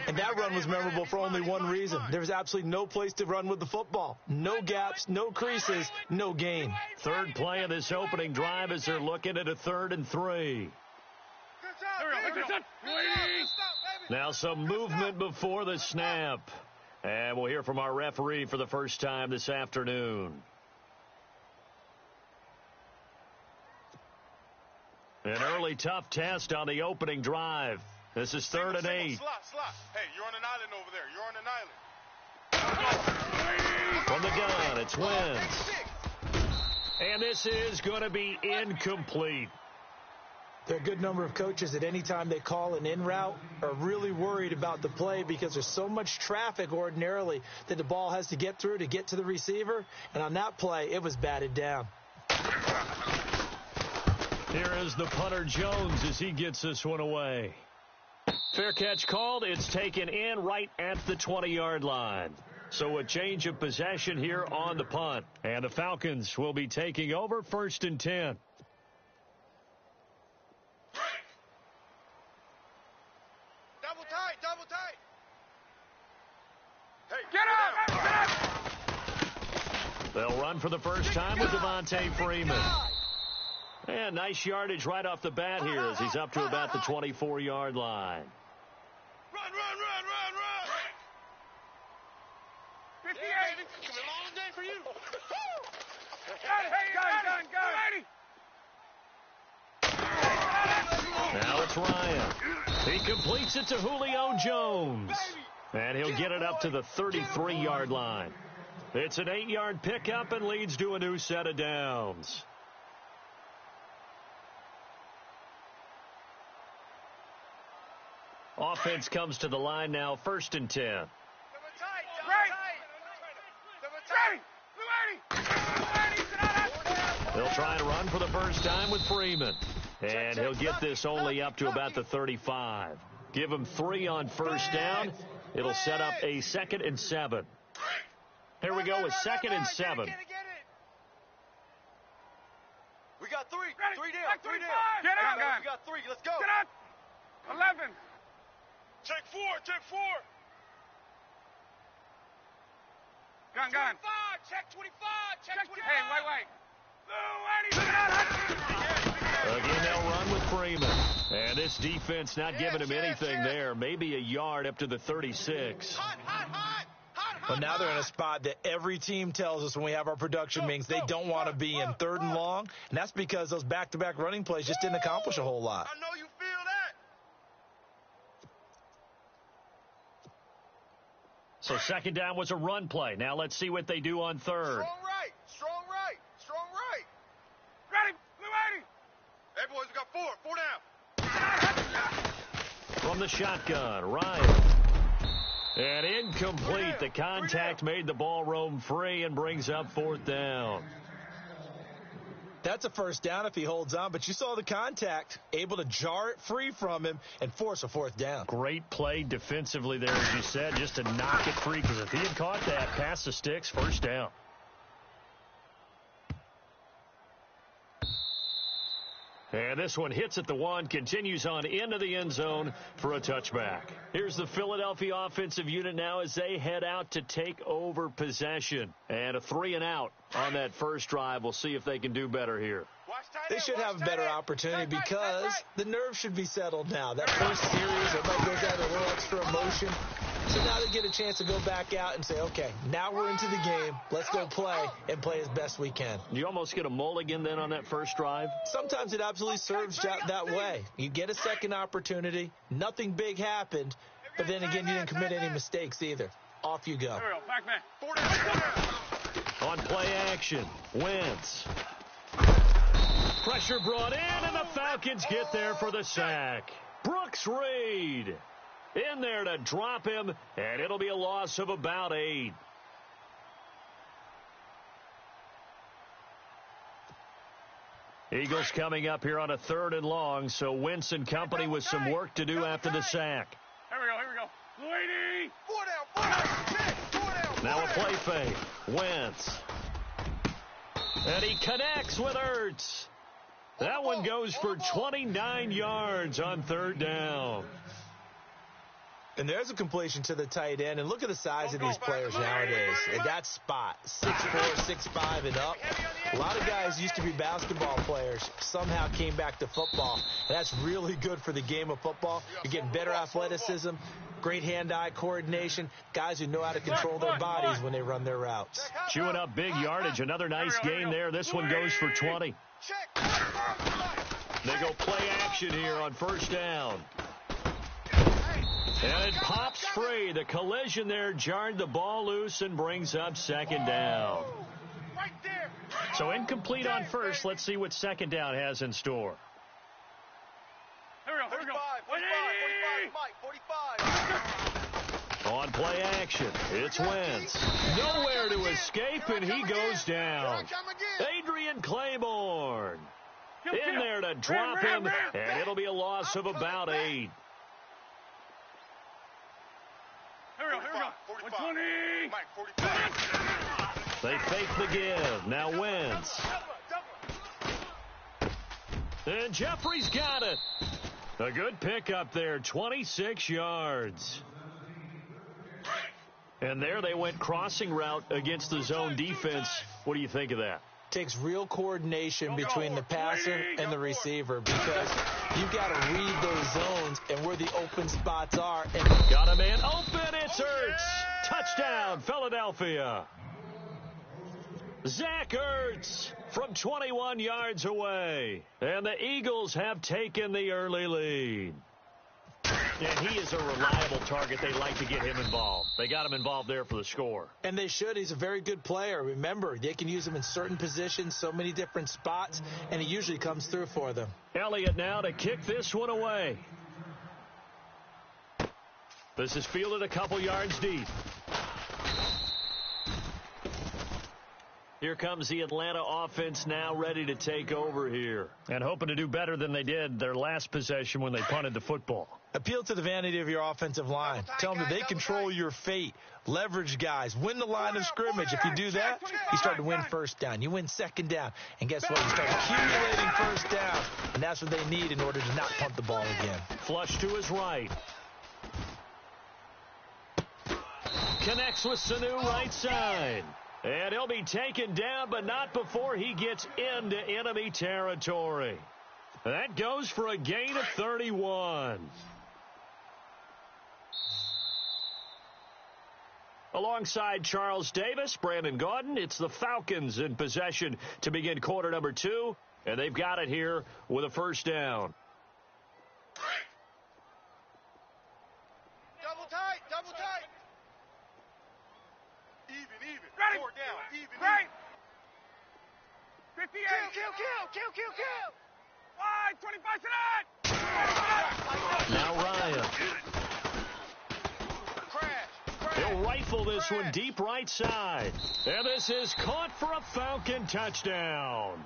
And that run was memorable for only one reason. There was absolutely no place to run with the football. No gaps, no creases, no gain. Third play of this opening drive as they're looking at a 3rd and 3. Now some movement before the snap. And we'll hear from our referee for the first time this afternoon. An early tough test on the opening drive. This is 3rd and 8. Slot. Hey, you're on an island over there. You're on an island. From the gun, it's Wentz. And this is going to be incomplete. There are a good number of coaches at any time they call an in route are really worried about the play because there's so much traffic ordinarily that the ball has to get through to get to the receiver. And on that play, it was batted down. Here is the punter Jones as he gets this one away. Fair catch called. It's taken in right at the 20-yard line. So a change of possession here on the punt. And the Falcons will be taking over 1st and 10. Double tight. Hey, Get up! They'll run for the first time with Devontae Freeman. And nice yardage right off the bat here as he's up to about the 24-yard line. Run! 58. It's a long day for you. Now it's Ryan. He completes it to Julio Jones. And he'll get it up to the 33-yard line. It's an 8-yard pickup and leads to a new set of downs. Offense comes to the line now, 1st and 10. They'll try and run for the first time with Freeman. And he'll get this only up to about the 35. Give him 3 on first down. It'll set up a 2nd and 7. Here we go with 2nd and 7. We got 3. 3 down. 3 down. Get out, guys. We got 3. Let's go. Get out. 11. Check 4. Gun. 25. Check 25. Check 25. Hey, wait. Again, they'll run with Freeman. And this defense not giving him anything there. Maybe a yard up to the 36. But now they're in a spot that every team tells us when we have our production meetings they don't want to be in 3rd and long. And that's because those back-to-back running plays just didn't accomplish a whole lot. I know you feel that. So 2nd down was a run play. Now let's see what they do on 3rd. Strong right. Ready, Blue 80. Hey, boys, we got 4 down. From the shotgun, Ryan. And incomplete. The contact made the ball roam free and brings up 4th down. That's a first down if he holds on, but you saw the contact, able to jar it free from him and force a 4th down. Great play defensively there, as you said, just to knock it free, because if he had caught that, past the sticks, first down. And this one hits at the 1, continues on into the end zone for a touchback. Here's the Philadelphia offensive unit now as they head out to take over possession. And a 3-and-out on that first drive. We'll see if they can do better here. They should have a better opportunity because the nerves should be settled now. That first series, everybody goes out with a little extra emotion. So now they get a chance to go back out and say, okay, now we're into the game. Let's go play and play as best we can. You almost get a mulligan then on that first drive? Sometimes it absolutely serves that way. You get a second opportunity. Nothing big happened. But then again, you didn't commit any mistakes either. Off you go. On play action, Wentz. Pressure brought in, and the Falcons get there for the sack. Brooks Reed in there to drop him, and it'll be a loss of about 8. Eagles coming up here on a 3rd and long, so Wentz and company with some work to do after the sack. Here we go. Lady! 4 down. Now a play fake. Wentz. And he connects with Ertz. That one goes for 29 yards on 3rd down. And there's a completion to the tight end. And look at the size of these players nowadays. At that spot, 6'4", 6'5", and up. A lot of guys used to be basketball players, somehow came back to football. And that's really good for the game of football. You're getting better athleticism, great hand-eye coordination, guys who know how to control their bodies when they run their routes. Chewing up big yardage. Another nice gain there. This one goes for 20. They go play action here on 1st down. And it pops free. The collision there jarred the ball loose and brings up 2nd down. So incomplete on 1st. Let's see what 2nd down has in store. Here we go. 45. On play action, it's Wentz. Nowhere to escape, and he goes down. Adrian Claiborne in there to drop him, and it'll be a loss of about 8. Here we go. 120. They fake the give. Now Wentz. And Jeffrey's got it. A good pickup there, 26 yards. And there they went crossing route against the zone defense. What do you think of that? Takes real coordination between the passer and the receiver because you've got to read those zones and where the open spots are. And got a man open. It's Ertz. Touchdown, Philadelphia. Zach Ertz from 21 yards away. And the Eagles have taken the early lead. And he is a reliable target. They like to get him involved. They got him involved there for the score. And they should. He's a very good player. Remember, they can use him in certain positions, so many different spots, and he usually comes through for them. Elliott now to kick this one away. This is fielded a couple yards deep. Here comes the Atlanta offense now ready to take over here. And hoping to do better than they did their last possession when they punted the football. Appeal to the vanity of your offensive line. Tell them that they control your fate. Leverage guys. Win the line of scrimmage. If you do that, you start to win 1st down. You win 2nd down. And guess what? You start accumulating 1st down. And that's what they need in order to not punt the ball again. Flush to his right. Connects with Sanu right side. And he'll be taken down, but not before he gets into enemy territory. That goes for a gain of 31. Alongside Charles Davis, Brandon Gaudin, it's the Falcons in possession to begin quarter number 2. And they've got it here with a 1st down. Double tight. Even. Ready. 4 down. Even. Right. 58. Kill. Wide. 25 tonight. Now Ryan. He'll rifle this one deep right side. And this is caught for a Falcon touchdown.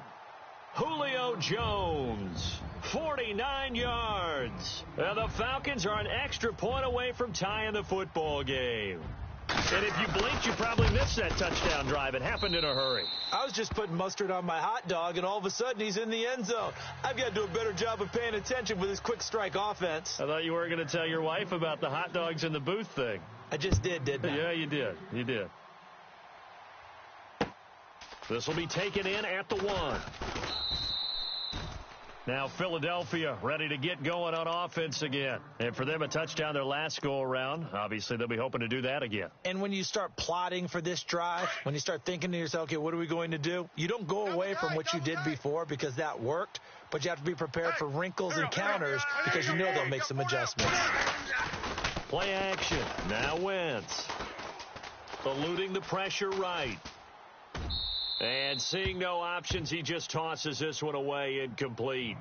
Julio Jones, 49 yards. And the Falcons are an extra point away from tying the football game. And if you blinked, you probably missed that touchdown drive. It happened in a hurry. I was just putting mustard on my hot dog, and all of a sudden he's in the end zone. I've got to do a better job of paying attention with this quick strike offense. I thought you were going to tell your wife about the hot dogs in the booth thing. I just didn't I? Yeah, you did. You did. This will be taken in at the 1. Now Philadelphia ready to get going on offense again. And for them, a touchdown their last go-around. Obviously, they'll be hoping to do that again. And when you start plotting for this drive, when you start thinking to yourself, okay, what are we going to do? You don't go away from what you did before because that worked, but you have to be prepared for wrinkles and counters because you know they'll make some adjustments. Play action. Now Wentz. Eluding the pressure right. And seeing no options, he just tosses this one away incomplete.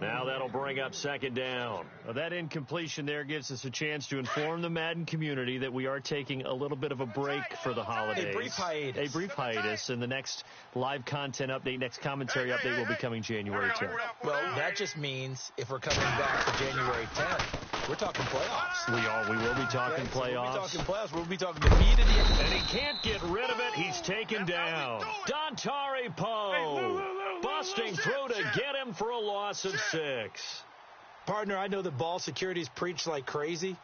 Now that'll bring up second down. Well, that incompletion there gives us a chance to inform the Madden community that we are taking a little bit of a break for the holidays. A brief hiatus. And the next live content update, next commentary update will be coming January 10th. Well, that just means if we're coming back for January 10th, we're talking playoffs. We will be talking playoffs. So we'll be talking playoffs. We'll be talking the meat of the end. And he can't get rid of it. He's taken down. Dontari Poe busting through to get him for a loss of 6. Partner, I know that ball security is preached like crazy,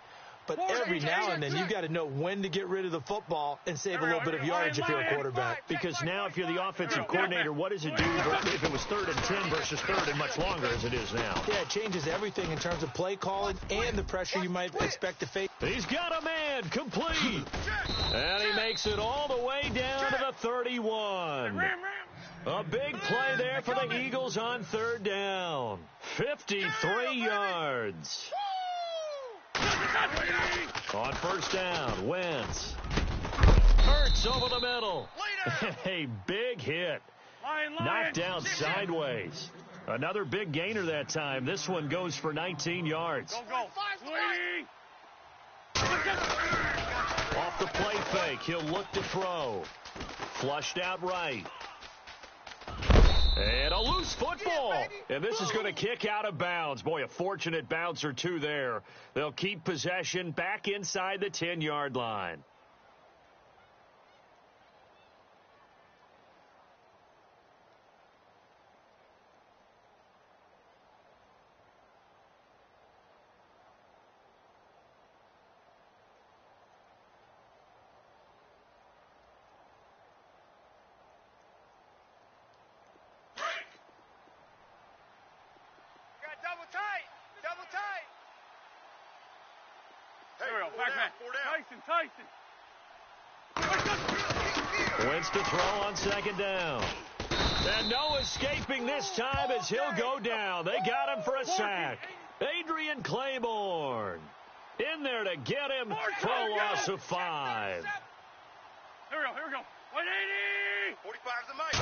but every now and then you've got to know when to get rid of the football and save a little bit of yardage if you're a quarterback. Because now if you're the offensive coordinator, what does it do if it was 3rd and 10 versus 3rd and much longer as it is now? Yeah, it changes everything in terms of play calling and the pressure you might expect to face. He's got a man complete. And he makes it all the way down to the 31. A big play there for the Eagles on 3rd down. 53 yards. On 1st down, Wentz. Hurts over the middle. A big hit. Knocked down sideways. Another big gainer that time. This one goes for 19 yards. Off the play fake, he'll look to throw. Flushed out right. And a loose football. And this is going to kick out of bounds. Boy, a fortunate bounce or two there. They'll keep possession back inside the 10-yard line. Wentz to throw on 2nd down. And no escaping this time as he'll go down. They got him for a sack. Adrian Claiborne in there to get him for a loss of 5. Here we go. 180. 45's the mic.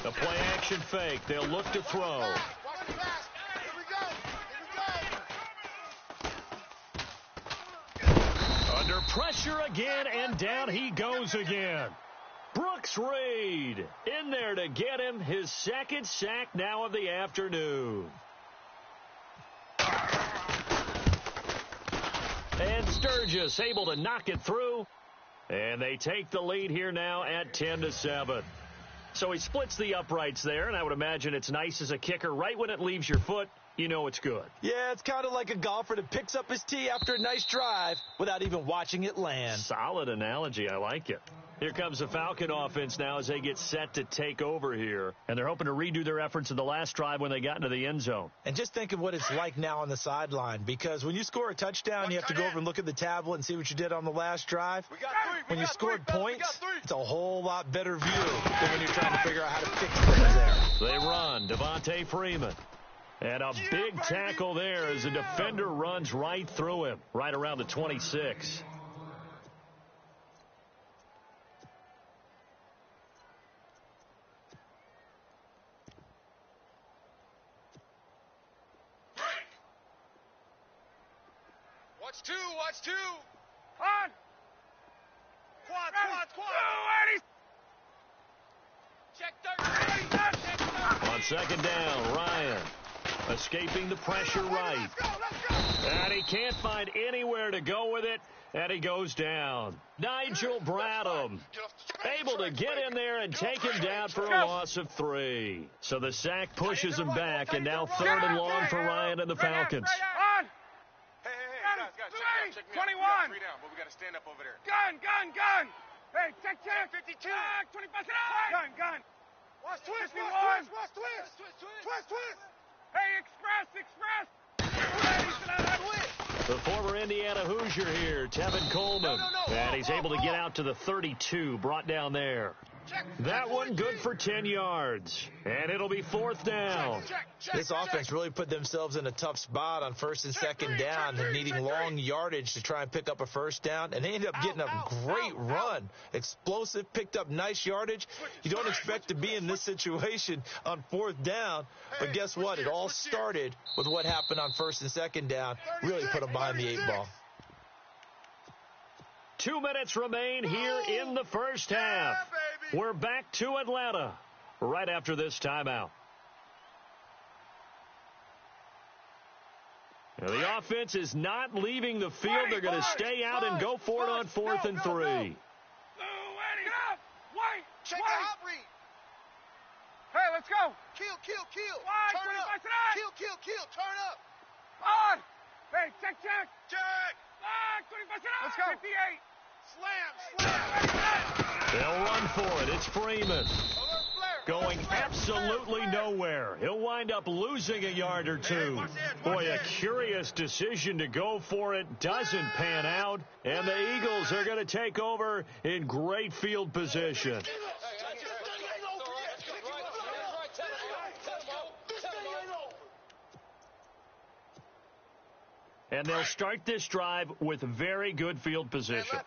The play action fake. They'll look to throw. Watch the pass. Here we go. Under pressure again, and down he goes again. Brooks Reed in there to get him his 2nd sack now of the afternoon. And Sturgis able to knock it through. And they take the lead here now at 10-7. So he splits the uprights there, and I would imagine it's nice as a kicker. Right when it leaves your foot, you know it's good. Yeah, it's kind of like a golfer that picks up his tee after a nice drive without even watching it land. Solid analogy. I like it. Here comes the Falcon offense now as they get set to take over here. And they're hoping to redo their efforts in the last drive when they got into the end zone. And just think of what it's like now on the sideline, because when you score a touchdown, you have to go over and look at the tablet and see what you did on the last drive. When you scored points, it's a whole lot better view than when you're trying to figure out how to fix things there. They run. Devontae Freeman. And a big tackle there as the defender runs right through him, right around the 26. Watch two. On. Quad. Check 30. On 2nd down, Ryan escaping the pressure right. Let's go. And he can't find anywhere to go with it, and he goes down. Nigel Bradham able to get in there and take him down for a loss of 3. So the sack pushes him back, and now 3rd and long for Ryan and the Falcons. On. Hey, check me 21. Out. 3 down, but we got to stand up over there. Gun. Hey, check. 52. 25. Gun. Watch twist. Hey, express. The former Indiana Hoosier here, Tevin Coleman. And he's able to get out to the 32, brought down there. That one good for 10 yards. And it'll be 4th down. This offense really put themselves in a tough spot on 1st and 2nd down and needing long yardage to try and pick up a 1st down. And they ended up getting a great run. Explosive, picked up nice yardage. You don't expect to be in this situation on 4th down. But guess what? It all started with what happened on 1st and 2nd down. Really put them behind the 8 ball. 2 minutes remain here in the first half. We're back to Atlanta right after this timeout. Now, the offense is not leaving the field. They're going to stay out and go for it on 4th and 3. Check the hot read. Hey, let's go. Kill. Turn up. Kill. Turn up. On. Hey, check. Let's go. 58. Slam. They'll run for it. It's Freeman. Going absolutely nowhere. He'll wind up losing a yard or two. Boy, a curious decision to go for it. Doesn't pan out. And the Eagles are going to take over in great field position. And they'll start this drive with very good field position.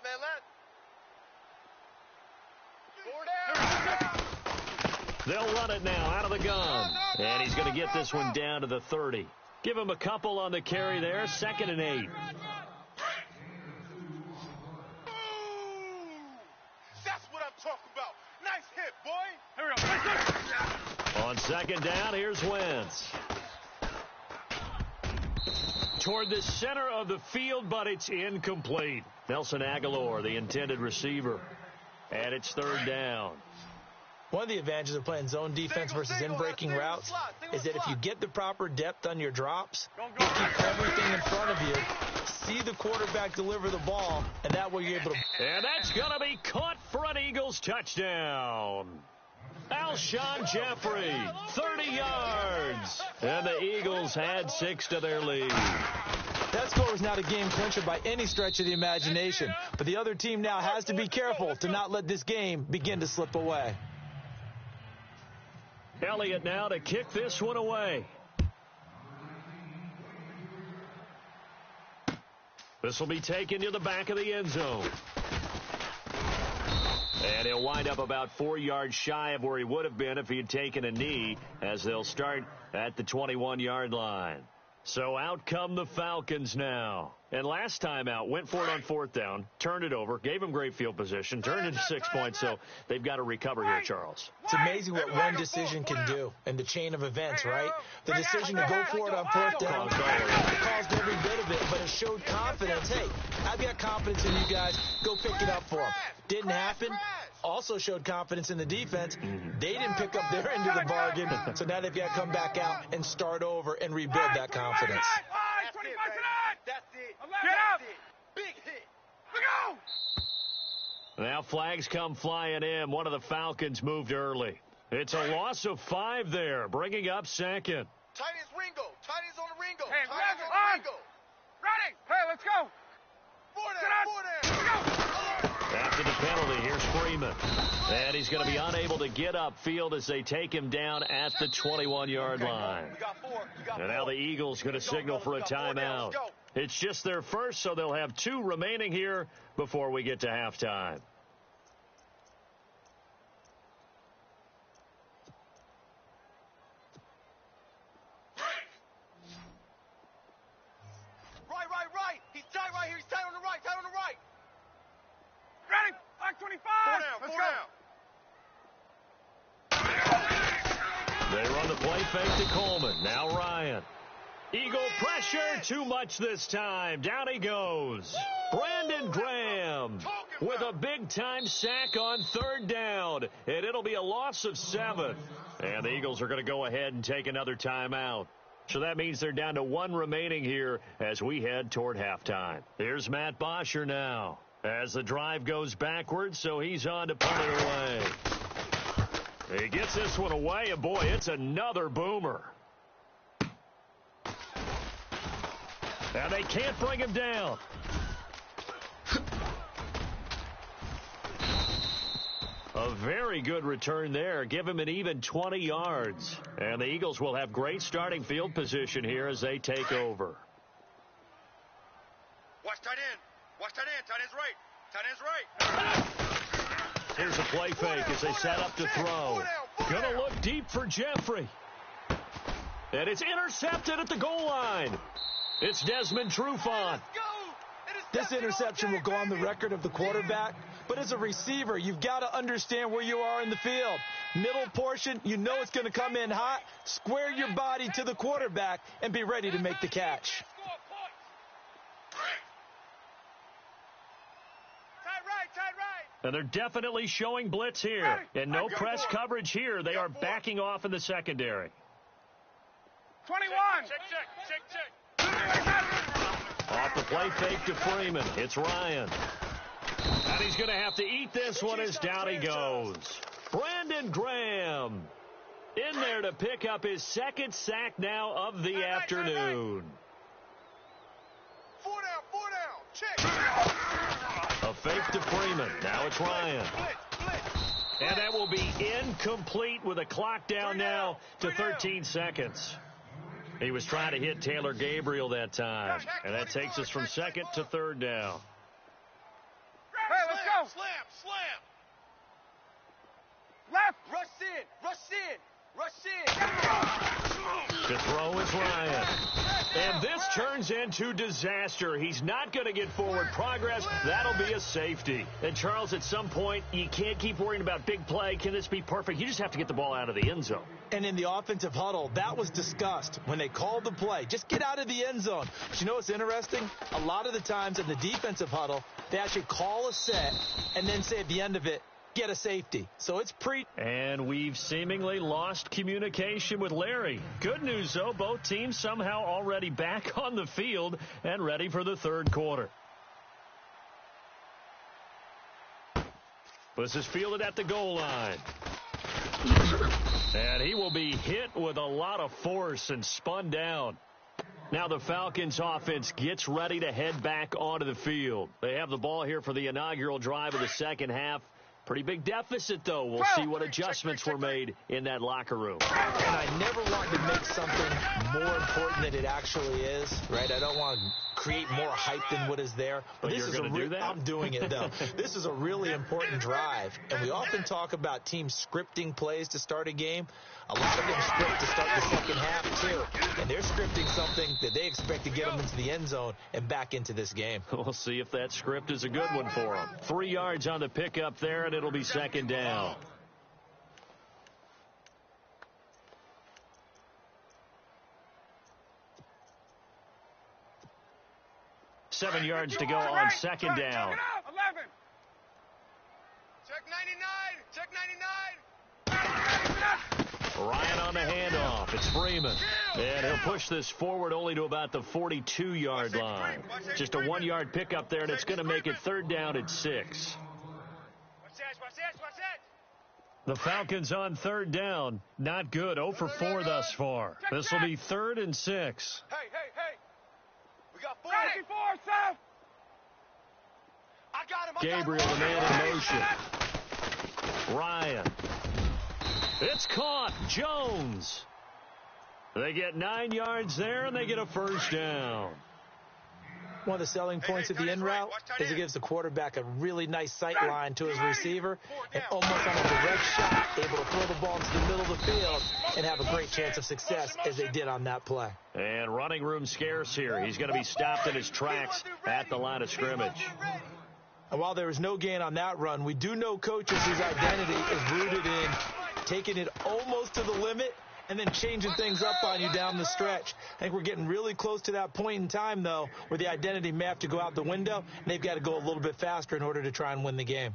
They'll run it now out of the gun. And he's going to get this one down to the 30. Give him a couple on the carry there. 2nd and 8. That's what I'm talking about. Nice hit, boy. Here we go. On 2nd down, here's Wentz. Toward the center of the field, but it's incomplete. Nelson Aguilar, the intended receiver. And it's 3rd down. One of the advantages of playing zone defense versus in-breaking routes is that if you get the proper depth on your drops, you keep everything in front of you, see the quarterback deliver the ball, and that way you're able to... And that's going to be caught for an Eagles touchdown. Alshon Jeffrey, 30 yards. And the Eagles add 6 to their lead. That score is not a game clincher by any stretch of the imagination, but the other team now has to be careful to not let this game begin to slip away. Elliott now to kick this one away. This will be taken to the back of the end zone. And he'll wind up about 4 yards shy of where he would have been if he had taken a knee, as they'll start at the 21-yard line. So out come the Falcons now. And last time out, went for it on 4th down, turned it over, gave him great field position, turned into 6 points, so they've got to recover here, Charles. It's amazing what one decision can do in the chain of events, right? The decision to go for it on 4th down caused every bit of it, but it showed confidence. Hey, I've got confidence in you guys. Go pick it up for them. Didn't happen. Also showed confidence in the defense. They didn't pick up their end of the bargain, so now they've got to come back out and start over and rebuild that confidence. That's it. Get up. Big hit. Go. Now flags come flying in. One of the Falcons moved early. It's a loss of 5 there, bringing up 2nd. Tight ends Ringo. Tight ends on the Ringo. Hey, Tight ends on the Ringo. Ready. Hey, let's go. Four down. After the penalty, here's Freeman. And he's going to be unable to get upfield as they take him down at the 21-yard line. And now the Eagles going to signal for a timeout. It's just their first, so they'll have 2 remaining here before we get to halftime. Right. He's tight right here. He's tight on the right. Ready. Back 25. Four down. They run the play fake to Coleman. Now Ryan. Eagle pressure. Too much this time. Down he goes. Brandon Graham with a big-time sack on 3rd down. And it'll be a loss of 7. And the Eagles are going to go ahead and take another timeout. So that means they're down to 1 remaining here as we head toward halftime. Here's Matt Bosher now as the drive goes backwards, so he's on to punt it away. He gets this one away, and boy, it's another boomer. And they can't bring him down. A very good return there. Give him an even 20 yards. And the Eagles will have great starting field position here as they take over. Watch tight end. Watch tight end. Tight end's right. Tight end's right. Here's a play fake as they set up to throw. Gonna look deep for Jeffrey. And it's intercepted at the goal line. It's Desmond Trufant. This interception will go on the record of the quarterback, but as a receiver, you've got to understand where you are in the field. Middle portion, you know it's going to come in hot. Square your body to the quarterback and be ready to make the catch. And they're definitely showing blitz here. And no press coverage here. They are backing off in the secondary. 21. Off the play fake to Freeman. It's Ryan. And he's going to have to eat this one as down he goes. Brandon Graham in there to pick up his second sack now of the afternoon. 4 down. Check. A fake to Freeman. Now it's Ryan. And that will be incomplete with a clock down now to 13 seconds. He was trying to hit Taylor Gabriel that time. And that takes us from second to third down. Hey, let's go. Slam. Left. Rush in. To throw is Ryan. And this turns into disaster. He's not going to get forward progress. That'll be a safety. And, Charles, at some point, you can't keep worrying about big play. Can this be perfect? You just have to get the ball out of the end zone. And in the offensive huddle, that was discussed when they called the play. Just get out of the end zone. But you know what's interesting? A lot of the times in the defensive huddle, they actually call a set and then say at the end of it, get a safety. So it's And we've seemingly lost communication with Larry. Good news, though, both teams somehow already back on the field and ready for the third quarter. This is fielded at the goal line. And he will be hit with a lot of force and spun down. Now the Falcons offense gets ready to head back onto the field. They have the ball here for the inaugural drive of the second half. Pretty big deficit, though. We'll see what adjustments were made in that locker room. And I never want to make something more important than it actually is, right? I don't want to create more hype than what is there. But you're going to do that? I'm doing it, though. This is a really important drive. And we often talk about teams scripting plays to start a game. A lot of them script to start the second half, too. And they're scripting something that they expect to get them into the end zone and back into this game. We'll see if that script is a good one for them. 3 yards on the pickup there, and it'll be second down. Seven yards to go on second down. 11. Check 99. Ryan on the handoff. It's Freeman. And he'll push this forward only to about the 42-yard line. Just a 1-yard pickup there, and it's going to make it third down at 6. The Falcons on third down. Not good. 0 for 4 thus far. This will be 3rd and 6. Hey. We got 4. 94, Seth. I got him. Gabriel, the man in motion. Ryan. It's caught. Jones. They get 9 yards there, and they get a first down. One of the selling points of the in route is it gives the quarterback a really nice sight line to his receiver and almost on a direct shot, able to throw the ball into the middle of the field and have a great chance of success as they did on that play. And running room scarce here. He's going to be stopped in his tracks at the line of scrimmage. And while there was no gain on that run, we do know coaches whose identity is rooted in taking it almost to the limit and then changing things up on you down the stretch. I think we're getting really close to that point in time, though, where the identity may have to go out the window, and they've got to go a little bit faster in order to try and win the game.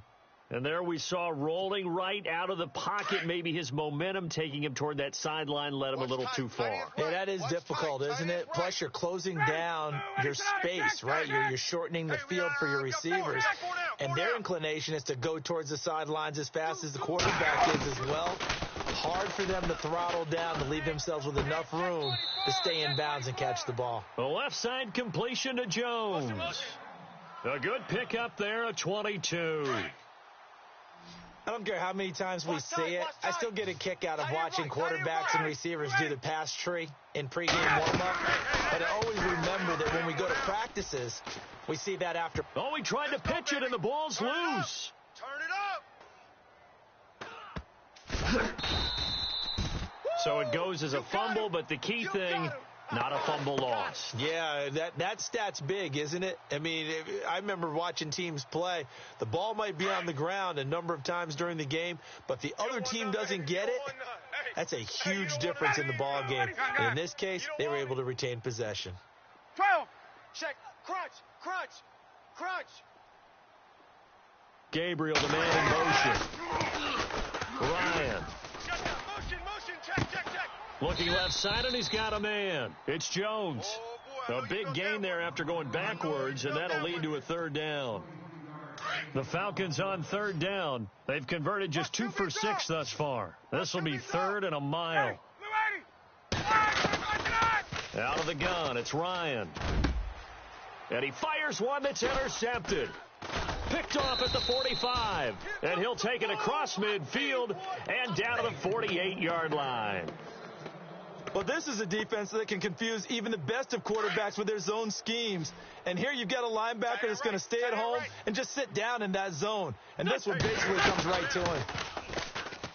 And there we saw rolling right out of the pocket. Maybe his momentum taking him toward that sideline led him a little too far. Yeah, that is difficult, isn't it? Plus, you're closing down your space, right? You're shortening the field for your receivers. And their inclination is to go towards the sidelines as fast as the quarterback is as well. Hard for them to throttle down to leave themselves with enough room to stay in bounds and catch the ball. The left side completion to Jones. A good pickup there at 22. I don't care how many times we see it. I still get a kick out of watching quarterbacks and receivers do the pass tree in pregame warm-up. But I always remember that when we go to practices, we see that after. Oh, he tried to pitch it, and the ball's loose. Turn it up. So it goes as a fumble, but the key thing, not a fumble loss. Yeah, that stat's big, isn't it? I mean, I remember watching teams play. The ball might be on the ground a number of times during the game, but the other team doesn't get it. That's a huge difference in the ball game. And in this case, they were able to retain possession. 12. Check. Crunch. Crunch. Crunch. Gabriel, the man in motion. Ryan. Motion. Check. Looking left side, and he's got a man. It's Jones. A big gain there after going backwards, and that'll lead to a third down. The Falcons on third down. They've converted just 2 for 6 thus far. This will be 3rd and a mile. Out of the gun, it's Ryan. And he fires one that's intercepted. Picked off at the 45. And he'll take it across midfield and down to the 48-yard line. Well, this is a defense that can confuse even the best of quarterbacks with their zone schemes. And here you've got a linebacker that's going to stay at home and just sit down in that zone. And this one basically comes right to him.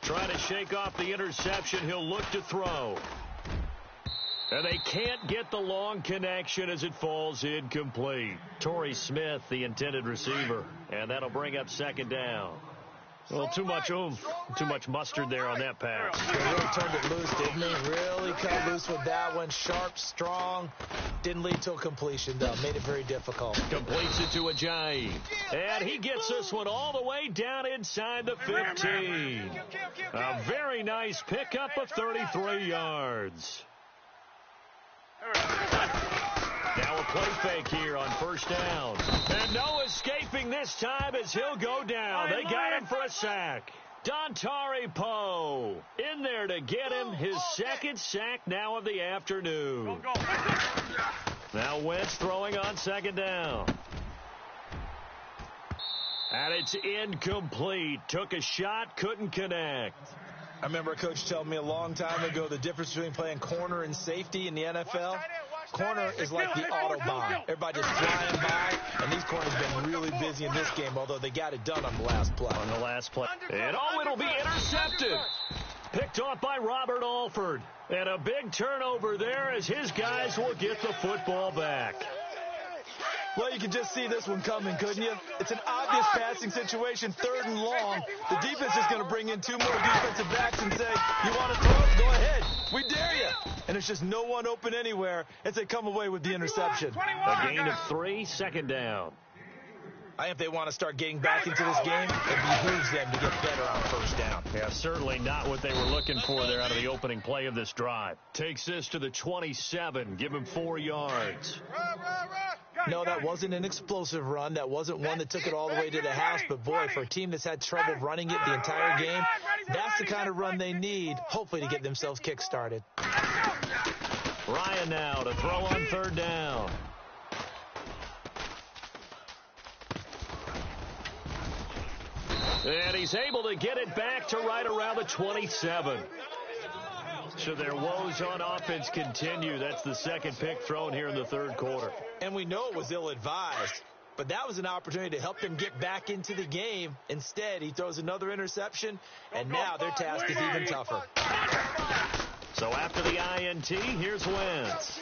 Trying to shake off the interception. He'll look to throw. And they can't get the long connection as it falls incomplete. Torrey Smith, the intended receiver. And that'll bring up second down. Well, too much oomph, too much mustard there on that pass. He really turned it loose, didn't he? Really cut loose with that one. Sharp, strong. Didn't lead to a completion, though. Made it very difficult. Completes it to Ajayi. And he gets this one all the way down inside the 15. A very nice pickup of 33 yards. Now a play fake here on first down. And no escaping this time as he'll go down. They got him for a sack. Dontari Poe in there to get him his second sack now of the afternoon. Now Wentz throwing on second down. And it's incomplete. Took a shot, couldn't connect. I remember a coach telling me a long time ago the difference between playing corner and safety in the NFL. Corner is like the Autobahn. Everybody just flying by, and these corners have been really busy in this game, although they got it done on the last play. And it'll be intercepted. Picked off by Robert Alford. And a big turnover there as his guys will get the football back. Well, you can just see this one coming, couldn't you? It's an obvious passing situation, 3rd and long. The defense is going to bring in 2 more defensive backs and say, you want to throw it? Go ahead. We dare you. And it's just no one open anywhere as they come away with the interception. A gain of 3, second down. I think if they want to start getting back into this game, it behooves them to get better on first down. Yeah, certainly not what they were looking for there out of the opening play of this drive. Takes this to the 27. Give him 4 yards. No, that wasn't an explosive run. That wasn't one that took it all the way to the house. But, boy, for a team that's had trouble running it the entire game, that's the kind of run they need, hopefully, to get themselves kick-started. Ryan now to throw on third down. And he's able to get it back to right around the 27. So their woes on offense continue. That's the second pick thrown here in the third quarter. And we know it was ill-advised, but that was an opportunity to help them get back into the game. Instead, he throws another interception, and now their task is even tougher. So after the INT, here's Wentz.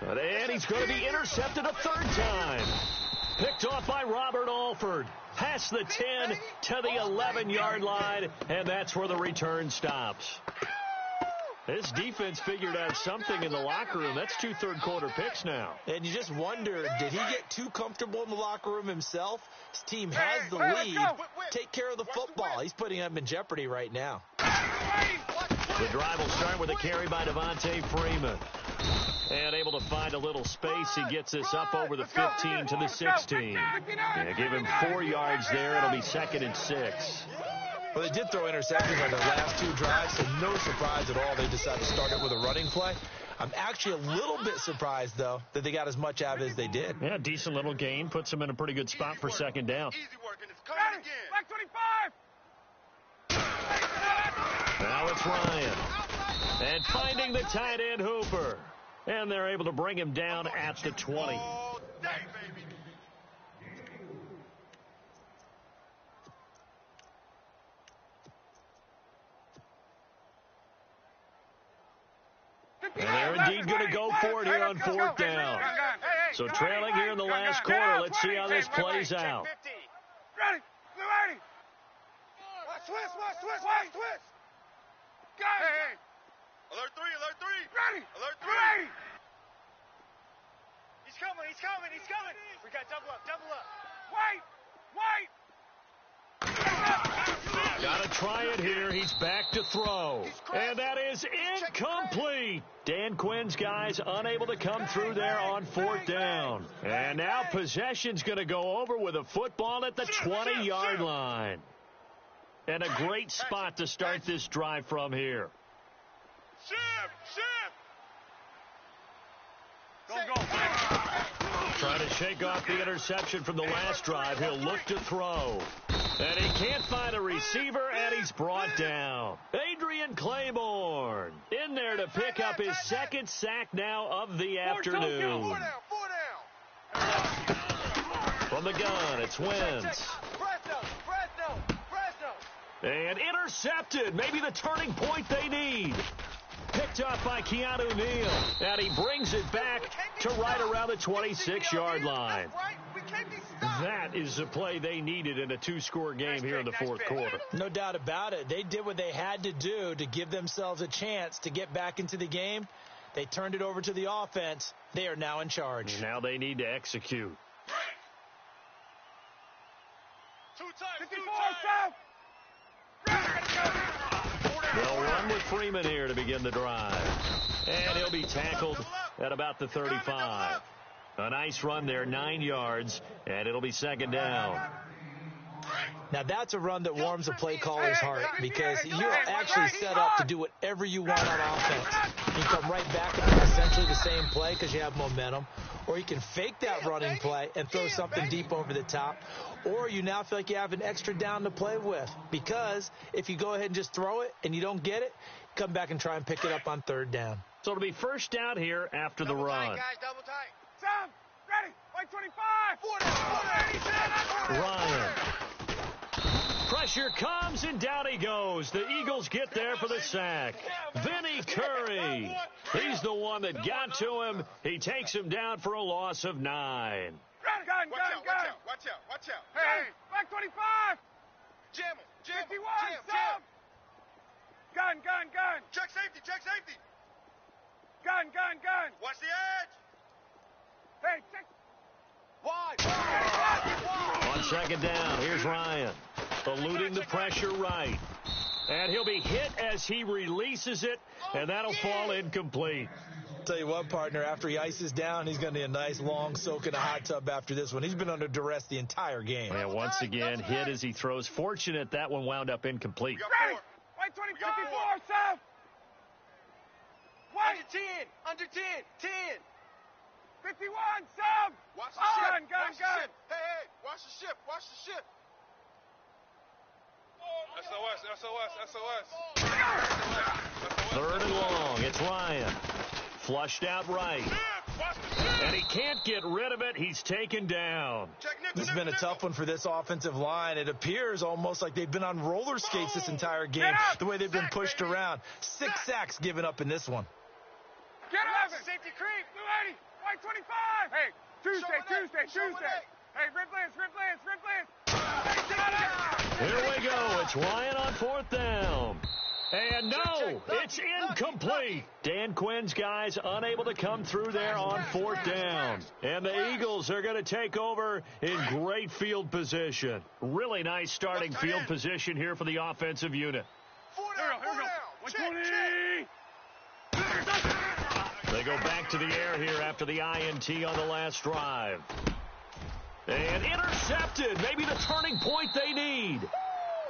And he's going to be intercepted a 3rd time. Picked off by Robert Alford. Past the 10 to the 11-yard line, and that's where the return stops. This defense figured out something in the locker room. That's 2 third-quarter picks now. And you just wonder, did he get too comfortable in the locker room himself? His team has the lead. Take care of the football. He's putting them in jeopardy right now. The drive will start with a carry by Devontae Freeman. And able to find a little space. He gets this up over the 15 to the 16. Yeah, give him 4 yards there. It'll be 2nd and 6. Well, they did throw interceptions on their last 2 drives, so no surprise at all they decided to start it with a running play. I'm actually a little bit surprised, though, that they got as much out of it as they did. Yeah, decent little gain. Puts them in a pretty good spot for second down. Easy work, and it's coming again. Black 25. Now it's Ryan. And finding the tight end, Hooper. And they're able to bring him down at the 20. All day, baby. And they're indeed going to go for it here on fourth down. So trailing here in the last quarter. Let's see how this plays out. Ready. Blue 80. Twist. Got it. Hey. Alert 3. Ready. Alert 3. Blue 80. He's coming. We got double up. Wait. Got to try it here. He's back to throw. And that is incomplete. Dan Quinn's guys unable to come through there on fourth down. And now possession's going to go over with a football at the 20-yard line. And a great spot to start this drive from here. Shift. Go. Trying to shake off the interception from the last drive. He'll look to throw. And he can't find a receiver, and he's brought down. Adrian Claiborne in there to pick up his second sack now of the afternoon. 4 down. From the gun, it's Wentz. And intercepted. Maybe the turning point they need. Picked up by Keanu Neal. And he brings it back to right around the 26-yard line. That is the play they needed in a two-score game here in the fourth quarter. No doubt about it. They did what they had to do to give themselves a chance to get back into the game. They turned it over to the offense. They are now in charge. And now they need to execute. 2 times. 54 south. They'll run with Freeman here to begin the drive. And he'll be tackled at about the 35. A nice run there, 9 yards, and it'll be second down. Now, that's a run that warms a play caller's heart because you're actually set up to do whatever you want on offense. You can come right back and do essentially the same play because you have momentum, or you can fake that running play and throw something deep over the top, or you now feel like you have an extra down to play with because if you go ahead and just throw it and you don't get it, come back and try and pick it up on third down. So it'll be first down here after the run. Double tight. Sam, ready. White 25. Ryan. Pressure comes, and down he goes. The Eagles get there for the sack. Vinny Curry. He's the one that got to him. He takes him down for a loss of 9. Gun. Watch out. Hey, Black 25. Jam him. 51, Sam. Gun. Check safety. Gun. Watch the edge. Hey, check. Wide. On second down, here's Ryan. Eluding the pressure right. And he'll be hit as he releases it, and that'll fall incomplete. Tell you what, partner, after he ices down, he's going to need a nice long soak in a hot tub after this one. He's been under duress the entire game. And once again, hit as he throws. Fortunate that one wound up incomplete. Ready. White 20, 54, Sam. Under 10. 51, Sam. Watch the Gun. Hey, watch the ship. SOS. Third and long. It's Ryan. Flushed out right. And he can't get rid of it. He's taken down. This has been a tough one for this offensive line. It appears almost like they've been on roller skates this entire game, the way they've been pushed around. 6 sacks given up in this one. Get up. Safety creep. Blue 80. White 25. Hey, Tuesday. Hey, Ripley's. Here we go. It's Ryan on fourth down. And no, it's incomplete. Dan Quinn's guys unable to come through there on fourth down. And the Eagles are going to take over in great field position. Really nice starting field position here for the offensive unit. 4 down. 120. They go back to the air here after the INT on the last drive. And intercepted. Maybe the turning point they need.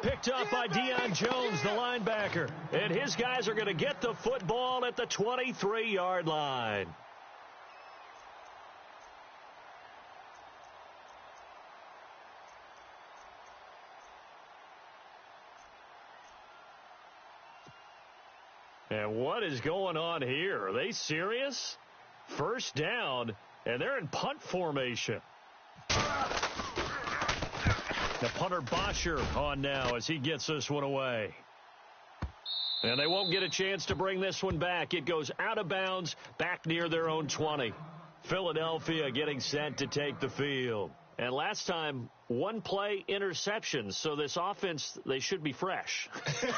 Picked up by Deion Jones, the linebacker. And his guys are going to get the football at the 23-yard line. And what is going on here? Are they serious? First down, and they're in punt formation. The punter Bosher on now as he gets this one away. And they won't get a chance to bring this one back. It goes out of bounds back near their own 20. Philadelphia getting set to take the field. And last time, one play interception. So this offense, they should be fresh.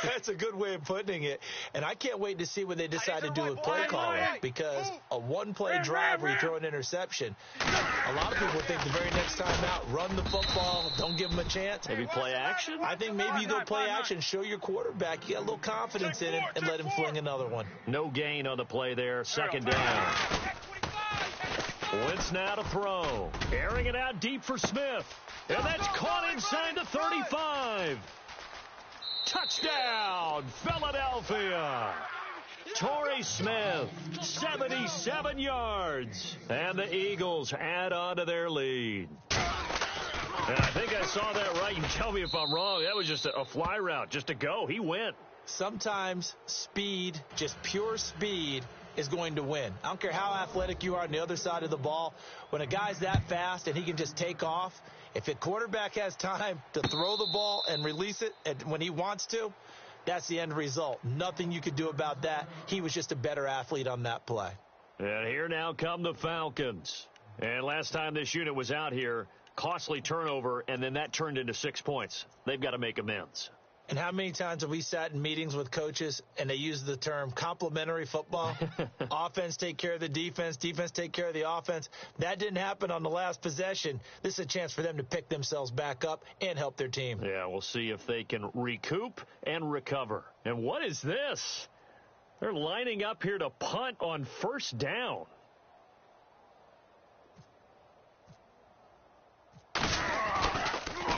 That's a good way of putting it. And I can't wait to see what they decide to do with play calling, because a one-play drive where you throw an interception, a lot of people think the very next time out, run the football, don't give them a chance. Maybe play action? I think maybe you go play action, show your quarterback you got a little confidence in him, and let him fling another one. No gain on the play there. Second down. Wentz now to throw. Airing it out deep for Smith. And that's caught inside the 35. Touchdown, Philadelphia. Torrey Smith, 77 yards. And the Eagles add on to their lead. And I think I saw that right. You can tell me if I'm wrong. That was just a fly route, just a go. He went. Sometimes speed, just pure speed, is going to win. I don't care how athletic you are on the other side of the ball. When a guy's that fast and he can just take off, if a quarterback has time to throw the ball and release it when he wants to, that's the end result. Nothing you could do about that. He was just a better athlete on that play. And here now come the Falcons. And last time this unit was out here, costly turnover, and then that turned into 6 points. They've got to make amends. And how many times have we sat in meetings with coaches and they use the term complementary football? Offense take care of the defense, defense take care of the offense. That didn't happen on the last possession. This is a chance for them to pick themselves back up and help their team. Yeah, we'll see if they can recoup and recover. And what is this? They're lining up here to punt on first down.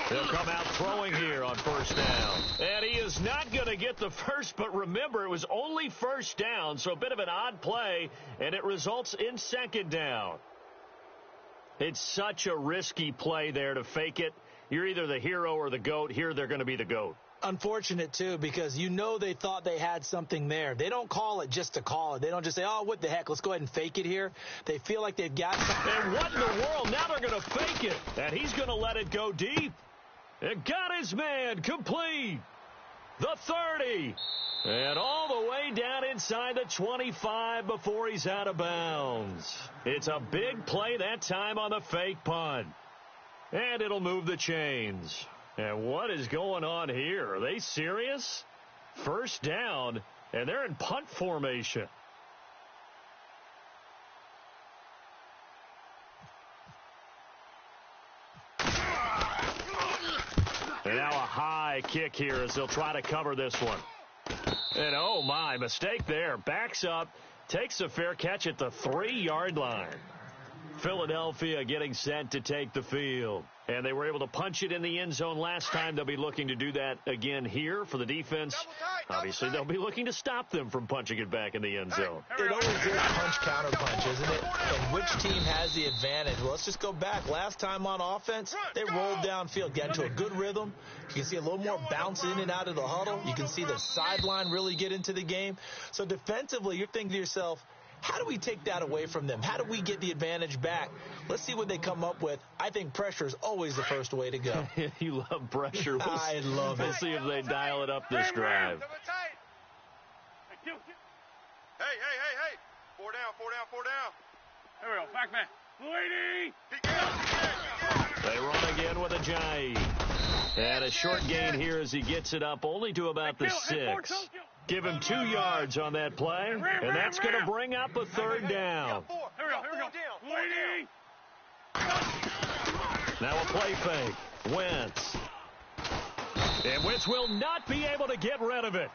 He'll come out throwing here on first down. And he is not going to get the first, but remember, it was only first down, so a bit of an odd play, and it results in second down. It's such a risky play there to fake it. You're either the hero or the GOAT. Here, they're going to be the GOAT. Unfortunate, too, because you know they thought they had something there. They don't call it just to call it. They don't just say, oh, what the heck, let's go ahead and fake it here. They feel like they've got something. And what in the world? Now they're going to fake it. And he's going to let it go deep. It got his man complete. The 30. And all the way down inside the 25 before he's out of bounds. It's a big play that time on the fake punt. And it'll move the chains. And what is going on here? Are they serious? First down, and they're in punt formation. And now a high kick here as they'll try to cover this one. And oh my, mistake there. Backs up, takes a fair catch at the 3-yard line. Philadelphia getting set to take the field. And they were able to punch it in the end zone last time. They'll be looking to do that again here for the defense. Obviously, they'll be looking to stop them from punching it back in the end zone. It always is punch-counter-punch, isn't it? And which team has the advantage? Well, let's just go back. Last time on offense, they rolled downfield, got into a good rhythm. You can see a little more bounce in and out of the huddle. You can see the sideline really get into the game. So defensively, you're thinking to yourself, how do we take that away from them? How do we get the advantage back? Let's see what they come up with. I think pressure is always the first way to go. You love pressure. I love it. We'll see if they dial it up this drive. Hey. 4 down. Here we go. Back man. Lady. They run again with a jive. And a short gain here as he gets it up only to about the 6. Give him 2 yards on that play, and that's going to bring up a third down. Here we go. Lady. Now a play fake. Wentz. And Wentz will not be able to get rid of it.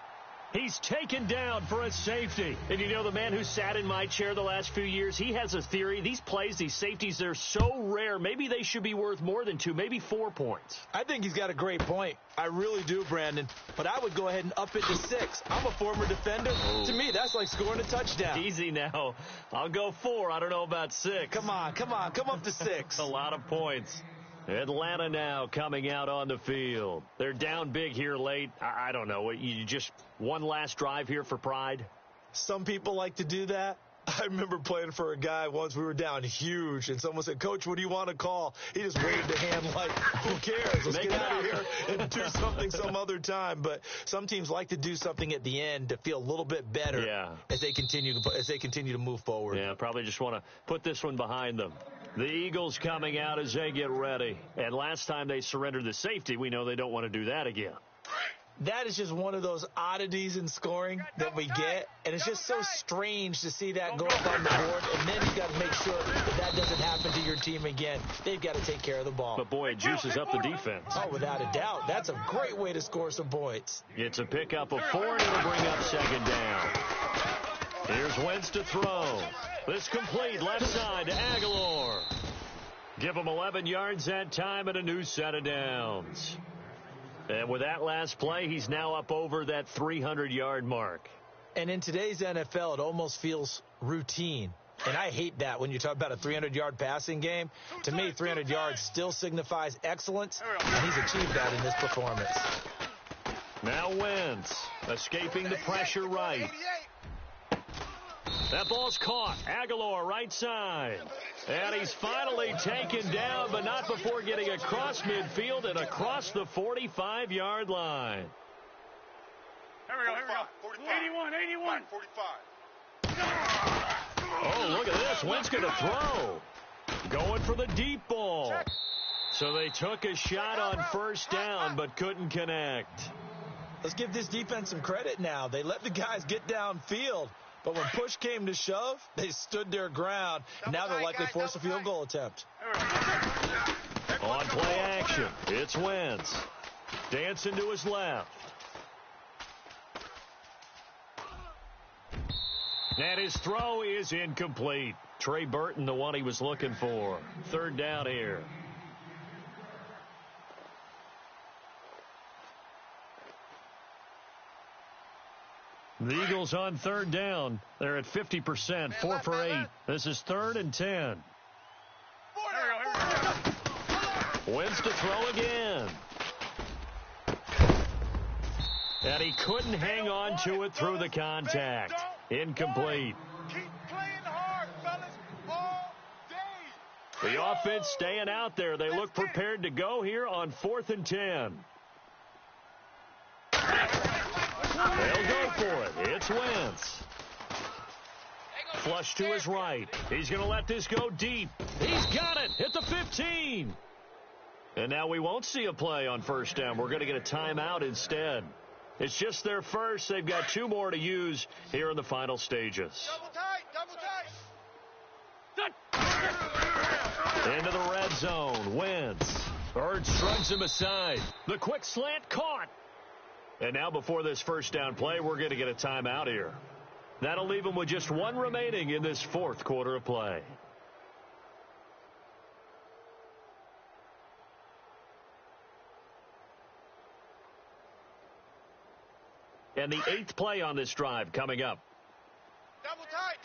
He's taken down for a safety. And you know, the man who sat in my chair the last few years, he has a theory. These plays, these safeties, they're so rare. Maybe they should be worth more than 2, maybe 4 points. I think he's got a great point. I really do, Brandon. But I would go ahead and up it to 6. I'm a former defender. Oh. To me, that's like scoring a touchdown. Easy now. I'll go 4. I don't know about 6. Come on. Come up to 6. A lot of points. Atlanta now coming out on the field. They're down big here late. I don't know. You just one last drive here for pride? Some people like to do that. I remember playing for a guy once. We were down huge, and someone said, "Coach, what do you want to call?" He just waved a hand like, who cares? Let's get out of here and do something some other time. But some teams like to do something at the end to feel a little bit better as they continue to move forward. Yeah, probably just want to put this one behind them. The Eagles coming out as they get ready. And last time they surrendered the safety, we know they don't want to do that again. That is just one of those oddities in scoring that we get, and it's just so strange to see that go up on the board, and then you've got to make sure that doesn't happen to your team again. They've got to take care of the ball. But, boy, it juices up the defense. Oh, without a doubt. That's a great way to score some points. It's a pickup of 4, and it'll bring up second down. Here's Wentz to throw. This complete left side to Aguilar. Give him 11 yards that time and a new set of downs. And with that last play, he's now up over that 300-yard mark. And in today's NFL, it almost feels routine. And I hate that when you talk about a 300-yard passing game. To me, 300 yards still signifies excellence, and he's achieved that in this performance. Now Wentz, escaping the pressure right. That ball's caught. Aguilar right side. And he's finally taken down, but not before getting across midfield and across the 45-yard line. Here we go. 81. 45. Oh, look at this. Wentz going to throw. Going for the deep ball. So they took a shot on first down, but couldn't connect. Let's give this defense some credit now. They let the guys get downfield. But when push came to shove, they stood their ground. Now they'll likely force a field goal attempt. On play action, it's Wentz. Dancing to his left. And his throw is incomplete. Trey Burton, the one he was looking for. Third down here. The Eagles on third down. They're at 50%, 4 for 8. This is 3rd and 10. Wentz to throw again. And he couldn't hang on to it through the contact. Incomplete. Keep playing hard, fellas, all day. The offense staying out there. They look prepared to go here on 4th and 10. They'll go for it. It's Wentz. Flush to his right. He's going to let this go deep. He's got it at the 15. And now we won't see a play on first down. We're going to get a timeout instead. It's just their first. They've got 2 more to use here in the final stages. Double tight. Into the red zone. Wentz. Bird shrugs him aside. The quick slant caught. And now before this first down play, we're going to get a timeout here. That'll leave them with just 1 remaining in this 4th quarter of play. And the 8th play on this drive coming up. Double tight.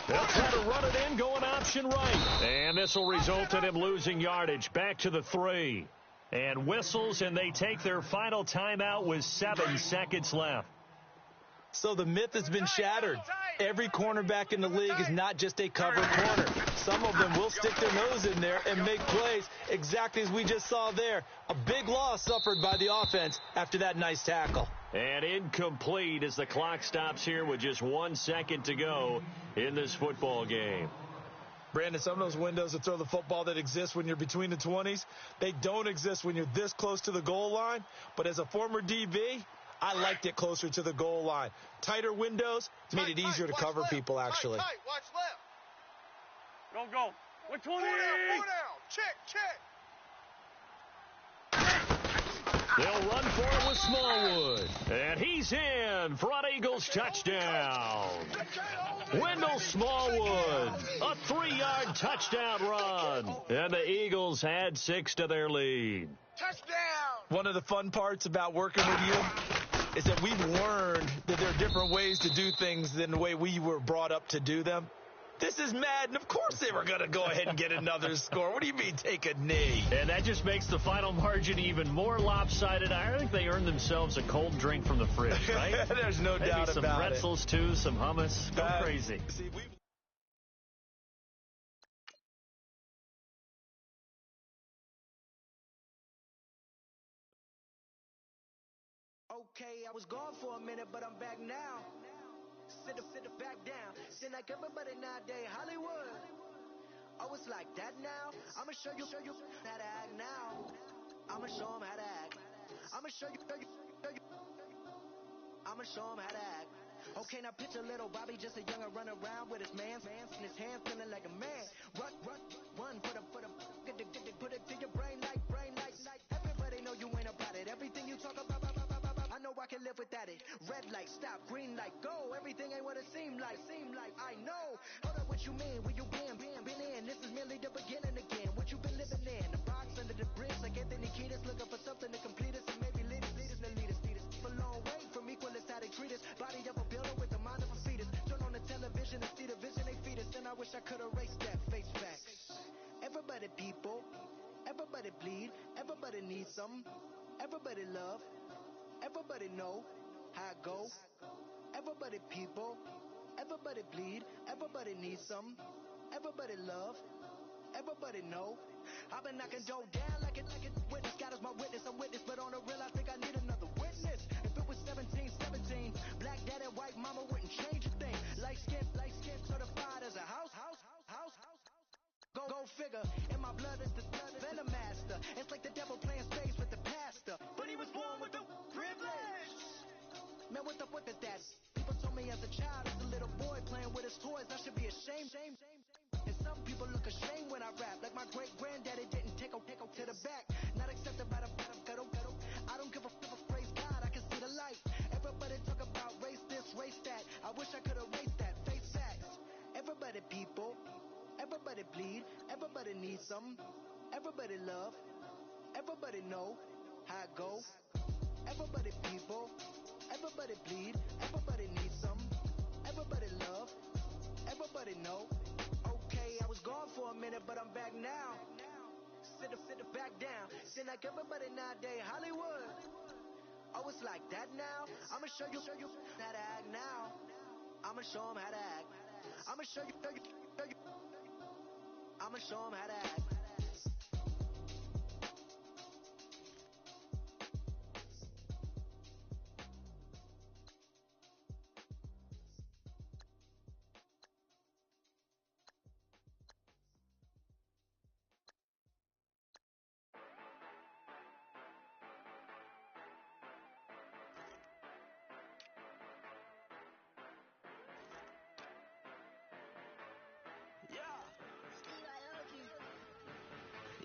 They'll try to run it in, going option right. And this will result in him losing yardage. Back to the 3. And whistles, and they take their final timeout with 7 seconds left. So the myth has been shattered. Every cornerback in the league is not just a cover corner. Some of them will stick their nose in there and make plays exactly as we just saw there. A big loss suffered by the offense after that nice tackle. And incomplete as the clock stops here with just 1 second to go in this football game. Brandon, some of those windows to throw the football that exist when you're between the 20s, they don't exist when you're this close to the goal line. But as a former DB, I liked it closer to the goal line. Tighter windows made it easier to cover people, actually. Tight. Watch left. Go. 120. 4 down. Check. They'll run for it with Smallwood. And he's in for an Eagles touchdown. Wendell Smallwood, a 3-yard touchdown run. And the Eagles add 6 to their lead. Touchdown! One of the fun parts about working with you is that we've learned that there are different ways to do things than the way we were brought up to do them. This is Madden. Of course they were going to go ahead and get another score. What do you mean take a knee? And that just makes the final margin even more lopsided. I think they earned themselves a cold drink from the fridge, right? There's no Maybe doubt some about pretzels, too, some hummus. Go crazy. See, Okay, I was gone for a minute, but I'm back now. Sit back down. Seem like everybody nowadays Hollywood. Oh, it's like that now? I'ma show you how to act now. I'ma show them how to act. I'ma show you. I'ma show them how to act. Okay, now picture little Bobby, just a younger run around with his man's in his hand, feeling like a man. Run for the put it to your brain like. Everybody know you ain't about it. Everything you talk about. I know I can live without it. Red light, stop, green light, go. Everything ain't what it seem like. I know. Hold up, what you mean? Where you been in? This is merely the beginning again. What you been living in? The box under the bridge, like Anthony Kiedis, looking for something to complete us and maybe lead us. A long way from equal is how they treat us. Body of a builder with the mind of a fetus. Turn on the television and see the vision they feed us. And I wish I could erase that face facts. Everybody people, everybody bleed, everybody needs something, everybody love. Everybody know how it go. Everybody people, everybody bleed, everybody needs some. Everybody love, everybody know. I've been knocking dough down like it witness. God is my witness, I'm witness, but on the real I think I need another witness. If it was 17, black daddy, white mama wouldn't change a thing. Light skin, certified as a house. Go figure, in my blood is the venom master. It's like the devil playing spades with the pastor, but he was born with the privilege. Man, what the fuck is that? People told me as a child, as a little boy playing with his toys, I should be ashamed. And some people look ashamed when I rap, like my great granddaddy didn't take a to the back. Not accepted by the ghetto. I don't give a praise God, I can see the light. Everybody talk about race this, race that. I wish I could erase that. Face facts. Everybody people. Everybody bleed, everybody needs something, everybody love, everybody know how it go. Everybody people, everybody bleed, everybody needs something, everybody love, everybody know. Okay, I was gone for a minute, but I'm back now. Sit back down. Seem like everybody nowadays Hollywood. Oh, it's like that now? I'ma show you how to act now. I'ma show them how to act. I'ma show you. I'ma show them how to act.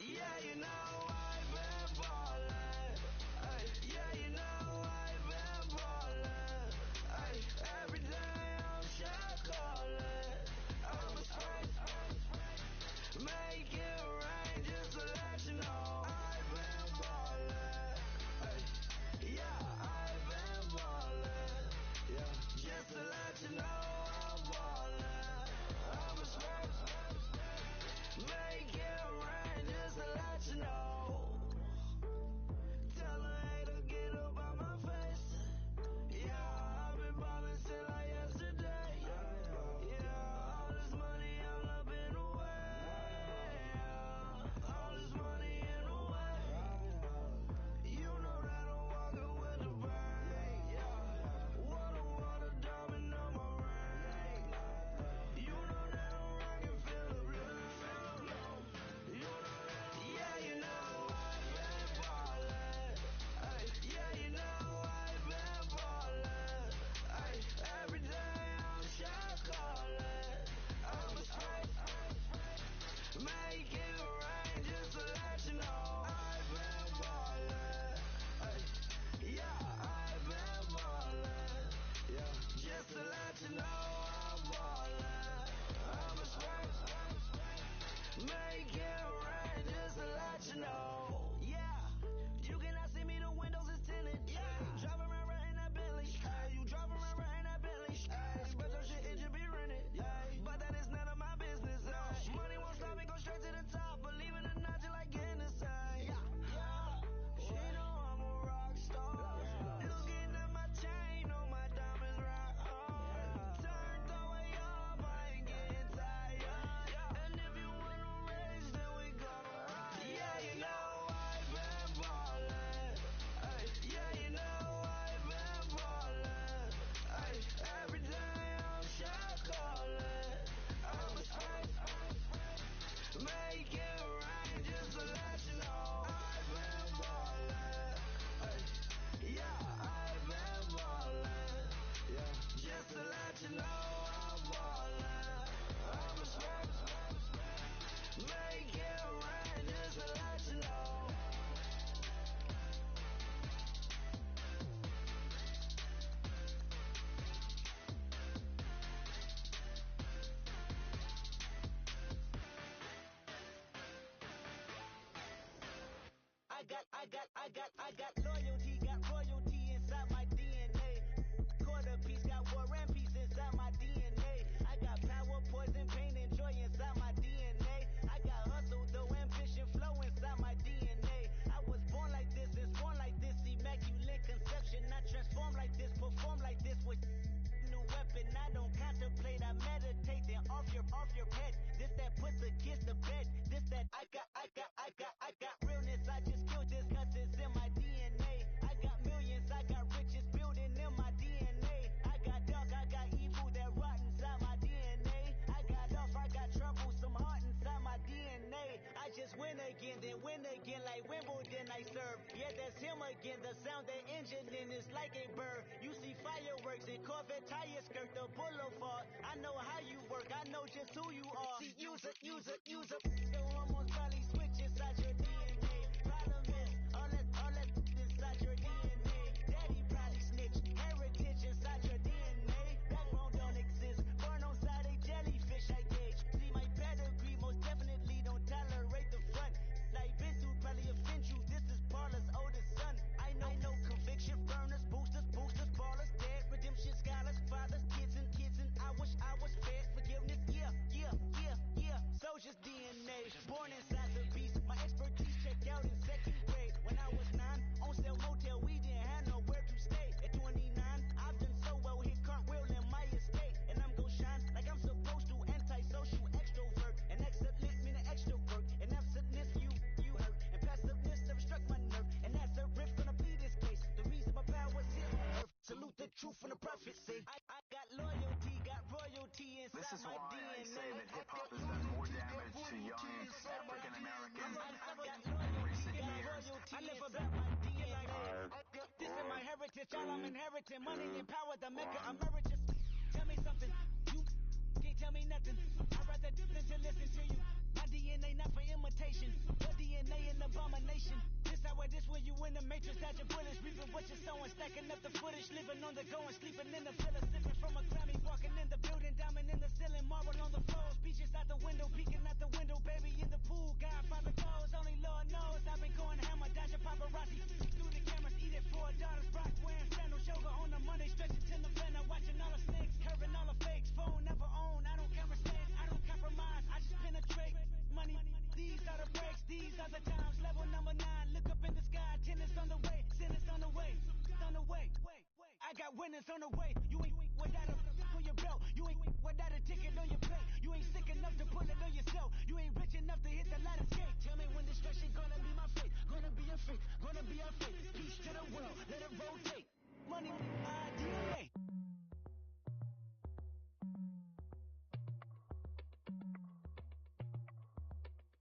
Yeah, you know I've been ballin'. Ay, yeah, you know I've been ballin'. Ay, every day I'm shot callin'. I'm a spray, make it rain just to let you know I've been ballin'. Ay, yeah, I've been ballin'. Yeah, just to let you know I'm ballin'. I'm a spray, make it rain just to let you know. I got loyalty, got royalty inside my DNA. Quarter piece, got war and peace inside my DNA. I got power, poison, pain, and joy inside my DNA. I got hustle, though, ambition, flow inside my DNA. I was born like this, it's born like this, immaculate conception. I transform like this, perform like this with new weapon. I don't contemplate, I meditate, then off your head. This that put the kids to bed. This that I got realness. I just killed this cause it's in my DNA. I got millions, I got riches building in my DNA. I got dark, I got evil that rot inside my DNA. I got off, I got trouble, some heart inside my DNA. I just win again, then win again like Wimbledon I serve. Yeah, that's him again, the sound that engine in is like a bird. You see fireworks and Corvette tires skirt the boulevard. I know how you work, I know just who you are. See, use it, so almost probably switch inside your DNA. Problem is, all that inside your DNA. Daddy probably snitch, heritage inside your DNA. Backbone don't exist, born on side a jellyfish I gauge. See my pedigree, most definitely don't tolerate the front. I've been through probably offend you, this is Paula's oldest son. I know conviction, burners, boosters, ballers, dead, redemption, scholars, fathers, kids and I wish I was fed. Forgiveness, yeah. Soldier's DNA, born inside the beast. My expertise checked out in second grade. When I was 9, on sale motel, we didn't have nowhere to stay. At 29, I've done so well, hit cartwheel in my estate. And I'm gon' shine like I'm supposed to, antisocial extrovert. And excellent meaning extra work. And absentness, you hurt. And passiveness never struck my nerve. And that's a riff, gonna plead this case. The reason my power's here on earth. Salute the truth and the prophecy. I got loyalty, got royalty inside this is my why DNA. I say that hip-hop has done more damage to young African Americans in recent years. I live about my DNA. This is my heritage, all I'm inheriting. Money and power, the maker emeritus. Tell me something, you can't tell me nothing. I'd rather do than to listen to you. My DNA not for imitation. Your DNA an abomination. This where you in the matrix, dodging bullets, reaping what you're sowing, stacking up the footage, living on the go and sleeping in the villa, sipping from a Grammy, walking in the building, diamond in the ceiling, marble on the floors, beaches out the window, peeking out the window, baby in the pool, Godfather goes, only Lord knows, I've been going hammer, dodging paparazzi, through the cameras, eating 4 daughters, Brock wearing sandals, yoga on a Monday, stretching till November, watching all the snakes, curving all the fakes, phone never own, I don't camera stay, I don't compromise, I just penetrate, money, these are the breaks, these are the times, level number 9, look up in the sky, tennis on the way, sinners on the way, I got winners on the way. You ain't without a on your belt. You ain't without a ticket on your plate. You ain't sick enough to pull it on yourself. You ain't rich enough to hit the ladder skate. Tell me when destruction gonna be my fate. Gonna be a fate. Gonna be our fate. Peace to the world. Let it rotate. Money, DNA.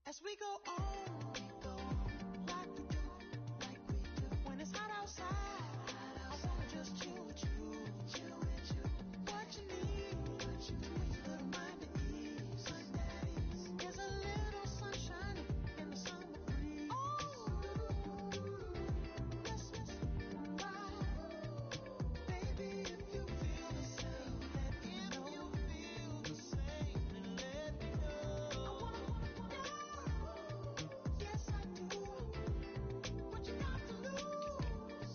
As we go on. It's hot outside. I wanna just chill with you. What you need, little mind at ease. There's a little sunshine in the summer breeze. Let's ride, baby. If you feel the same, let me know. I wanna know. Yes, I do. What you got to lose?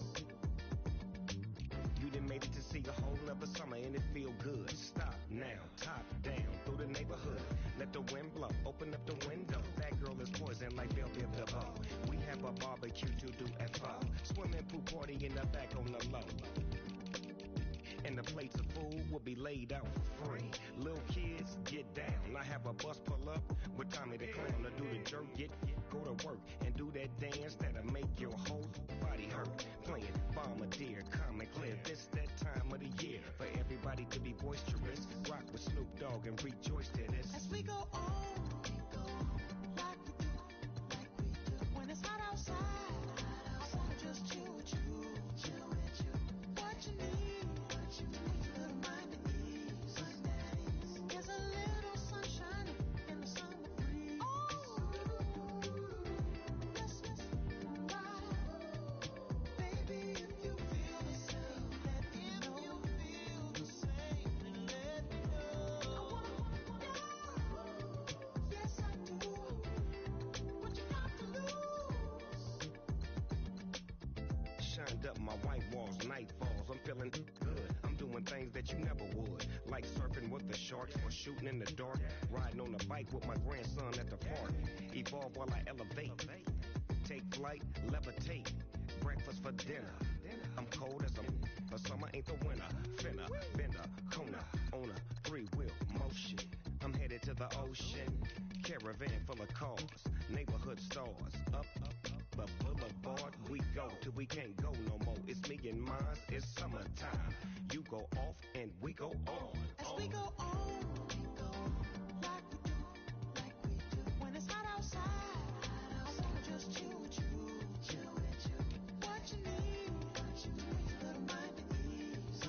You done made it to see a whole nother summer and it feel good. Stop now, top down through the neighborhood. Let the wind blow, open up the window. That girl is poison like Belle Biv DeVoe. We have a barbecue to do at 4. Swimming pool party in the back on the low. And the plates of food will be laid out for free. Little kids, get down. I have a bus pull up with Tommy the Clown to do the jerk, go to work and do that dance that'll make your whole body hurt. Playing Bombardier, Common Clear. This that time of the year for everybody to be boisterous. Rock with Snoop Dogg and rejoice to this. As we go on, like we do. When it's hot outside, I wanna just chill with you. What you need, little mind at ease. There's a little sunshine in the summer breeze. Let's ride, baby. If you feel the same, let me know. I wanna know. feeling good. I'm doing things that you never would, like surfing with the sharks or shooting in the dark, riding on a bike with my grandson at the park. Evolve while I elevate, take flight, levitate, breakfast for dinner. I'm cold as but summer ain't the winter. Finna, bender, Kona, on a 3-wheel motion. I'm headed to the ocean, caravan full of cars, neighborhood stars. Up the boulevard we go till we can't go no more. It's me and mine, it's summertime. You go off and we go on. As we go on, like we do, when it's hot outside. I wanna just chill with you, what you need, a little mind at ease.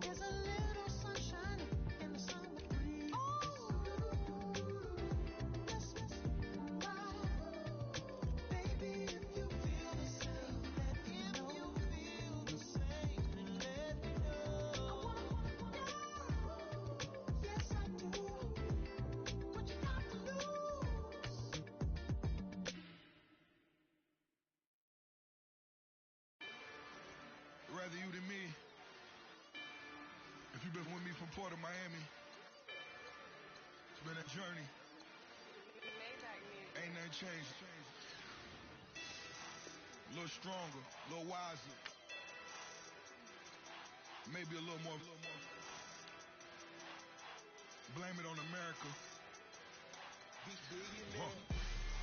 There's a little sunshine in the summer breeze. Let's ride, baby, if you feel the same, let me know. Let me know. I wanna know. Yes, I do. What you got to lose? Rather you than me. If you've been with me from Port of Miami, it's been a journey. Ain't nothing changed. A little stronger, a little wiser. Maybe a little more. Blame it on America.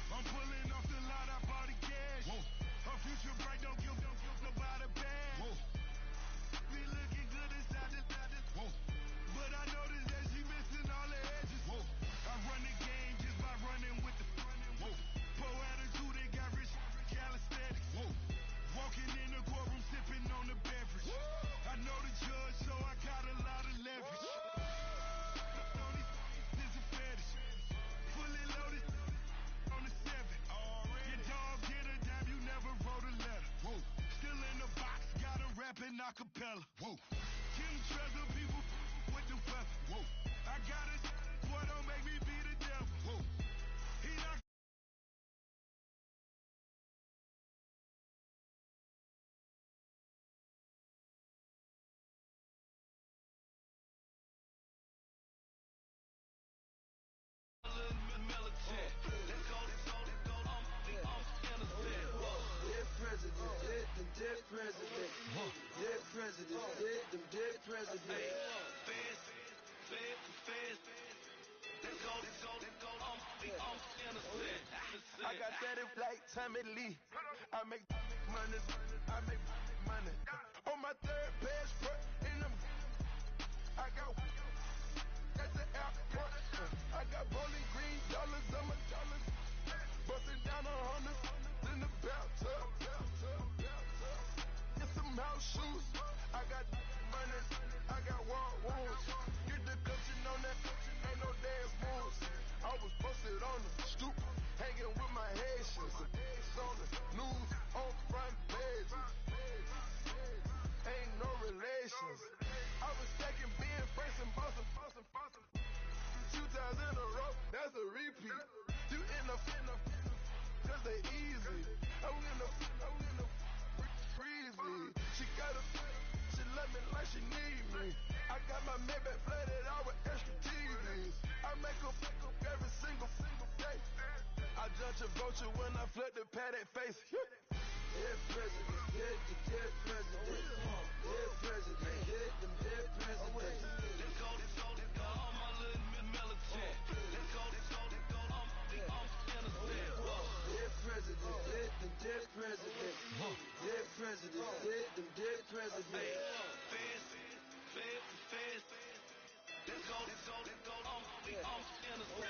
I'm pulling off the lot, I bought the cash. Her future bright, don't give nobody bad. Be looking good inside the but I noticed that she missing all the edges. I run the game just by running with the poor attitude, they got rich calisthenics. Walking in the courtroom sipping on the beverage. I know the judge, so I got a lot of leverage. This a fetish. Fully loaded on the 7. Your dog get a dime, you never wrote a letter. Still in the box, got him rapping acapella. Kim treasure people with the weapon. I got it, boy, don't make me be the devil. He not I got that in like Tommy Lee. I make money. On my third passport, and I got at the airport. I got bowling green dollars on my dollars. Busting down on hundreds in the bathtub. Get some house shoes. I got money. I got war wounds. Get the cushion on that. Ain't no dance moves. I was posted on the stoop, hanging with my Haitians. It's on the news, on front pages. Ain't no relations. I was taking being Franks and Boston. 2 times in a row, that's a repeat. You in the cause they easy. I'm in the freeze me. She love me like she need me. I got my Maybach flooded out with extra TVs. I make up every single day. I judge a vulture when I flood the Paddock face. Dead president, dead president. Dead president, dead president. Let's go, all my little militant. Let's go, I'm innocent. Dead president, dead president. Dead president, dead president. Fast. Let's go, I'm innocent.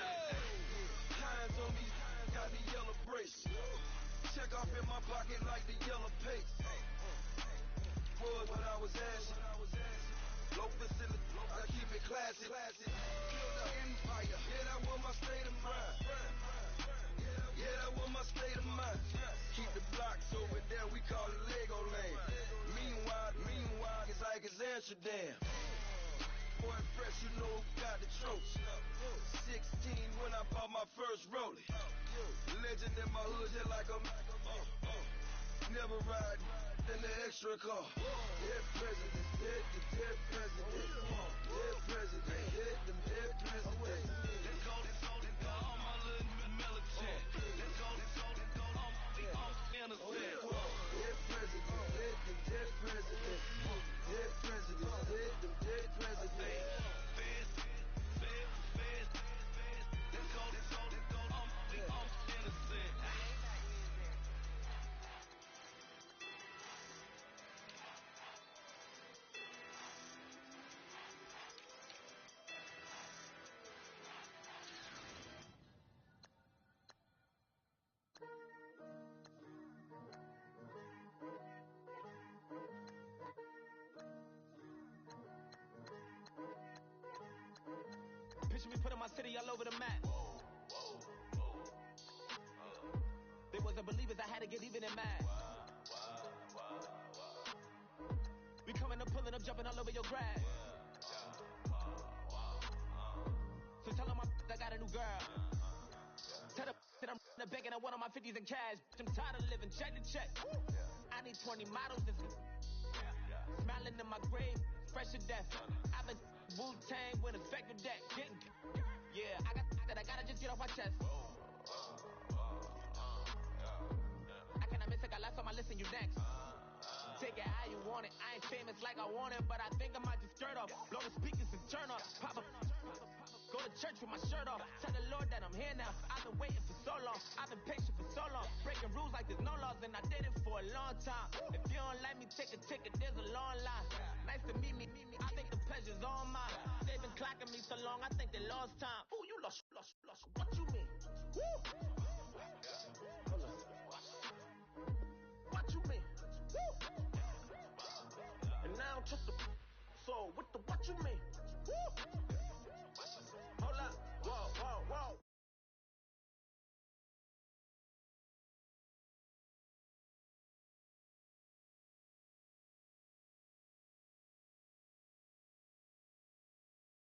Hands on me, got the yellow brace. Check off in my pocket like the yellow paste. Was what I was asking. Low facility, I keep it classy. Build an empire, yeah, that was my state of mind. Yeah, that was my state of mind. Keep the blocks over there, we call it Lego Land. Meanwhile, it's like it's Amsterdam. Boy, fresh, you know who got the tropes. 16 when I bought my first rollie. Legend in my hood, just like I'm never ride in the extra car. Dead president, dead president. Dead president, hit them dead president. Let's go, all my little militant. Let's go, all innocent. Dead president, hit them dead president. Dead president, hit them dead president. Let's go, all innocent. Picture me putting my city all over the map. They wasn't believers, I had to get even in mad. We coming up, pulling up, jumping all over your grass. So tell them I got a new girl. Tell them that I'm in the bank and I want all my 50s in cash. I'm tired of living check to check. I need 20 models and smiling in my grave, fresh to death. I've been Wu-Tang with effective deck. Yeah, I gotta just get off my chest. I cannot miss it, got last on my list and you next. Take it how you want it. I ain't famous like I want it, but I think I might just skirt off. Blow the speakers and turn off. Pop up. Go to church with my shirt off. Tell the Lord that I'm here now. I've been waiting for so long. I've been patient for so long. Breaking rules like there's no laws, and I did it for a long time. If you don't like me, take a ticket. There's a long line. Nice to meet me. I think the pleasure's all mine. They've been clocking me so long, I think they lost time. Ooh, you lost. What you